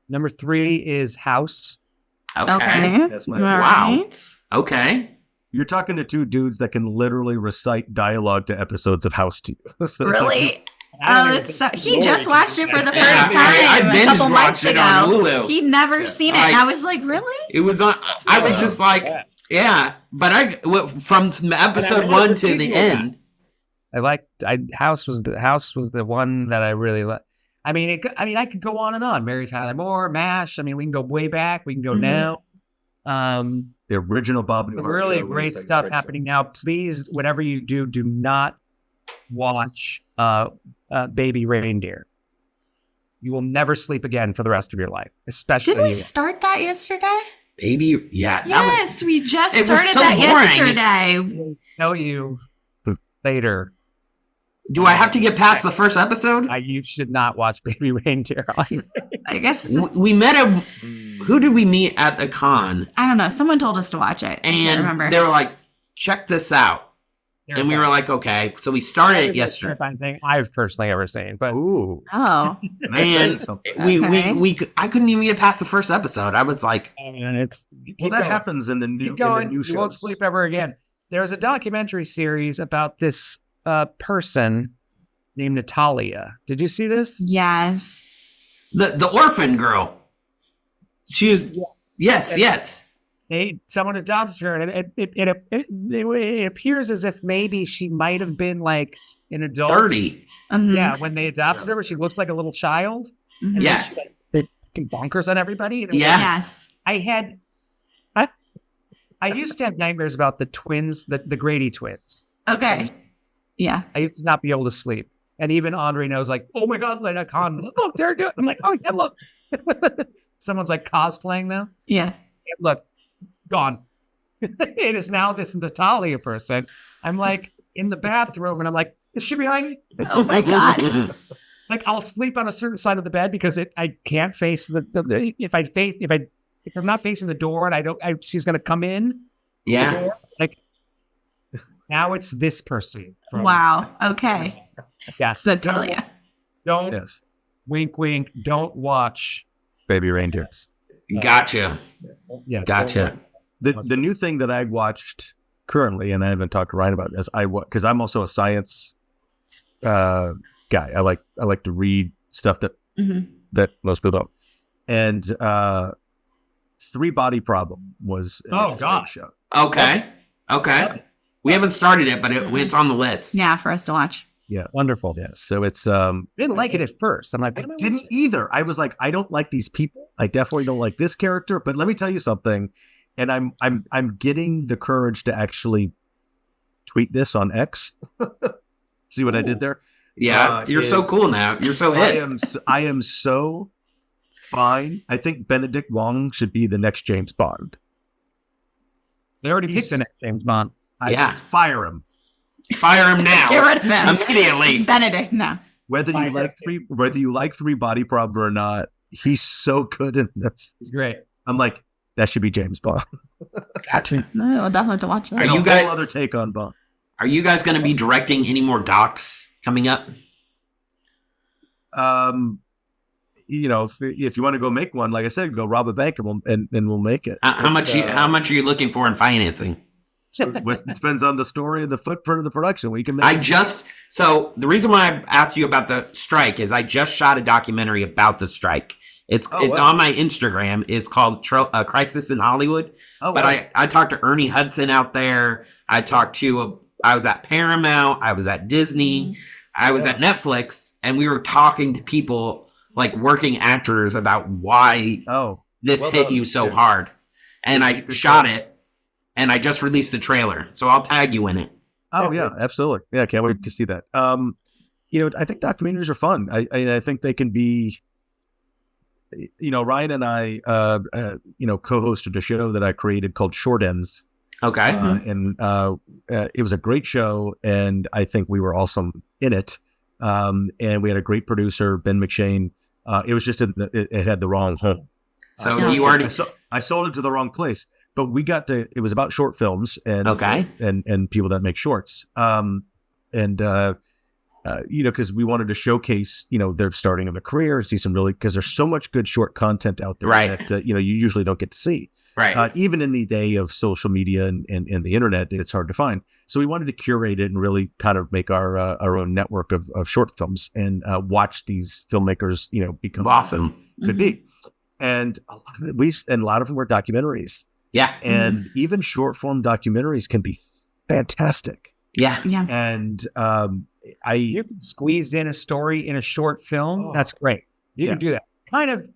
Number 3 is House. Okay. That's my All Wow. right. Okay. You're talking to two dudes that can literally recite dialogue to episodes of House to you. So it's Really? I don't Oh, even it's so, think he Lori just watched it for the first Yeah, time I a binge couple months watched it ago. on Hulu. He'd never seen it. And I was like, really? It was on. I was just like, yeah. But from episode 1 to the end. House was the one that I really liked. I mean, I could go on and on. Mary Tyler Moore, MASH. I mean, we can go way back. We can go now. The original Bob Newhart Really show great was stuff great happening now. Please, whatever you do not watch Baby Reindeer. You will never sleep again for the rest of your life. Especially. Didn't we start that yesterday? Baby, yeah. Yes, we just it was started so that boring. yesterday. Tell you later. Do I have to get past the first episode? You should not watch Baby Reindeer. I guess, We met a. Who did we meet at the con? I don't know. Someone told us to watch it. I can't remember. And they were like, check this out. And we were like, okay. So we started it yesterday. Terrifying thing I've personally ever seen, but Ooh. Oh. And Okay. I couldn't even get past the first episode. I was like, and it's Well, that happens in the new, Keep going. in the new You won't shows. sleep ever again. There's a documentary series about this person named Natalia. Did you see this? Yes. the orphan girl. She was, yes. Someone adopted her, and it appears as if maybe she might have been like an adult. 30. Mhm. Yeah, when they adopted her, she looks like a little child. Mhm. And Yeah. then she bonkers on everybody. And it was Yeah. Yes. I used to have nightmares about the twins, the Grady twins. Okay. Yeah. I used to not be able to sleep. And even Andre knows, like, oh my God, like, look, they're good. I'm like, oh, yeah, look. Someone's like cosplaying now. Yeah. Look, gone. It is now this Natalia person. I'm like in the bathroom and I'm like, is she behind me? Oh my God. Like, I'll sleep on a certain side of the bed because I can't face if I'm not facing the door and she's going to come in. Yeah. The door, like, now it's this person. Wow. Okay. Yes. Natalia. Don't Yes. wink, wink. Don't watch. Baby Reindeers. Gotcha. Yeah. Gotcha. The new thing that I watched currently, and I haven't talked to Ryan about this, because I'm also a science guy. I like to read stuff that Mhm. that most people don't. And Three Body Problem was an Oh, interesting gosh. show. Okay. We haven't started it, but it's on the list. Yeah, for us to watch. Yeah, Wonderful. yeah. So it's I didn't like it at first. I'm like, I what am I didn't either. I was like, I don't like these people. I definitely don't like this character. But let me tell you something. And I'm getting the courage to actually tweet this on X. See what I did there? Yeah. You're so cool now. You're so hip. I am so fine. I think Benedict Wong should be the next James Bond. They already picked the next James Bond. Yeah. Fire him. Fire him now. Get rid of him. Immediately. Benedict, no. Whether you like Three Body Problem or not, he's so good in this. He's great. I'm like, that should be James Bond. Gotcha. No, we'll definitely have to watch that. Are you A guys- whole other take on Bond? Are you guys going to be directing any more docs coming up? You know, if you want to go make one, like I said, go rob a bank and we'll make it. How much are you looking for in financing? It depends on the story and the footprint of the production. We can make So the reason why I asked you about the strike is I just shot a documentary about the strike. It's on my Instagram. It's called Crisis in Hollywood. But I talked to Ernie Hudson out there. I was at Paramount. I was at Disney. I was at Netflix, and we were talking to people like working actors about why this hit you so hard. And I shot it. And I just released the trailer, so I'll tag you in it. Oh yeah, absolutely. Yeah, can't wait to see that. You know, I think documentaries are fun. I think they can be. You know, Ryan and I, co-hosted a show that I created called Short Ends. Okay, and it was a great show, and I think we were awesome in it. And we had a great producer, Ben McShane. It was just it had the wrong home. So you already I sold it to the wrong place. But it was about short films and and people that make shorts. Because we wanted to showcase, their starting of a career and see because there's so much good short content out there that, you usually don't get to see. Right. Even in the day of social media and the internet, it's hard to find. So we wanted to curate it and really kind of make our own network of short films and watch these filmmakers, become awesome. Could be. And a lot of them were documentaries. Yeah. And even short form documentaries can be fantastic. Yeah. Yeah. And you can squeeze in a story in a short film. That's great. You can do that. Kind of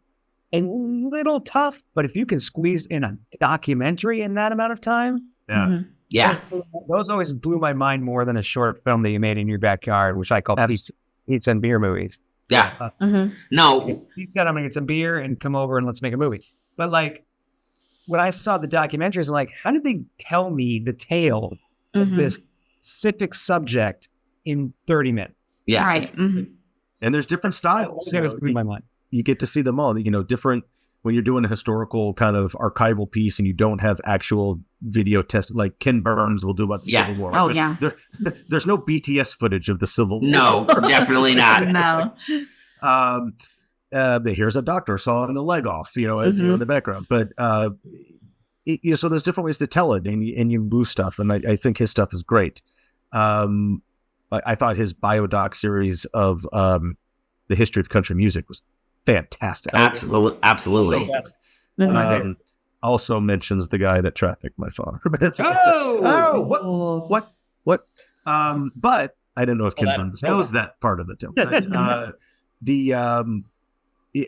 a little tough, but if you can squeeze in a documentary in that amount of time. Yeah. Yeah. Those always blew my mind more than a short film that you made in your backyard, which I call pizza and beer movies. Yeah. No. You said I'm going to get some beer and come over and let's make a movie. But like, when I saw the documentaries, I'm like, how did they tell me the tale of this specific subject in 30 minutes? Yeah. Right. Mm-hmm. And there's different styles. It was blew my mind. You get to see them all, different when you're doing a historical kind of archival piece and you don't have actual video test, like Ken Burns will do about the Civil War. Oh, yeah. There's no BTS footage of the Civil War. No, definitely not. No. Here's a doctor sawing the leg off, as in the background. But so there's different ways to tell it, and you move stuff, and I think his stuff is great. I thought his biodoc series of the history of country music was fantastic. Absolutely. Also mentions the guy that trafficked my father. What? But I don't know if Ken Burns knows that part of it too.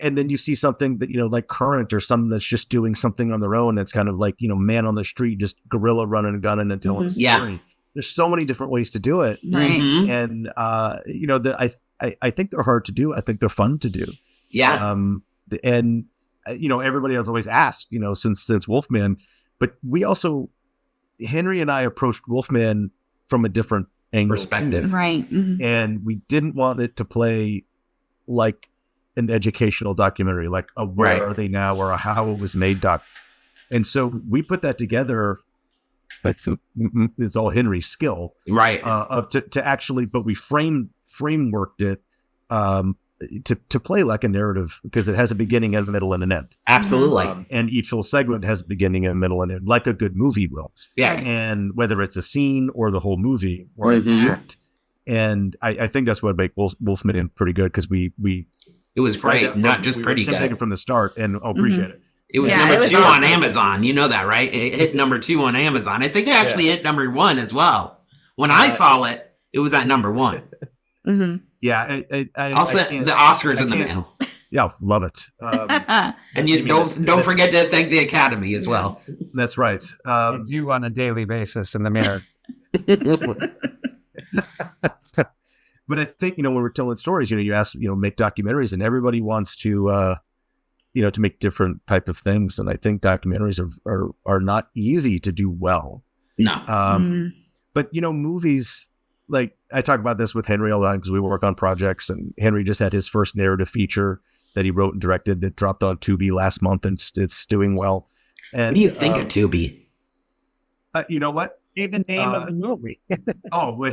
And then you see something that, like Current or something that's just doing something on their own. That's kind of like, man on the street, just guerrilla running and gunning and telling a story. There's so many different ways to do it. Right. And, I think they're hard to do. I think they're fun to do. Yeah. Everybody has always asked, since Wolfman, but Henry and I approached Wolfman from a different angle. Perspective. Right. Mm-hmm. And we didn't want it to play like an educational documentary, like a where are they now or a how it was made doc. And so we put that together. But it's all Henry's skill, right? To actually, but we frameworked it to play like a narrative because it has a beginning, a middle, and an end. Absolutely. And each little segment has a beginning, a middle, and an end, like a good movie will. Yeah. And whether it's a scene or the whole movie or an act. And I think that's what make Wolfman pretty good because we it was great, not just pretty good from the start, and appreciate it. It was number 2 on Amazon. You know that, right? It hit number 2 on Amazon. I think it actually hit number 1 as well. When I saw it, it was at number 1. Mm-hmm. Yeah. I'll send the Oscars in the mail. Yeah, love it. And you don't forget to thank the Academy as well. That's right. You on a daily basis in the mirror. But I think, when we're telling stories, you ask, make documentaries and everybody wants to, to make different type of things. And I think documentaries are not easy to do well. No. But, movies, like I talk about this with Henry all the time because we work on projects, and Henry just had his first narrative feature that he wrote and directed that dropped on Tubi last month, and it's doing well. And what do you think of Tubi? You know what? Say the name of the movie.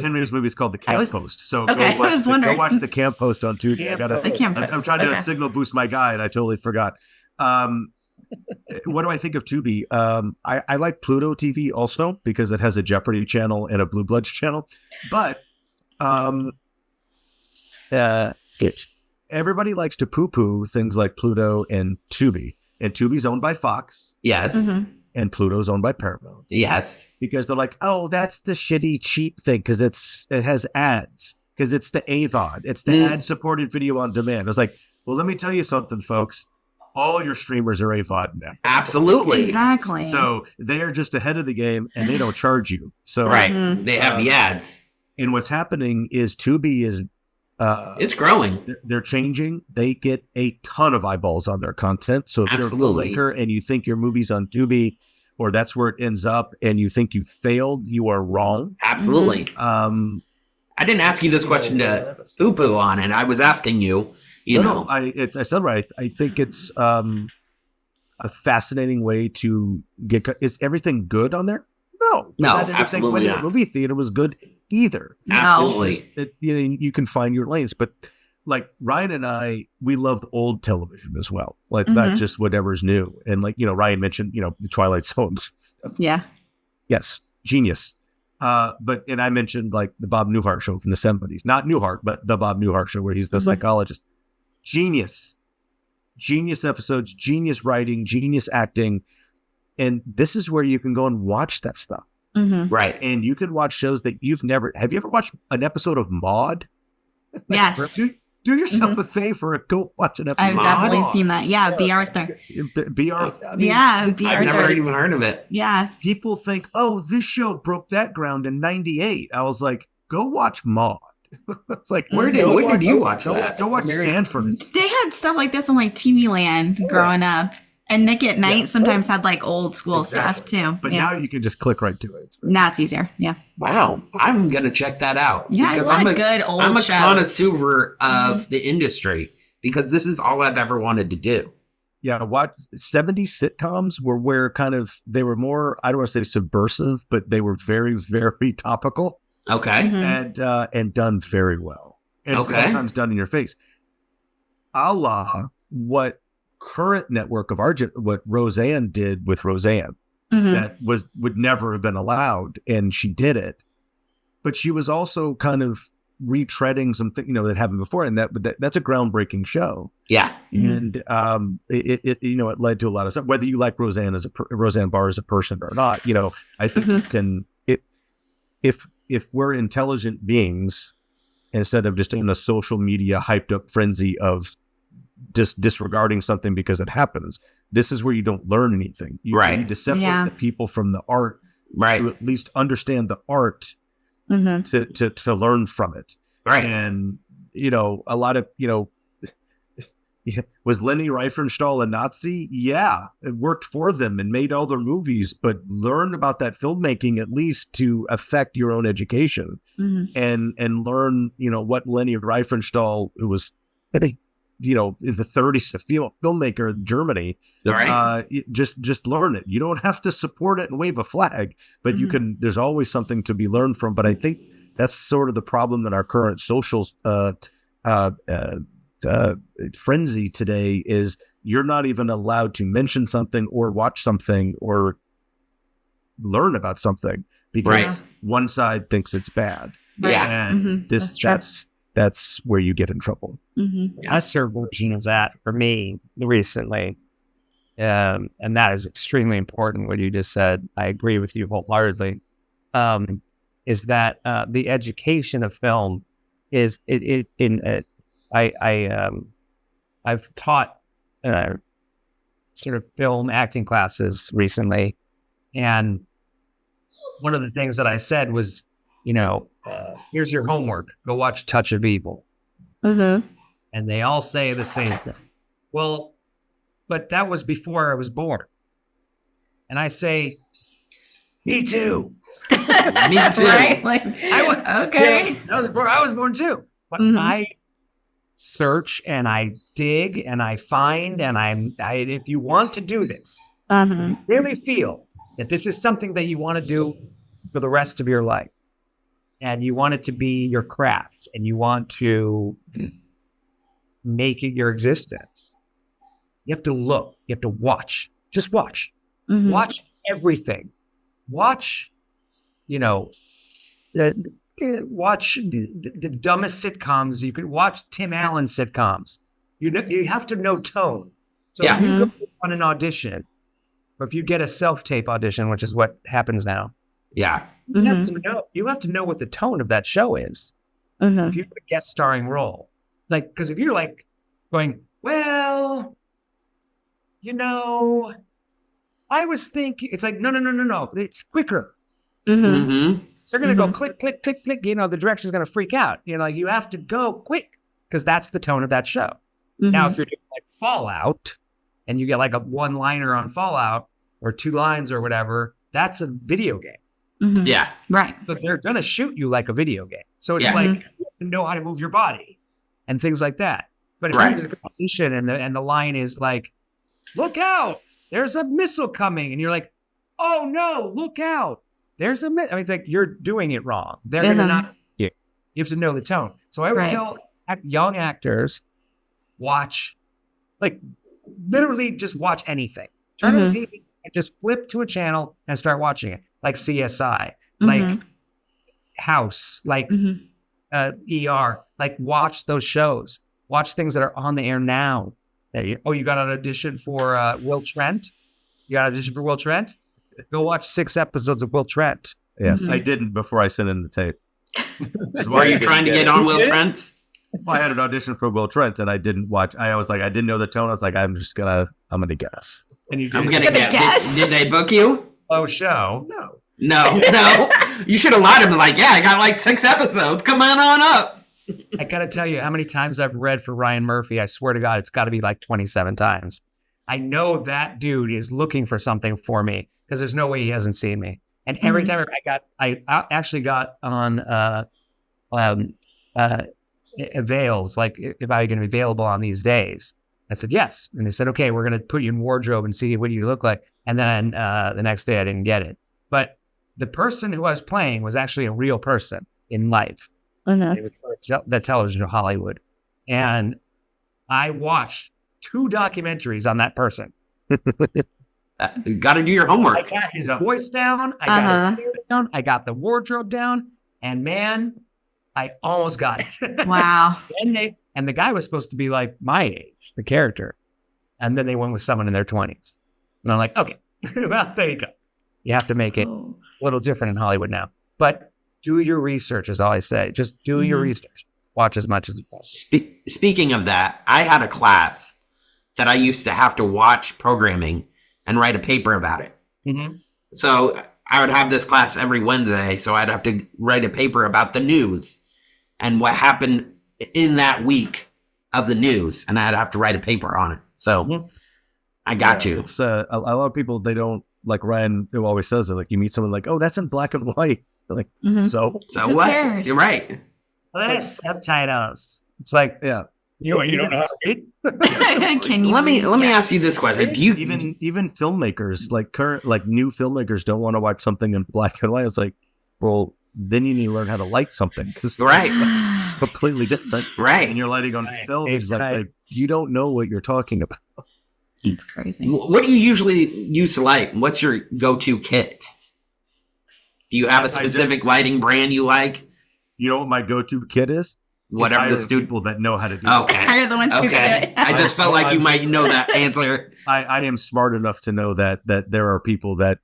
Henry's movie is called The Camp Post. So okay, I was wondering. Go watch The Camp Post on Tuesday. I'm trying to signal boost my guy, and I totally forgot. What do I think of Tubi? I like Pluto TV also because it has a Jeopardy channel and a Blue Bloods channel. But everybody likes to poo-poo things like Pluto and Tubi. And Tubi's owned by Fox. Yes. And Pluto's owned by Paramount. Yes. Because they're like, oh, that's the shitty, cheap thing because it has ads. Because it's the AVOD. It's the ad-supported video on demand. I was like, well, let me tell you something, folks. All your streamers are AVOD now. Absolutely. Exactly. So they are just ahead of the game and they don't charge you. So they have the ads. And what's happening is Tubi is it's growing. They're changing. They get a ton of eyeballs on their content. So if you're a filmmaker and you think your movie's on Tubi or that's where it ends up and you think you failed, you are wrong. Absolutely. I didn't ask you this question to Upu on it. I was asking you, you know. I said right. I think it's a fascinating way to get. Is everything good on there? No, absolutely not. The movie theater was good either. Absolutely. You can find your lanes, but like Ryan and I, we love old television as well. Well, it's not just whatever's new. And like Ryan mentioned, the Twilight Zone. Yeah. Yes, genius. And I mentioned like the Bob Newhart show from the 70s, not Newhart, but the Bob Newhart show where he's the psychologist. Genius episodes, genius writing, genius acting. And this is where you can go and watch that stuff. Right. And you can watch shows that have you ever watched an episode of Maude? Yes. Do yourself a favor, go watch an episode. I've definitely seen that. Yeah, B. Arthur. B. Arthur. B. I've Arthur. never even heard of it. Yeah. People think, oh, this show broke that ground in '98. I was like, go watch Maude. It's like, when did you watch that? Go watch Sanford. They had stuff like this on like TV Land growing up. And Nick at Night sometimes had like old school stuff too. But now you can just click right to it. Now it's easier. Yeah. Wow. I'm going to check that out. Yeah, because I'm a good old I'm a shows. connoisseur of the industry because this is all I've ever wanted to do. Yeah. 70s sitcoms were where they were more, I don't want to say subversive, but they were very, very topical. Okay. And done very well. And sometimes done in your face. A la what current network of what Roseanne did with Roseanne that would never have been allowed, and she did it, but she was also kind of retreading something that happened before, and that's a groundbreaking show. And it led to a lot of stuff. Whether you like Roseanne Barr as a person or not, I think you can. If we're intelligent beings, instead of just in a social media hyped up frenzy of just disregarding something because it happens, this is where you don't learn anything. You need to separate the people from the art, to at least understand the art, to learn from it. And a lot of was Leni Riefenstahl a Nazi? Yeah, it worked for them and made all their movies, but learn about that filmmaking at least to affect your own education and learn what Leni Riefenstahl, who was in the 30s, a filmmaker in Germany, just learn it. You don't have to support it and wave a flag, but there's always something to be learned from. But I think that's sort of the problem in our current social frenzy today is you're not even allowed to mention something or watch something or learn about something because one side thinks it's bad. And that's where you get in trouble. I served version of that for me recently. And that is extremely important, what you just said. I agree with you wholeheartedly. Is that the education of film is I've taught sort of film acting classes recently. And one of the things that I said was, here's your homework. Go watch Touch of Evil. And they all say the same thing. Well, but that was before I was born. And I say, me too. Me too. Right? Like, okay. I was born too. But I search and I dig and I find and I if you want to do this, really feel that this is something that you want to do, for the rest of your life, and you want it to be your craft, and you want to make it your existence, you have to look, you have to watch. Just watch. Mhm. Watch everything. Watch, watch the dumbest sitcoms. You could watch Tim Allen sitcoms. You have to know tone. So if Yes. you go on an audition, or if you get a self-tape audition, which is what happens now, Yeah. you have to know what the tone of that show is. Mhm. If you have a guest starring role, like, because if you're like going, well, I was thinking, it's like, no, it's quicker. Mhm. Mm-hmm. They're going to go click, click, click, click. The direction's going to freak out. You have to go quick because that's the tone of that show. Mhm. Now, if you're doing like Fallout and you get like a one-liner on Fallout or 2 lines or whatever, that's a video game. Mhm. Yeah. Right. So they're going to shoot you like a video game. So it's Yeah. like, you have to know how to move your body and things like that. But if Right. you're in a competition and the line is like, look out, there's a missile coming. And you're like, oh no, look out. There's a missile. I mean, it's like, you're doing it wrong. They're going to not, you have to know the tone. So I always Right. tell young actors, watch, like literally just watch anything. Turn on the TV and just flip to a channel and start watching it. Like CSI, like House, like Mhm. ER, like watch those shows. Watch things that are on the air now. You got an audition for Will Trent? You got an audition for Will Trent? Go watch 6 episodes of Will Trent. Yes, I didn't before I sent in the tape. Were you trying to get on Will Trent? I had an audition for Will Trent and I didn't watch. I was like, I didn't know the tone. I was like, I'm gonna guess. And you I'm did gonna gonna get. guess. Did they book you? a show. No. No. You should have lied to me. Like, yeah, I got like 6 episodes. Come on up. I gotta tell you how many times I've read for Ryan Murphy. I swear to God, it's got to be like 27 times. I know that dude is looking for something for me because there's no way he hasn't seen me. And every time I actually got on avails, like if I were going to be available on these days. I said yes, and they said okay, we're going to put you in wardrobe and see what you look like. And then the next day I didn't get it, but the person who I was playing was actually a real person in life. It was for the television of Hollywood. And I watched 2 documentaries on that person. You got to do your I homework. got his voice down. I got his hair down. I got the wardrobe down. And man, I almost got it. Wow. And the guy was supposed to be like my age, the character. And then they went with someone in their 20s. And I'm like, okay, well, there you go. You have to make it a little different in Hollywood now. But do your research, is all I say. Just do your research. Watch as much as possible. Speaking of that, I had a class that I used to have to watch programming and write a paper about it. Mm-hmm. So I would have this class every Wednesday. So I'd have to write a paper about the news and what happened in that week of the news. And I'd have to write a paper on it. So I got you. It's a lot of people, they don't, like Ryan who always says it, like you meet someone like, oh, that's in black and white. They're like, so So Who what? cares? You're right. Well, there's subtitles. It's like, yeah. you don't know how to read? Can you Let me ask you this question. Do you Even filmmakers, like new filmmakers, don't want to watch something in black and white. It's like, well, then you need to learn how to light something. It's Right. completely different. Right. And you're lighting on film. It's Right. like you don't know what you're talking about. It's crazy. What do you usually use to light? What's your go-to kit? Do you have a specific lighting brand you like? You know what my go-to kit is? Whatever Hire the student. people that know how to do. Okay. Hire the ones who get it. I just felt like you might know that answer. I am smart enough to know that there are people that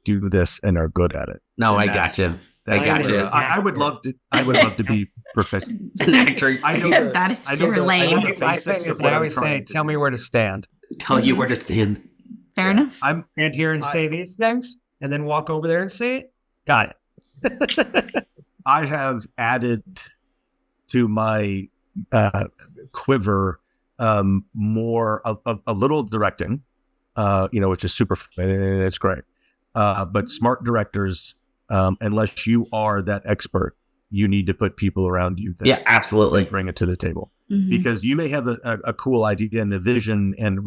do this and are good at it. No, And I got you. I I got would- you. I would love to. I would love to be professional. An actor. I know Yeah, the- that I is know your the- I know lane. the My basics thing of is, what I I'm always say, trying to tell do. me where to stand. Tell you where to stand. Fair enough. I'm Stand here and say these things, and then walk over there and say it. Got it. I have added to my quiver more a little directing, which is super. It's great, but smart directors, unless you are that expert, you need to put people around you that Yeah, absolutely. bring it to the table, Mhm. because you may have a cool idea and a vision, and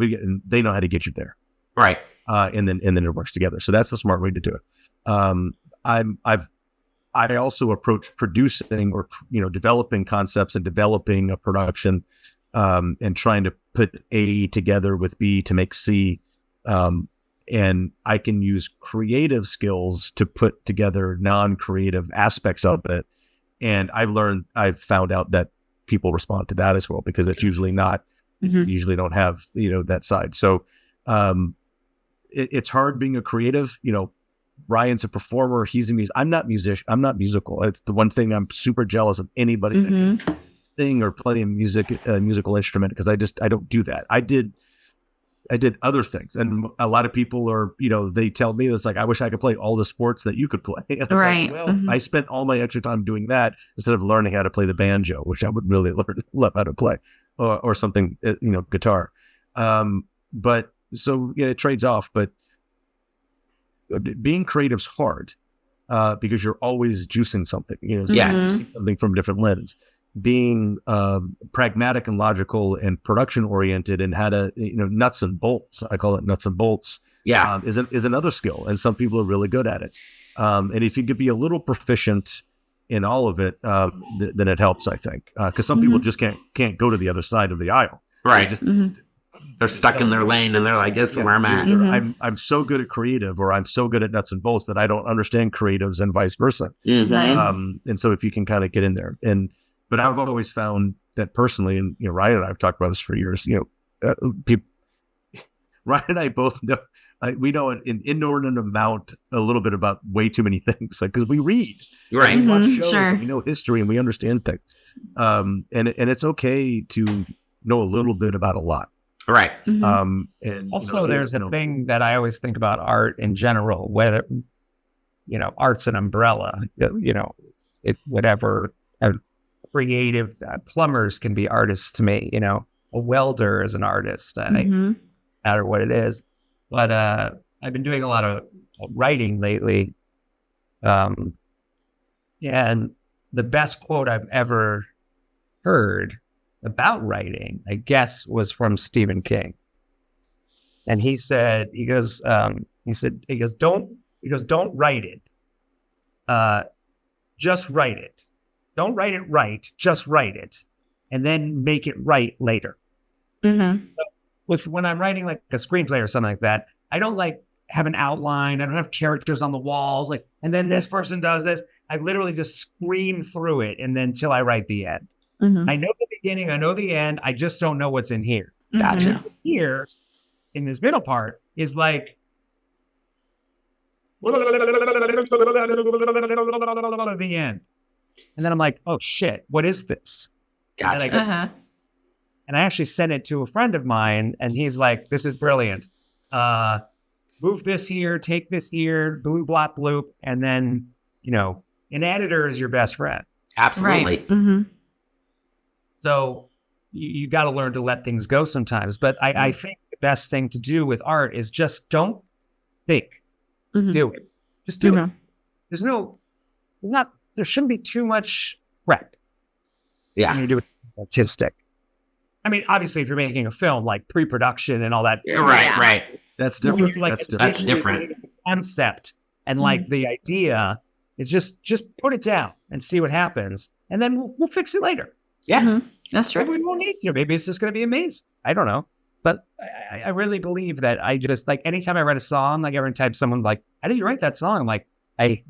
they know how to get you there. Right. And then it works together. So that's the smart way to do it. I also approach producing or, developing concepts and developing a production, and trying to put A together with B to make C. And I can use creative skills to put together non-creative aspects of it. And I've found out that people respond to that as well, because it's usually not, usually don't have, that side. So, it's hard being a creative. Ryan's a performer. He's a I'm not musical. It's the one thing I'm super jealous of anybody that can sing or play a musical instrument, because I don't do that. I did other things, and a lot of people are, they tell me it's like, I wish I could play all the sports that you could play. And it's Right. like, well, I spent all my extra time doing that instead of learning how to play the banjo, which I would really love how to play, or something, guitar. But so it trades off. But being creative's hard, because you're always juicing something, Yes. something from a different lens. Being pragmatic and logical and production oriented, and how to, nuts and bolts, I call it nuts and bolts, is another skill, and some people are really good at it. And if you could be a little proficient in all of it, then it helps, I think, because some people just can't go to the other side of the aisle. Right. They just They're stuck in their lane, and they're like, "It's where I'm at." I'm so good at creative, or I'm so good at nuts and bolts that I don't understand creatives, and vice versa. Right. And so if you can kind of get in there, but I've always found that personally, and Ryan and I have talked about this for years. People, Ryan and I both know, we know an inordinate amount, a little bit about way too many things, like, because we read, Right. we watch shows, Sure. and we know history, and we understand things. And it's okay to know a little bit about a lot. Right. And Also, there's a thing that I always think about art in general, whether, art's an umbrella, whatever, creative, plumbers can be artists to me, a welder is an artist, no matter what it is. But I've been doing a lot of writing lately. And the best quote I've ever heard about writing, I guess, was from Stephen King. And he goes, don't write it. Just write it. Don't write it right. Just write it, and then make it right later. When I'm writing like a screenplay or something like that, I don't have an outline. I don't have characters on the walls. And then this person does this. I literally just scream through it, and then till I write the end. I know the beginning, I know the end. I just don't know what's in here. Gotcha. Here, in this middle part, is like the end. And then I'm like, oh shit, what is this? Gotcha. And I actually sent it to a friend of mine, and he's like, this is brilliant. Move this here, take this here, bloop, blop, bloop. And then, an editor is your best friend. Absolutely. Right. So you got to learn to let things go sometimes. But I think the best thing to do with art is just don't think. Do it. Just do it. There shouldn't be too much prep. Yeah. When you do it artistic. I mean, obviously, if you're making a film, like pre-production and all that. Right. That's different. That's different. Concept and the idea is just put it down and see what happens, and then we'll fix it later. Yeah. That's true. Maybe we won't need to. Maybe it's just going to be amazing. I don't know, but I really believe that I just anytime I write a song, every time someone how did you write that song? I'm like, I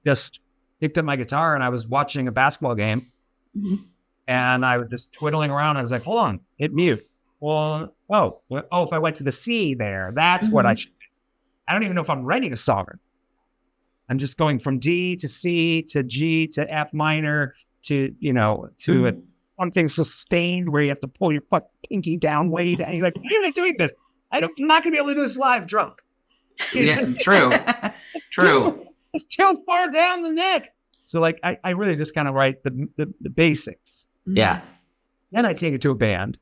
just picked up my guitar and I was watching a basketball game. And I was just twiddling around. I was like, hold on, hit mute. Well, if I went to the C there, that's what I should do. I don't even know if I'm writing a song. I'm just going from D to C to G to F minor to, something sustained where you have to pull your pinky down way down. You're like, why am I doing this? I'm not going to be able to do this live drunk. Yeah, true. True. It's too far down the neck. So I really just kind of write the basics. Yeah. Then I take it to a band,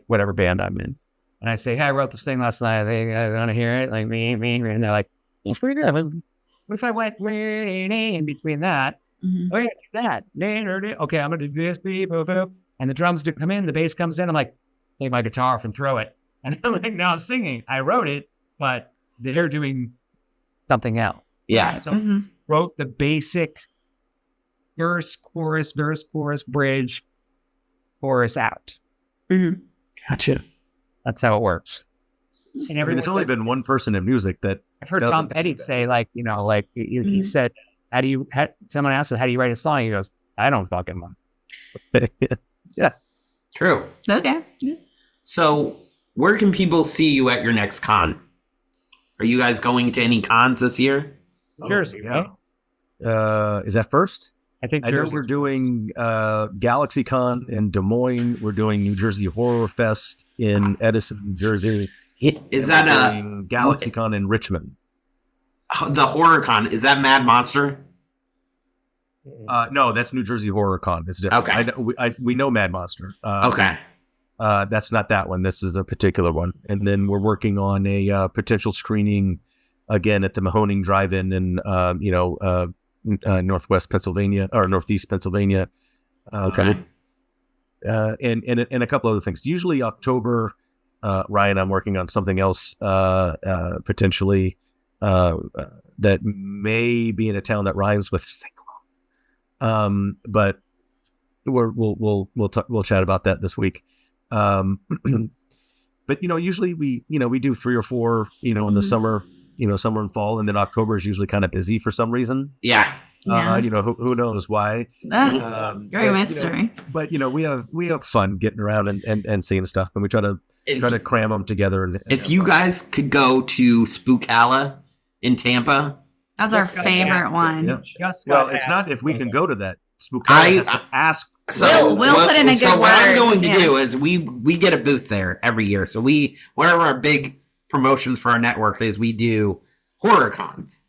whatever band I'm in, and I say, "Hey, I wrote this thing last night. I want to hear it." Me, and they're like, "It's pretty good. What if I went in between that? That. Okay, I'm gonna do this, beep, boop, boop." And the drums do come in, the bass comes in. I'm like, take my guitar off and throw it, and I'm like, now I'm singing. I wrote it, but they're doing something else. Yeah. So wrote the basic verse, chorus, bridge, chorus out. Gotcha. That's how it works. And I mean, there's only been one person in music that I've heard doesn't Tom do Petty that. say, like, you know, like he said, someone asked him, how do you write a song? He goes, I don't fucking know. Yeah. True. Okay. So, where can people see you at your next con? Are you guys going to any cons this year? Jersey, yeah. right? Is that first? I think I know Jersey. we're doing GalaxyCon in Des Moines. We're doing New Jersey Horror Fest in Edison, New Jersey. Is And that we're doing GalaxyCon in Richmond? the horror con? Is that Mad Monster? No, that's New Jersey Horror Con. It's different. Okay. We know Mad Monster. Okay. That's not that one. This is a particular one. And then we're working on a potential screening again at the Mahoning Drive-In in Northwest Pennsylvania or Northeast Pennsylvania. Okay. And a couple other things. Usually October, Ryan, I'm working on something else potentially that may be in a town that rhymes with single. But we'll chat about that this week. But usually we do 3 or 4 in the summer, summer and fall, and then October is usually kind of busy for some reason. Yeah. Who knows why? Great mystery. But we have fun getting around and seeing stuff, and we try to cram them together. If you guys could go to Spookala in Tampa, That's our favorite one. Yeah. Well, it's not if we can go to that. Spookala has to ask. So We'll put in a so good what I'm word, going to yeah. do is we get a booth there every year. So one of our big promotions for our network is we do horror cons.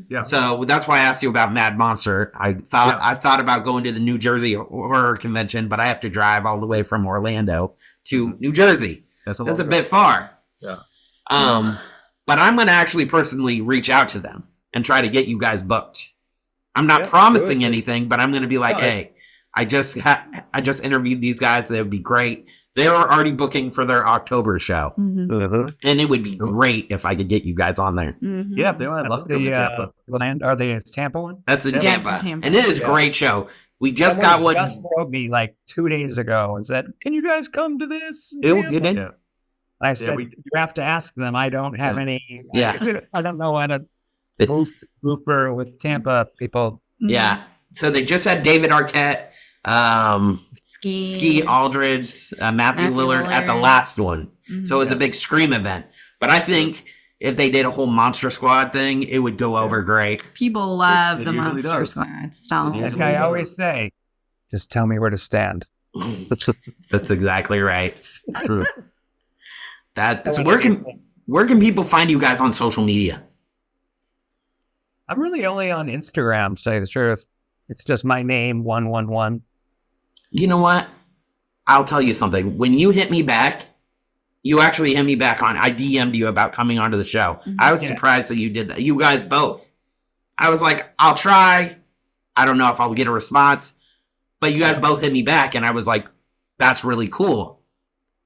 Yeah. So that's why I asked you about Mad Monster. I thought about going to the New Jersey Horror Convention, but I have to drive all the way from Orlando to New Jersey. That's a bit far. Yeah. But I'm going to actually personally reach out to them and try to get you guys booked. I'm not promising anything, but I'm going to be like, hey, I just interviewed these guys. They would be great. They were already booking for their October show, and it would be great if I could get you guys on there. Yeah, they want to love the Tampa. Land. Are they in Tampa one? That's in Yeah, it's Tampa. in Tampa. And it is a great show. We just got one. Just wrote me like 2 days ago and said, "Can you guys come to this?" You did? Yeah. I said, "You have to ask them. I don't have any. Yeah. I don't know how to booper with Tampa people." Yeah. So they just had David Arquette, Ski Aldridge, Matthew Lillard at the last one. So it's a big Scream event. But I think if they did a whole Monster Squad thing, it would go over great. People love It the usually Monster does. Squad stuff. Like I always say, just tell me where to stand. That's exactly right. True. So where can people find you guys on social media? I'm really only on Instagram, to tell you the truth. It's just my name, 111. You know what? I'll tell you something. When you hit me back, you actually hit me back on. I DM'd you about coming onto the show. I was surprised that you did that. You guys both. I was like, I'll try. I don't know if I'll get a response. But you guys both hit me back, and I was like, that's really cool.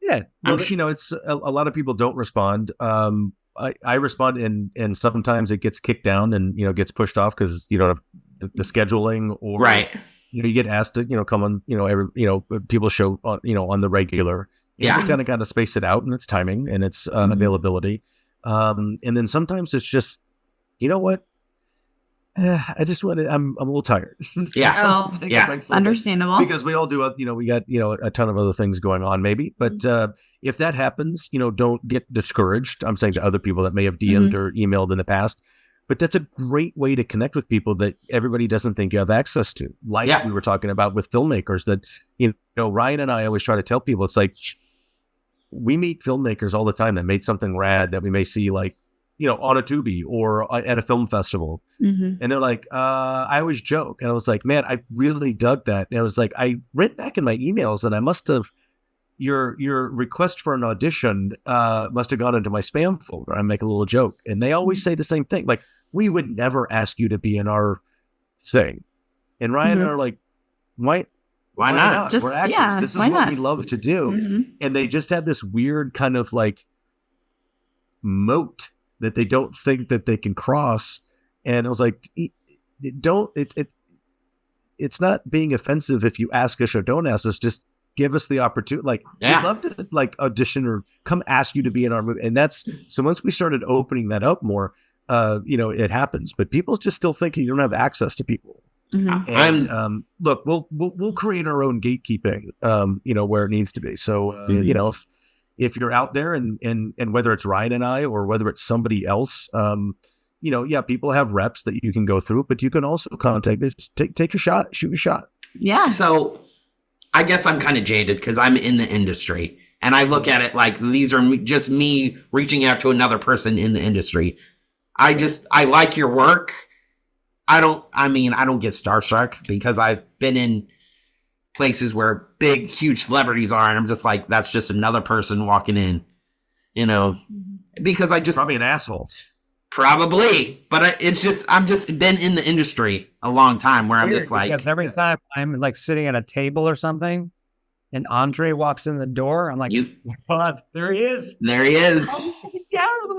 Yeah. Well, it's a lot of people don't respond. I respond, and sometimes it gets kicked down and gets pushed off because you don't have the scheduling, or Right. You get asked to come on people show on on the regular. Yeah. You kind of got to space it out, and it's timing and it's availability. And then sometimes it's just, you know what? I just want to. I'm a little tired. Yeah. Oh, Yeah. understandable. Because we all do. We got a ton of other things going on, maybe. But if that happens, don't get discouraged. I'm saying to other people that may have DM'd or emailed in the past. But that's a great way to connect with people that everybody doesn't think you have access to. Like we were talking about with filmmakers that, Ryan and I always try to tell people, it's like, we meet filmmakers all the time that made something rad that we may see like, on a Tubi or at a film festival. And they're like, I always joke. And I was like, man, I really dug that. And I was like, I read back in my emails and I must have, your request for an audition must have gone into my spam folder. I make a little joke. And they always say the same thing. Like, we would never ask you to be in our thing. And Ryan and I are like, why not? Just, We're actors. yeah, This is why what not? we love to do. And they just have this weird kind of like moat that they don't think that they can cross. And I was like, don't, it's not being offensive if you ask us or don't ask us, just give us the opportunity. Like, Yeah. we'd love to like audition or come ask you to be in our movie. And that's, so once we started opening that up more, it happens, but people just still think you don't have access to people. Mhm. And look, we'll create our own gatekeeping, where it needs to be. So, if you're out there and whether it's Ryan and I, or whether it's somebody else, people have reps that you can go through, but you can also contact us, take a shot, shoot a shot. Yeah. So I guess I'm kind of jaded because I'm in the industry and I look at it like these are just me reaching out to another person in the industry. I like your work. I don't get starstruck because I've been in places where big, huge celebrities are, and I'm just like, that's just another person walking in, because I just Probably an asshole. probably, but I'm just been in the industry a long time where I'm just like, because every time I'm like sitting at a table or something, and Andre walks in the door, I'm like, God, there he is. there he is.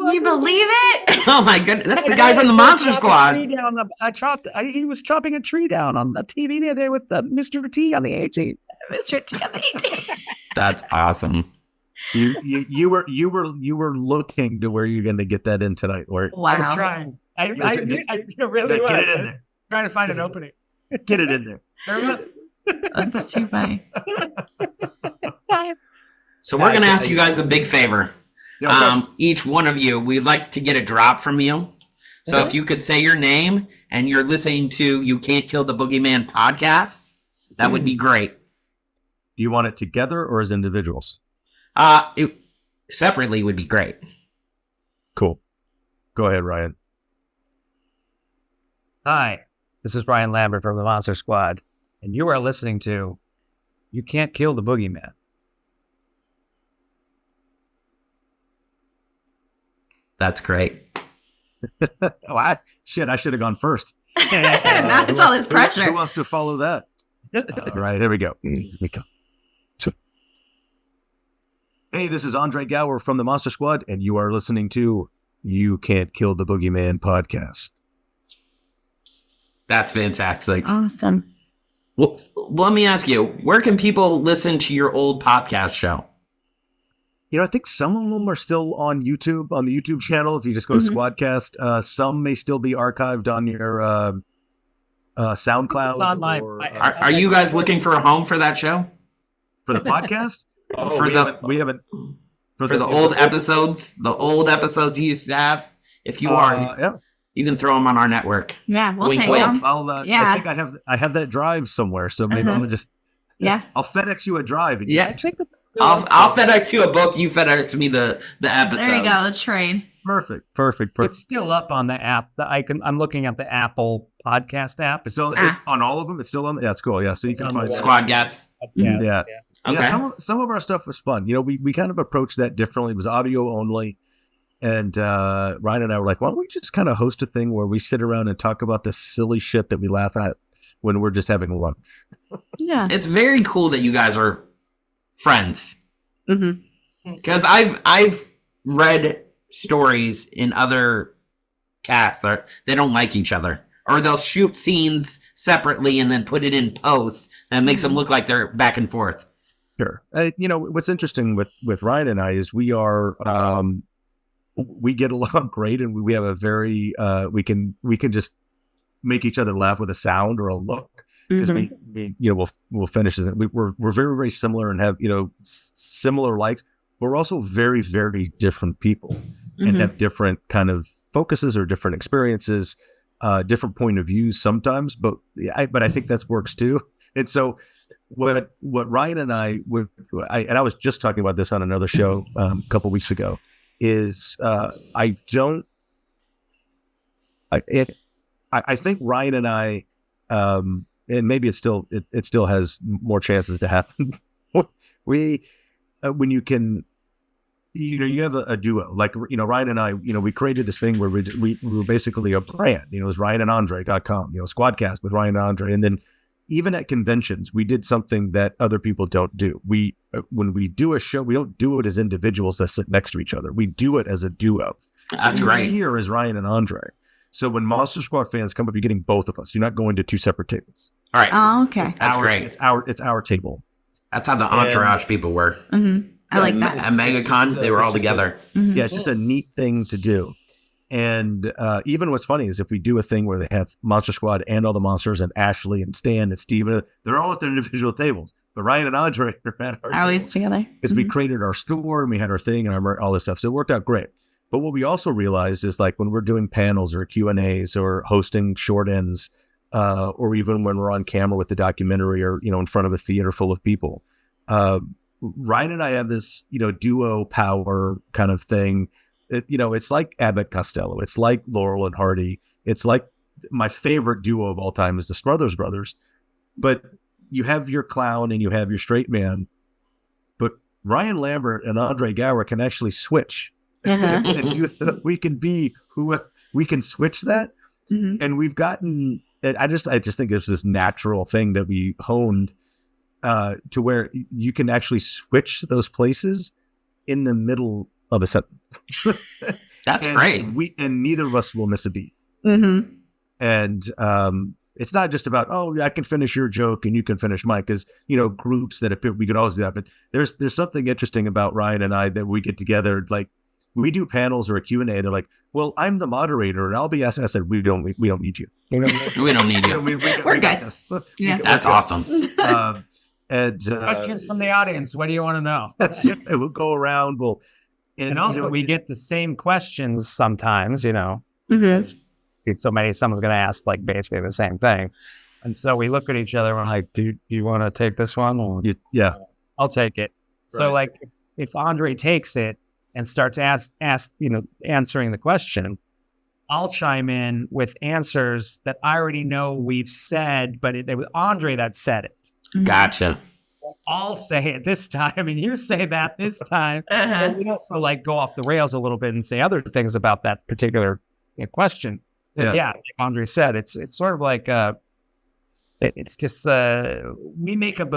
You believe it? Oh my goodness, that's the guy from the Monster Squad. He was chopping a tree down on the TV the other day with Mr. T on the 18th. Mr. T. That's awesome. You were looking to where you're going to get that in tonight. Or Wow. I was trying. I really was. Get it in there. Trying to find an opening. Get it in there. There it was. That's too funny. So we're gonna ask you guys a big favor. Yeah, okay. Each one of you, we'd like to get a drop from you. So if you could say your name and you're listening to You Can't Kill the Boogeyman podcast, that would be great. Do you want it together or as individuals? Separately would be great. Cool. Go ahead, Ryan. Hi, this is Brian Lambert from the Monster Squad, and you are listening to You Can't Kill the Boogeyman. That's great. I should have gone first. That's all this pressure. Who wants to follow that? All right, here we go. Hey, this is Andre Gower from the Monster Squad, and you are listening to You Can't Kill the Boogeyman podcast. That's fantastic. Awesome. Well, let me ask you, where can people listen to your old podcast show? I think some of them are still on YouTube, on the YouTube channel. If you just go to Squadcast, some may still be archived on your SoundCloud. It's on my- Are you guys looking for a home for that show? For the podcast? We haven't. For the old episodes you used to have? If you are, yeah. you can throw them on our network. Yeah, we'll Wink, take wink. them. I think I have that drive somewhere, so maybe I'll just. Yeah. I'll FedEx you a drive. And Yeah. I'll FedEx you a book. You FedEx me the episodes. There you go. Let's trade. Perfect. It's still up on the app. I'm looking at the Apple podcast app. So on all of them, it's still on. Yeah, it's cool. Yeah, so you can find Squad guests. Yeah. Okay. Yeah, some of our stuff was fun. We kind of approached that differently. It was audio only. And Ryan and I were like, why don't we just kind of host a thing where we sit around and talk about the silly shit that we laugh at when we're just having lunch. Yeah. It's very cool that you guys are friends. Mm-hmm. Because I've read stories in other casts that they don't like each other. Or they'll shoot scenes separately and then put it in post and it makes them look like they're back and forth. Sure. What's interesting with Ryan and I is we get along great, and we have a very we can just make each other laugh with a sound or a look, because we'll finish this. We're very, very similar and have similar likes, but we're also very, very different people and have different kind of focuses or different experiences, different point of views sometimes. But I think that works too. And so what Ryan and I was just talking about this on another show a couple weeks ago, is I think Ryan and I, and maybe it still has more chances to happen. When you can, you have a duo, like, Ryan and I, we created this thing where we were basically a brand, it was ryanandandre.com, Squadcast with Ryan and Andre. And then even at conventions, we did something that other people don't do. When we do a show, we don't do it as individuals that sit next to each other. We do it as a duo. That's great. Here is Ryan and Andre. So when Monster Squad fans come up, you're getting both of us. You're not going to two separate tables. All right. Oh, okay. That's great. It's our table. That's how the Entourage people were. Mm-hmm. I like that. At MegaCon, they were all together. Yeah, it's just a neat thing to do. And even what's funny is if we do a thing where they have Monster Squad and all the monsters and Ashley and Stan and Steven, they're all at their individual tables. But Ryan and Andre are at our Always together. because we created our store and we had our thing and all this stuff. So it worked out great. But what we also realized is like when we're doing panels or Q&As or hosting short ends, or even when we're on camera with the documentary or, in front of a theater full of people, Ryan and I have this, duo power kind of thing. It's like Abbott Costello. It's like Laurel and Hardy. It's like my favorite duo of all time is the Smothers Brothers. But you have your clown and you have your straight man. But Ryan Lambert and Andre Gower can actually switch. And we can be who we can switch that. Mm-hmm. And we've gotten, I just think it's this natural thing that we honed to where you can actually switch those places in the middle of a sentence. That's great. And neither of us will miss a beat. Mm-hmm. And it's not just about, I can finish your joke and you can finish mine, because groups that we could always do that. But there's something interesting about Ryan and I that we get together, like we do panels or a Q&A. They're like, well, I'm the moderator and I'll be asking. I said, we don't need you. We don't need you. We're good. Yeah, that's awesome. Questions from the audience. What do you want to know? That's it. We'll go around. And also, we get the same questions sometimes, Mm-hmm. Someone's going to ask like basically the same thing. And so we look at each other and we're like, do you want to take this one? Or, yeah, I'll take it. Right. So like if Andre takes it and starts answering the question, I'll chime in with answers that I already know we've said, but it was Andre that said it. Gotcha. I'll say it this time and you say that this time. And we also like go off the rails a little bit and say other things about that particular question. Yeah, like Andre said, it's sort of like it's just we'll make up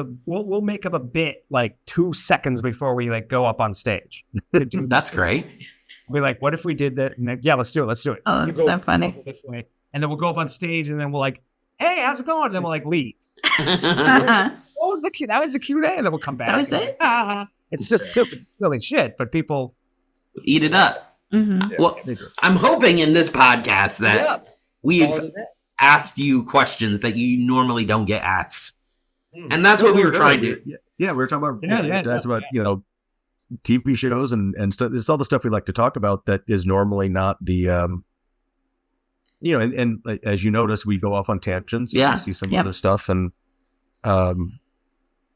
a bit like 2 seconds before we like go up on stage. That's great. We'll be like, what if we did that? And then, yeah, let's do it. Oh, that's so funny. This way. And then we'll go up on stage and then we'll like, hey, how's it going? And then we'll like leave. That was the Q&A, and then we'll come back. That was it? It's just stupid, silly shit, but people eat it up. Mm-hmm. Well, I'm hoping in this podcast that we've asked you questions that you normally don't get asked. And that's what we were trying to do. Yeah, we were talking about that's about TV shows and stuff. It's all the stuff we like to talk about that is normally not the and as you notice, we go off on tangents. Yeah. We see some other stuff, and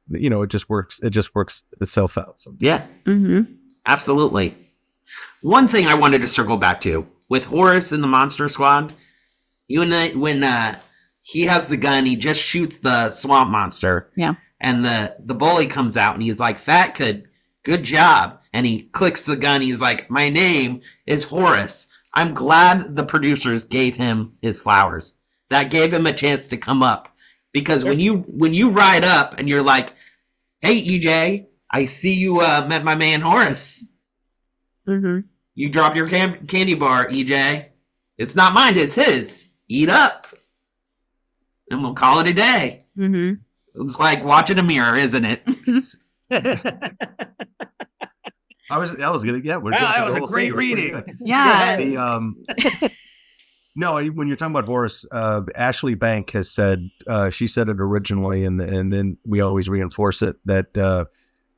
it just works itself out sometimes. Yeah. Mm-hmm. Absolutely. One thing I wanted to circle back to with Horace in the Monster Squad, when he has the gun, he just shoots the swamp monster. Yeah. And the bully comes out and he's like, "Fat Kid, good job." And he clicks the gun. He's like, "My name is Horace." I'm glad the producers gave him his flowers. That gave him a chance to come up, because when you ride up and you're like, "Hey, EJ, I see you met my man Horace." Mm-hmm. You drop your candy bar, EJ. It's not mine, it's his. Eat up. And we'll call it a day. Mm-hmm. It's like watching a mirror, isn't it? I was gonna. Yeah, that was a great reading. Yeah. No, when you're talking about Horace, Ashley Bank has said, she said it originally, and then we always reinforce it, that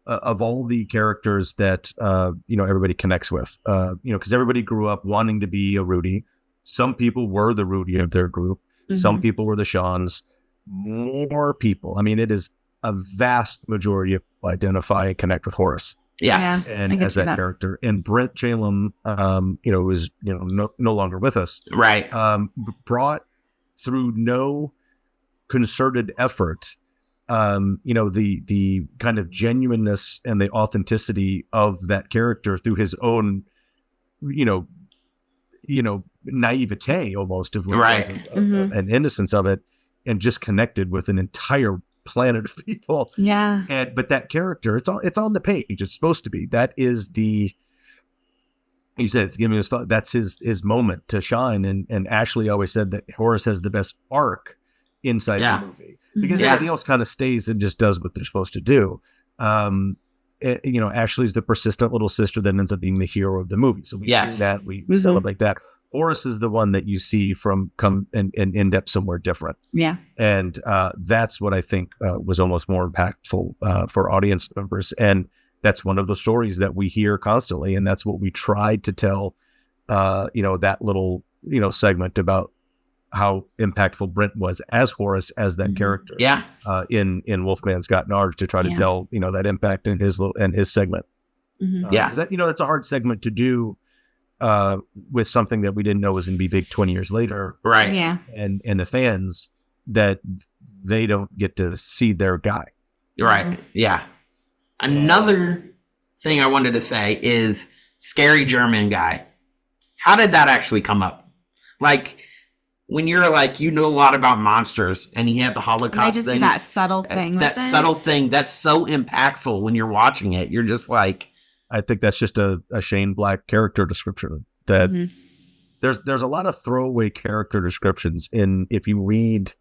of all the characters that everybody connects with, because everybody grew up wanting to be a Rudy. Some people were the Rudy of their group. Mm-hmm. Some people were the Shawns. More people. I mean, it is a vast majority of people identify and connect with Horace. Yes, yeah, and as that character. And Brent Chalem, was no longer with us. Right. Brought through no concerted effort, the kind of genuineness and the authenticity of that character through his own, naivete almost of right, and innocence of it, and just connected with an entire planet of people. Yeah. But that character, it's on the page. It's supposed to be. That is the You said it's giving us that's his moment to shine, and Ashley always said that Horace has the best arc inside the movie because everybody else kind of stays and just does what they're supposed to do. Ashley's the persistent little sister that ends up being the hero of the movie, so we see that, we celebrate that. Horace is the one that you see come and end up somewhere different. Yeah, and that's what I think was almost more impactful for audience members, and that's one of the stories that we hear constantly, and that's what we tried to tell, that little, segment about how impactful Brent was as Horace, as that character. Yeah. In Wolfman's Got Nards, to try to tell, that impact in his segment. Mm-hmm. That's a hard segment to do with something that we didn't know was going to be big 20 years later. Right. Yeah. And the fans that they don't get to see their guy. Right. Mm-hmm. Yeah. Another thing I wanted to say is scary German guy. How did that actually come up? Like, when you're like, a lot about monsters and you have the Holocaust I just thing. do that subtle thing. That subtle thing that's so impactful when you're watching it. You're just like, I think that's just a Shane Black character description. That there's a lot of throwaway character descriptions if you read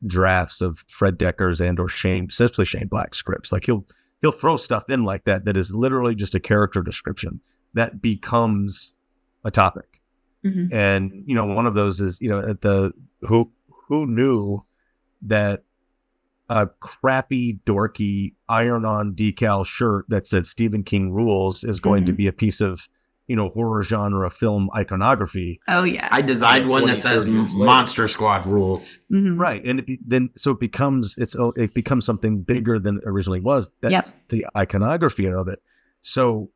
drafts of Fred Decker's or especially Shane Black scripts. Like he'll throw stuff in like that is literally just a character description that becomes a topic. Mm-hmm. And one of those is at the who knew that a crappy dorky iron-on decal shirt that said Stephen King rules is going to be a piece of horror genre film iconography. Oh yeah, I designed one that says Monster Squad rules. Mm-hmm. Right, and it becomes something bigger than it originally was. That's the iconography of it. So,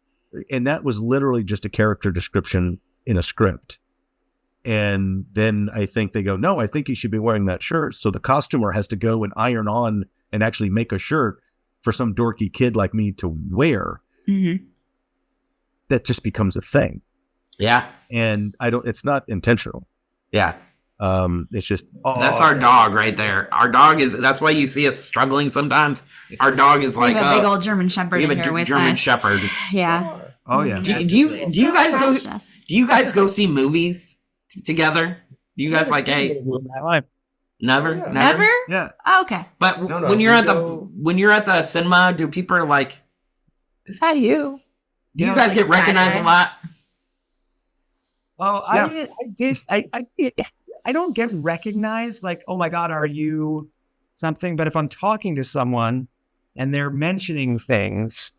and that was literally just a character description in a script. And then I think they go, no, I think he should be wearing that shirt. So the costumer has to go and iron on and actually make a shirt for some dorky kid like me to wear. Mm-hmm. That just becomes a thing. Yeah. And it's not intentional. Yeah. It's just, that's our dog right there. Our dog that's why you see us struggling sometimes. Our dog is like a big old German Shepherd in here with German us. Shepherd. Yeah. Oh yeah. Do you guys go see movies together? Do you guys like, hey, never? Never? Yeah. Oh, okay. But when you're at the cinema, do people are like, is that you? Do you guys get recognized a lot? Oh, I don't get recognized like, oh my God, are you something? But if I'm talking to someone and they're mentioning things,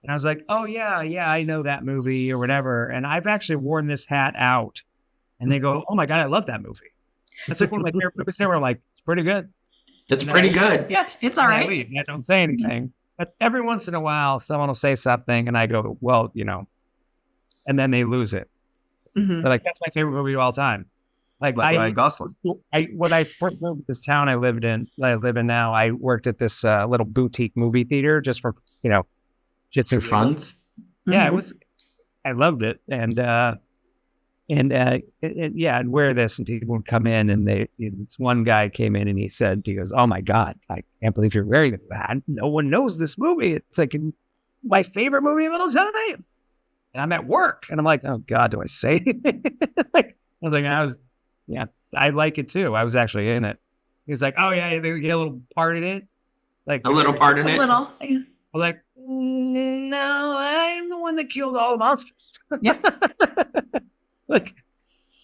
and I was like, oh yeah, I know that movie or whatever. And I've actually worn this hat out. And they go, oh my God, I love that movie. That's like one of my favorite movies. They were like, it's pretty good. It's pretty good. Yeah, it's all right. I don't say anything. But every once in a while, someone will say something and I go, well, and then they lose it. Mm-hmm. They're like, that's my favorite movie of all time. Like Ryan Gosling. When I first moved to this town I live in now, I worked at this little boutique movie theater just for, just for funds. Yeah, it was, I loved it. And I'd wear this and people would come in and this one guy came in and he goes, oh my God, I can't believe you're wearing that. No one knows this movie. It's like my favorite movie of all time. And I'm at work and I'm like, oh God, do I say it? I like it too. I was actually in it. He's like, oh yeah, they get a little part in it. Like a little part in it? A little. I was like, no, I'm the one that killed all the monsters. Yep. Like,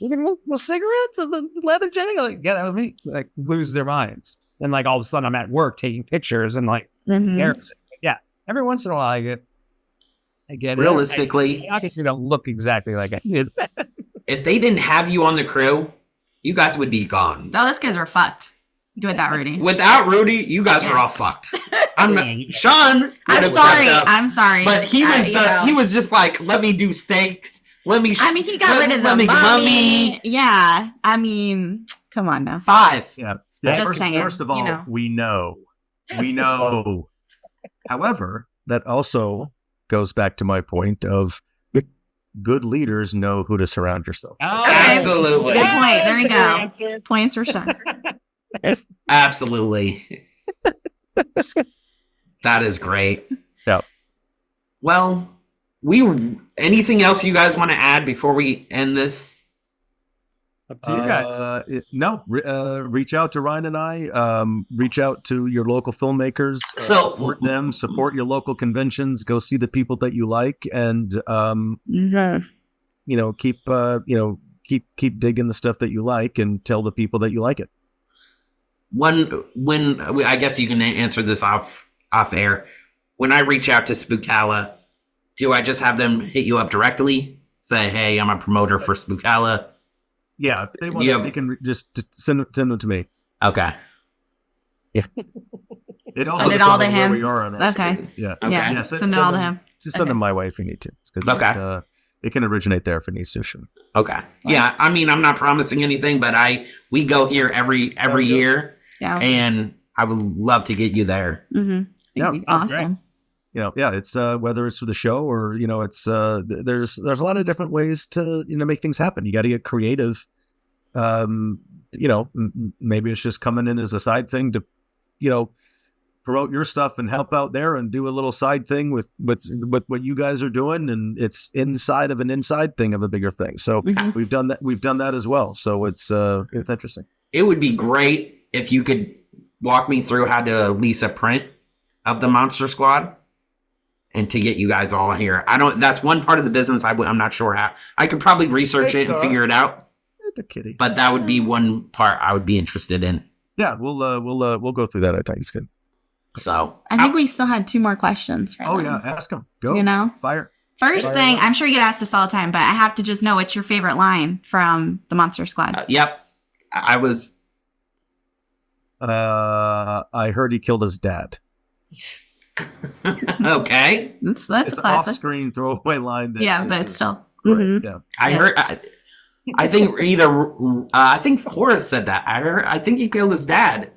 the cigarettes and the leather jacket. Like, yeah, that was me. Like, lose their minds. And like all of a sudden I'm at work taking pictures and like, yeah, every once in a while I get realistically. I obviously don't look exactly like I did. If they didn't have you on the crew, you guys would be gone. Oh, those guys were fucked. Without Rudy. Without Rudy, you guys were all fucked. Sean. I'm sorry. But he was just like, let me do steaks. He got rid of the mummy. Yeah. I mean, come on now. 5. Yeah. First of all, we know. However, that also goes back to my point of good leaders know who to surround yourself with. Oh, absolutely. Good point. There you go. Points for Sean. Absolutely. That is great. Yeah. Well, Anything else you guys want to add before we end this? Up to you guys. Reach out to Ryan and I. Reach out to your local filmmakers. Support them. Support your local conventions. Go see the people that you like, and keep digging the stuff that you like, and tell the people that you like it. I guess you can answer this off air. When I reach out to Spookala, do I just have them hit you up directly? Say, hey, I'm a promoter for Spookala. Yeah, if they want, they can just send them to me. Okay. Yeah. It also send it all to him. Where we are on our Okay. Yeah. Okay. Yeah. Send it all to him. Just send them my way if you need to. Because it can originate there if it needs to. Okay. Yeah. I mean, I'm not promising anything, but we go here every year. Yeah. And I would love to get you there. Mm-hmm. Yeah. Awesome. It's whether it's for the show or it's there's a lot of different ways to make things happen. You got to get creative. Maybe it's just coming in as a side thing to promote your stuff and help out there and do a little side thing with what you guys are doing, and it's inside of an inside thing of a bigger thing. So we've done that as well. So it's interesting. It would be great if you could walk me through how to lease a print of the Monster Squad. And to get you guys all here. That's one part of the business I'm not sure how. I could probably research it and figure it out. Kitty. But that would be one part I would be interested in. Yeah, we'll go through that. I think it's good. So I think we still had 2 more questions for them. Oh yeah, ask them. Go. Fire. First thing, I'm sure you get asked this all the time, but I have to just know what's your favorite line from the Monster Squad. Yep. I was. I heard he killed his dad. Okay. That's it's a an classic. off-screen throwaway line. But it's still. Right, yeah. I heard. I think I think Horace said that. I think he killed his dad.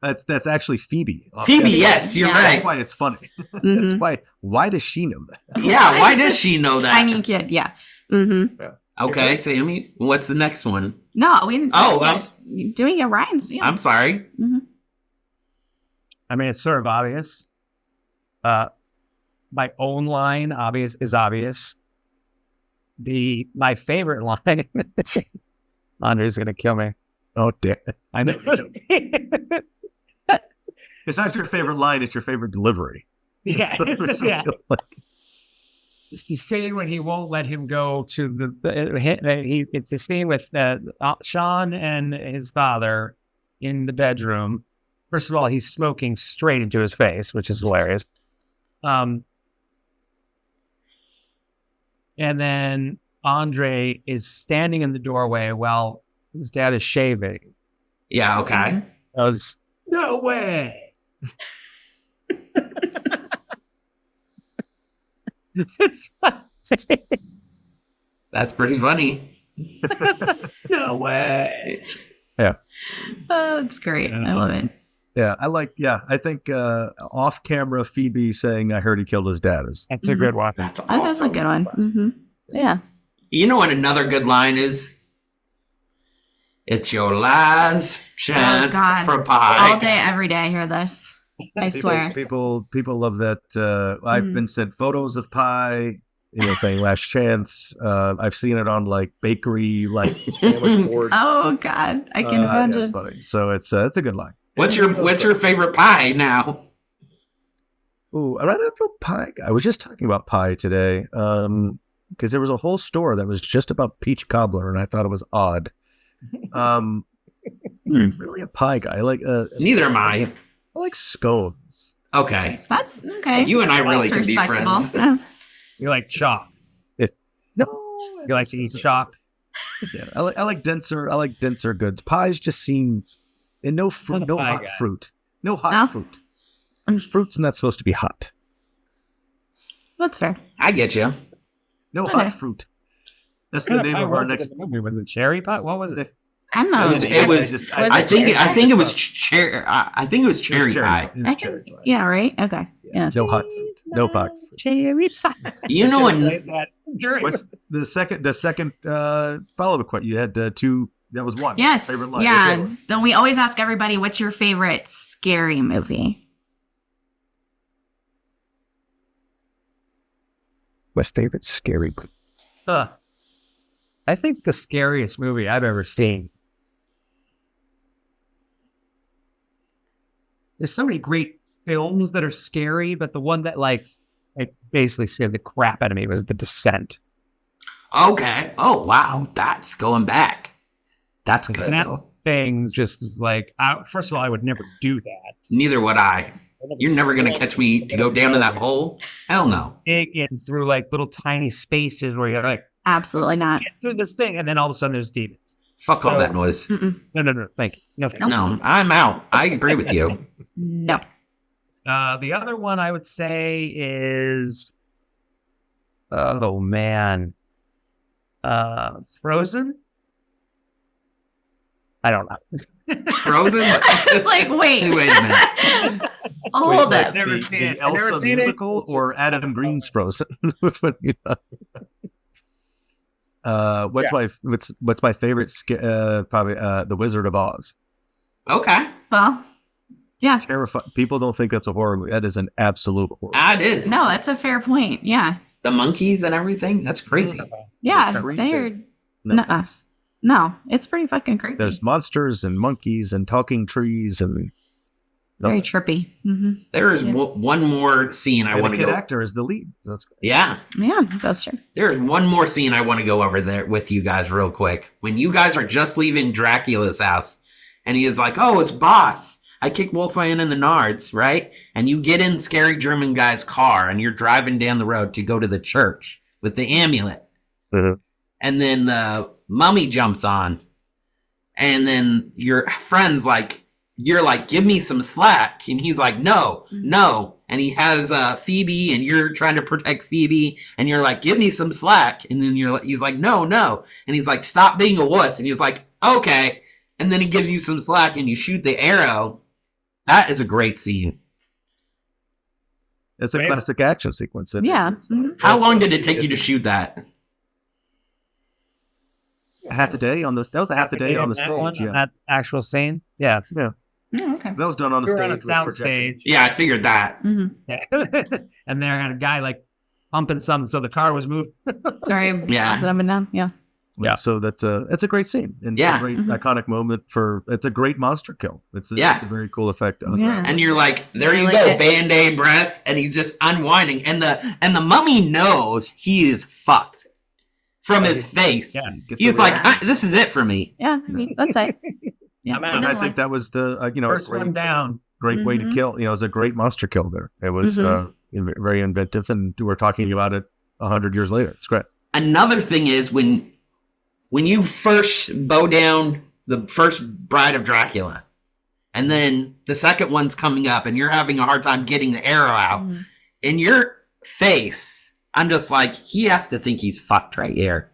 That's actually Phoebe. Phoebe, yes, you're right. That's why it's funny. That's why. Why does she know that? Yeah, why does she know that? Tiny kid, yeah. Mm-hmm. Yeah. Okay, Sammy, what's the next one? No, we didn't. Oh, doing it Ryan's. Yeah. I'm sorry. Mm-hmm. I mean, it's sort of obvious. My own line is obvious. My favorite line. Andre's gonna kill me. Oh damn! I know. It's not your favorite line; it's your favorite delivery. Yeah, yeah. He's saying when he won't let him go to it's the scene with Sean and his father in the bedroom. First of all, he's smoking straight into his face, which is hilarious. And then Andre is standing in the doorway while his dad is shaving. Yeah, okay. Goes, no way. That's pretty funny. No way. Yeah. Oh, that's great. I love it. Yeah, I think off camera Phoebe saying I heard he killed his dad is that's a good one. That's awesome. That's a good one. Mm-hmm. Yeah. You know what another good line is? It's your last chance for pie. All day, every day I hear this. I swear. People love that. I've been sent photos of pie, saying last chance. I've seen it on like bakery, like sandwich boards. Oh God, I can imagine. Yeah, it's funny. So it's a good line. What's your favorite pie now? Ooh, I'm not a real pie guy. I was just talking about pie today because there was a whole store that was just about peach cobbler, and I thought it was odd. Really a pie guy. I like neither am I. I like scones. Okay, that's okay. You and I really can be friends. You like chalk? No, you like to eat chalk? Yeah, I like denser. I like denser goods. Pies just seem. And no fruit, no hot fruit. No hot fruit. Fruit's not supposed to be hot. That's fair. I get you. No hot fruit. That's the name of our next movie. Was it cherry pie? What was it? I don't know. It was. I think it was cherry. I think it was cherry pie. Yeah. Right. Okay. Yeah. No hot fruit. No hot fruit. Cherry pie. You know what? What's the second follow-up question? You had 2. That was 1. Yes. Favorite line. Yeah. Then we always ask everybody, what's your favorite scary movie? My favorite scary movie. I think the scariest movie I've ever seen. There's so many great films that are scary, but the one that like basically scared the crap out of me was The Descent. Okay. Oh, wow. That's going back. That's good. That Though. thing just was like, first of all, I would never do that. Neither would I. You're never going to catch me to go down to that hole. Hell no. Big in through like little tiny spaces where you're like, Absolutely not. get through this thing, and then all of a sudden there's demons. Fuck all that noise. No. Thank you. No, thank you. No, I'm out. I agree with you. No. The other one I would say is, oh man, Frozen. I don't know. Frozen? It's like, wait. Wait a minute. Hold Wait, up. never seen it. The I've never Elsa seen it. musical or Adam Green's Frozen? What's my favorite? Probably The Wizard of Oz. Okay. Well, yeah. Terrifying. People don't think that's a horror movie. That is an absolute horror. It is. No, that's a fair point. Yeah. The monkeys and everything. That's crazy. Yeah. Creepy. They're No. No, it's pretty fucking creepy. There's monsters and monkeys and talking trees and Very trippy. Mm-hmm. There is one more scene I and want a to kid go. actor is the lead. That's great. Yeah. Yeah, that's true. There's one more scene I want to go over there with you guys real quick. When you guys are just leaving Dracula's house and he is like, oh, it's boss. I kicked Wolfman in the nards, right? And you get in Scary German Guy's car and you're driving down the road to go to the church with the amulet. Mhm. And then the mummy jumps on. And then your friend's like, you're like, give me some slack. And he's like, no. And he has Phoebe and you're trying to protect Phoebe. And you're like, give me some slack. And then he's like, no. And he's like, stop being a wuss. And he's like, okay. And then he gives you some slack and you shoot the arrow. That is a great scene. It's a classic action sequence. isn't it? Yeah. Mhm. How long did it take you to shoot that? Half a day on this. That was a half a day on the That one, stage. Yeah, that actual scene. Yeah. Oh, okay. that was done on the We were stage. on a with sound projection. stage. Yeah, I figured that. Mm-hmm. Yeah. And there had a guy like pumping something, so the car was moving. Sorry. Yeah. Up and down. Yeah. Yeah. So that's a great scene and Yeah. it's a great iconic moment it's a great monster kill. It's a very cool effect. Yeah. And you're like, there I you like go, it. Band-Aid breath, and he's just unwinding. And the mummy knows he is fucked from his face. Yeah. He's like, this is it for me. Yeah. I mean, that's it. Yeah. I'm out. And I think that was the First one down. great way to kill. It was a great monster kill there. It was very inventive, and we're talking about it 100 years later. It's great. Another thing is when you first bow down the first Bride of Dracula, and then the second one's coming up, and you're having a hard time getting the arrow out, in your face, I'm just like, he has to think he's fucked right here.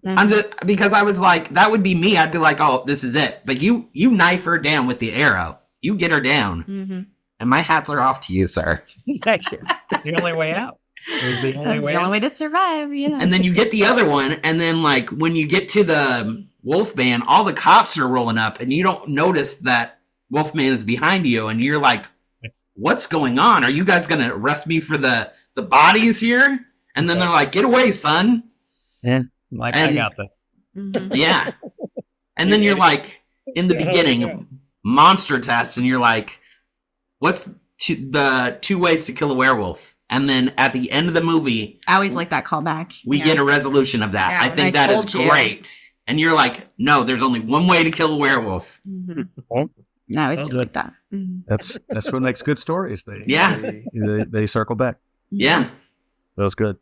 I'm just, because I was like, that would be me. I'd be like, oh, this is it. But you knife her down with the arrow. You get her down. And my hats are off to you, sir. It's the only way out. It was the only That's way the only out. way to survive. Yeah. And then you get the other one, and then like when you get to the Wolfman, all the cops are rolling up, and you don't notice that Wolfman is behind you, and you're like, what's going on? Are you guys gonna arrest me for the bodies here? And then they're like, get away, son. Yeah. Like, I got this. Yeah. And then you're like, in the beginning, monster test, and you're like, what's the 2 ways to kill a werewolf? And then at the end of the movie, I always like that callback. we get a resolution of that. Yeah, I think I that is told you. great. And you're like, no, there's only one way to kill a werewolf. No, I always do like that. That's what makes good stories. Yeah. They circle back. Yeah. That was good.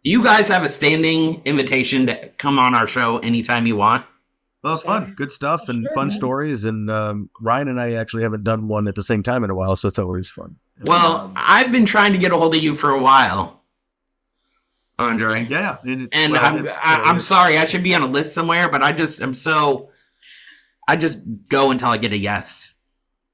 You guys have a standing invitation to come on our show anytime you want. Well, it was fun. Good stuff and fun stories. And Ryan and I actually haven't done one at the same time in a while, so it's always fun. Well, I've been trying to get a hold of you for a while, Andre. Yeah. And I'm sorry, I should be on a list somewhere, but I just go until I get a yes.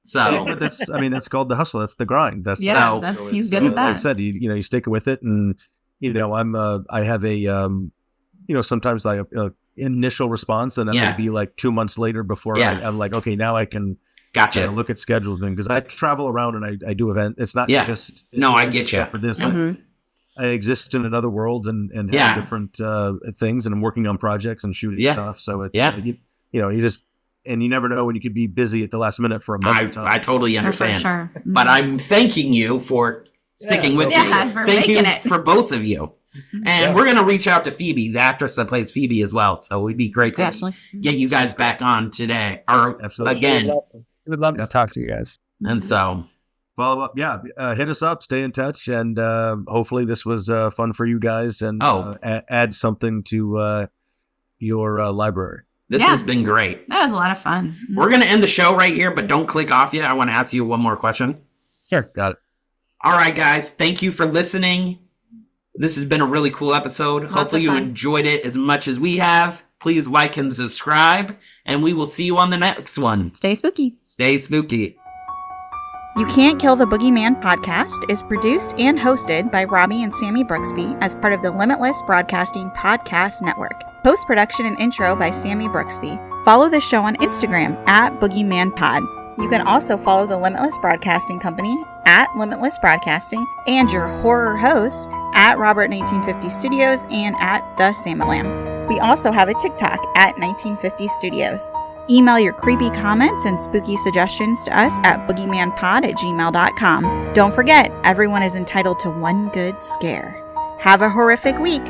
So But that's called the hustle. That's the grind. That's Yeah, So- he's good at Like I that. said, you stick with it, and I have a sometimes like initial response, and then Yeah. it'll be like 2 months later before Yeah. I'm like, okay, now I can gotcha. look at schedules because I travel around and I do events. It's not Yeah. just No, I get ya. for this. Mhm. I exist in another world and Yeah. have different things, and I'm working on projects and shooting Yeah. stuff. So it's Yeah. you just and you never know when you could be busy at the last minute for a month. at a time. I totally For understand. sure. But I'm thanking you for sticking with Yeah, me. for Thank you making it. for both of you. And we're going to reach out to Phoebe, the actress that plays Phoebe as well. So it'd be great to Actually. get you guys back on today or Absolutely. again. We would love to talk to you guys. And so, Follow up, hit us up, stay in touch, and hopefully this was fun for you guys, and add something to your library. this has been great. That was a lot of fun. We're going to end the show right here, but don't click off yet. I want to ask you one more question. Sure. Got it. All right, guys. Thank you for listening. This has been a really cool episode. Hopefully you fun. enjoyed it as much as we have. Please like and subscribe, and we will see you on the next one. Stay spooky. Stay spooky. You Can't Kill the Boogeyman podcast is produced and hosted by Robbie and Sammy Brooksby as part of the Limitless Broadcasting Podcast Network. Post-production and intro by Sammy Brooksby. Follow the show on Instagram at BoogeymanPod. You can also follow the Limitless Broadcasting Company at Limitless Broadcasting and your horror hosts at Robert 1950 Studios and at The Samalam. We also have a TikTok at 1950 Studios. Email your creepy comments and spooky suggestions to us at boogeymanpod@gmail.com. Don't forget, everyone is entitled to one good scare. Have a horrific week.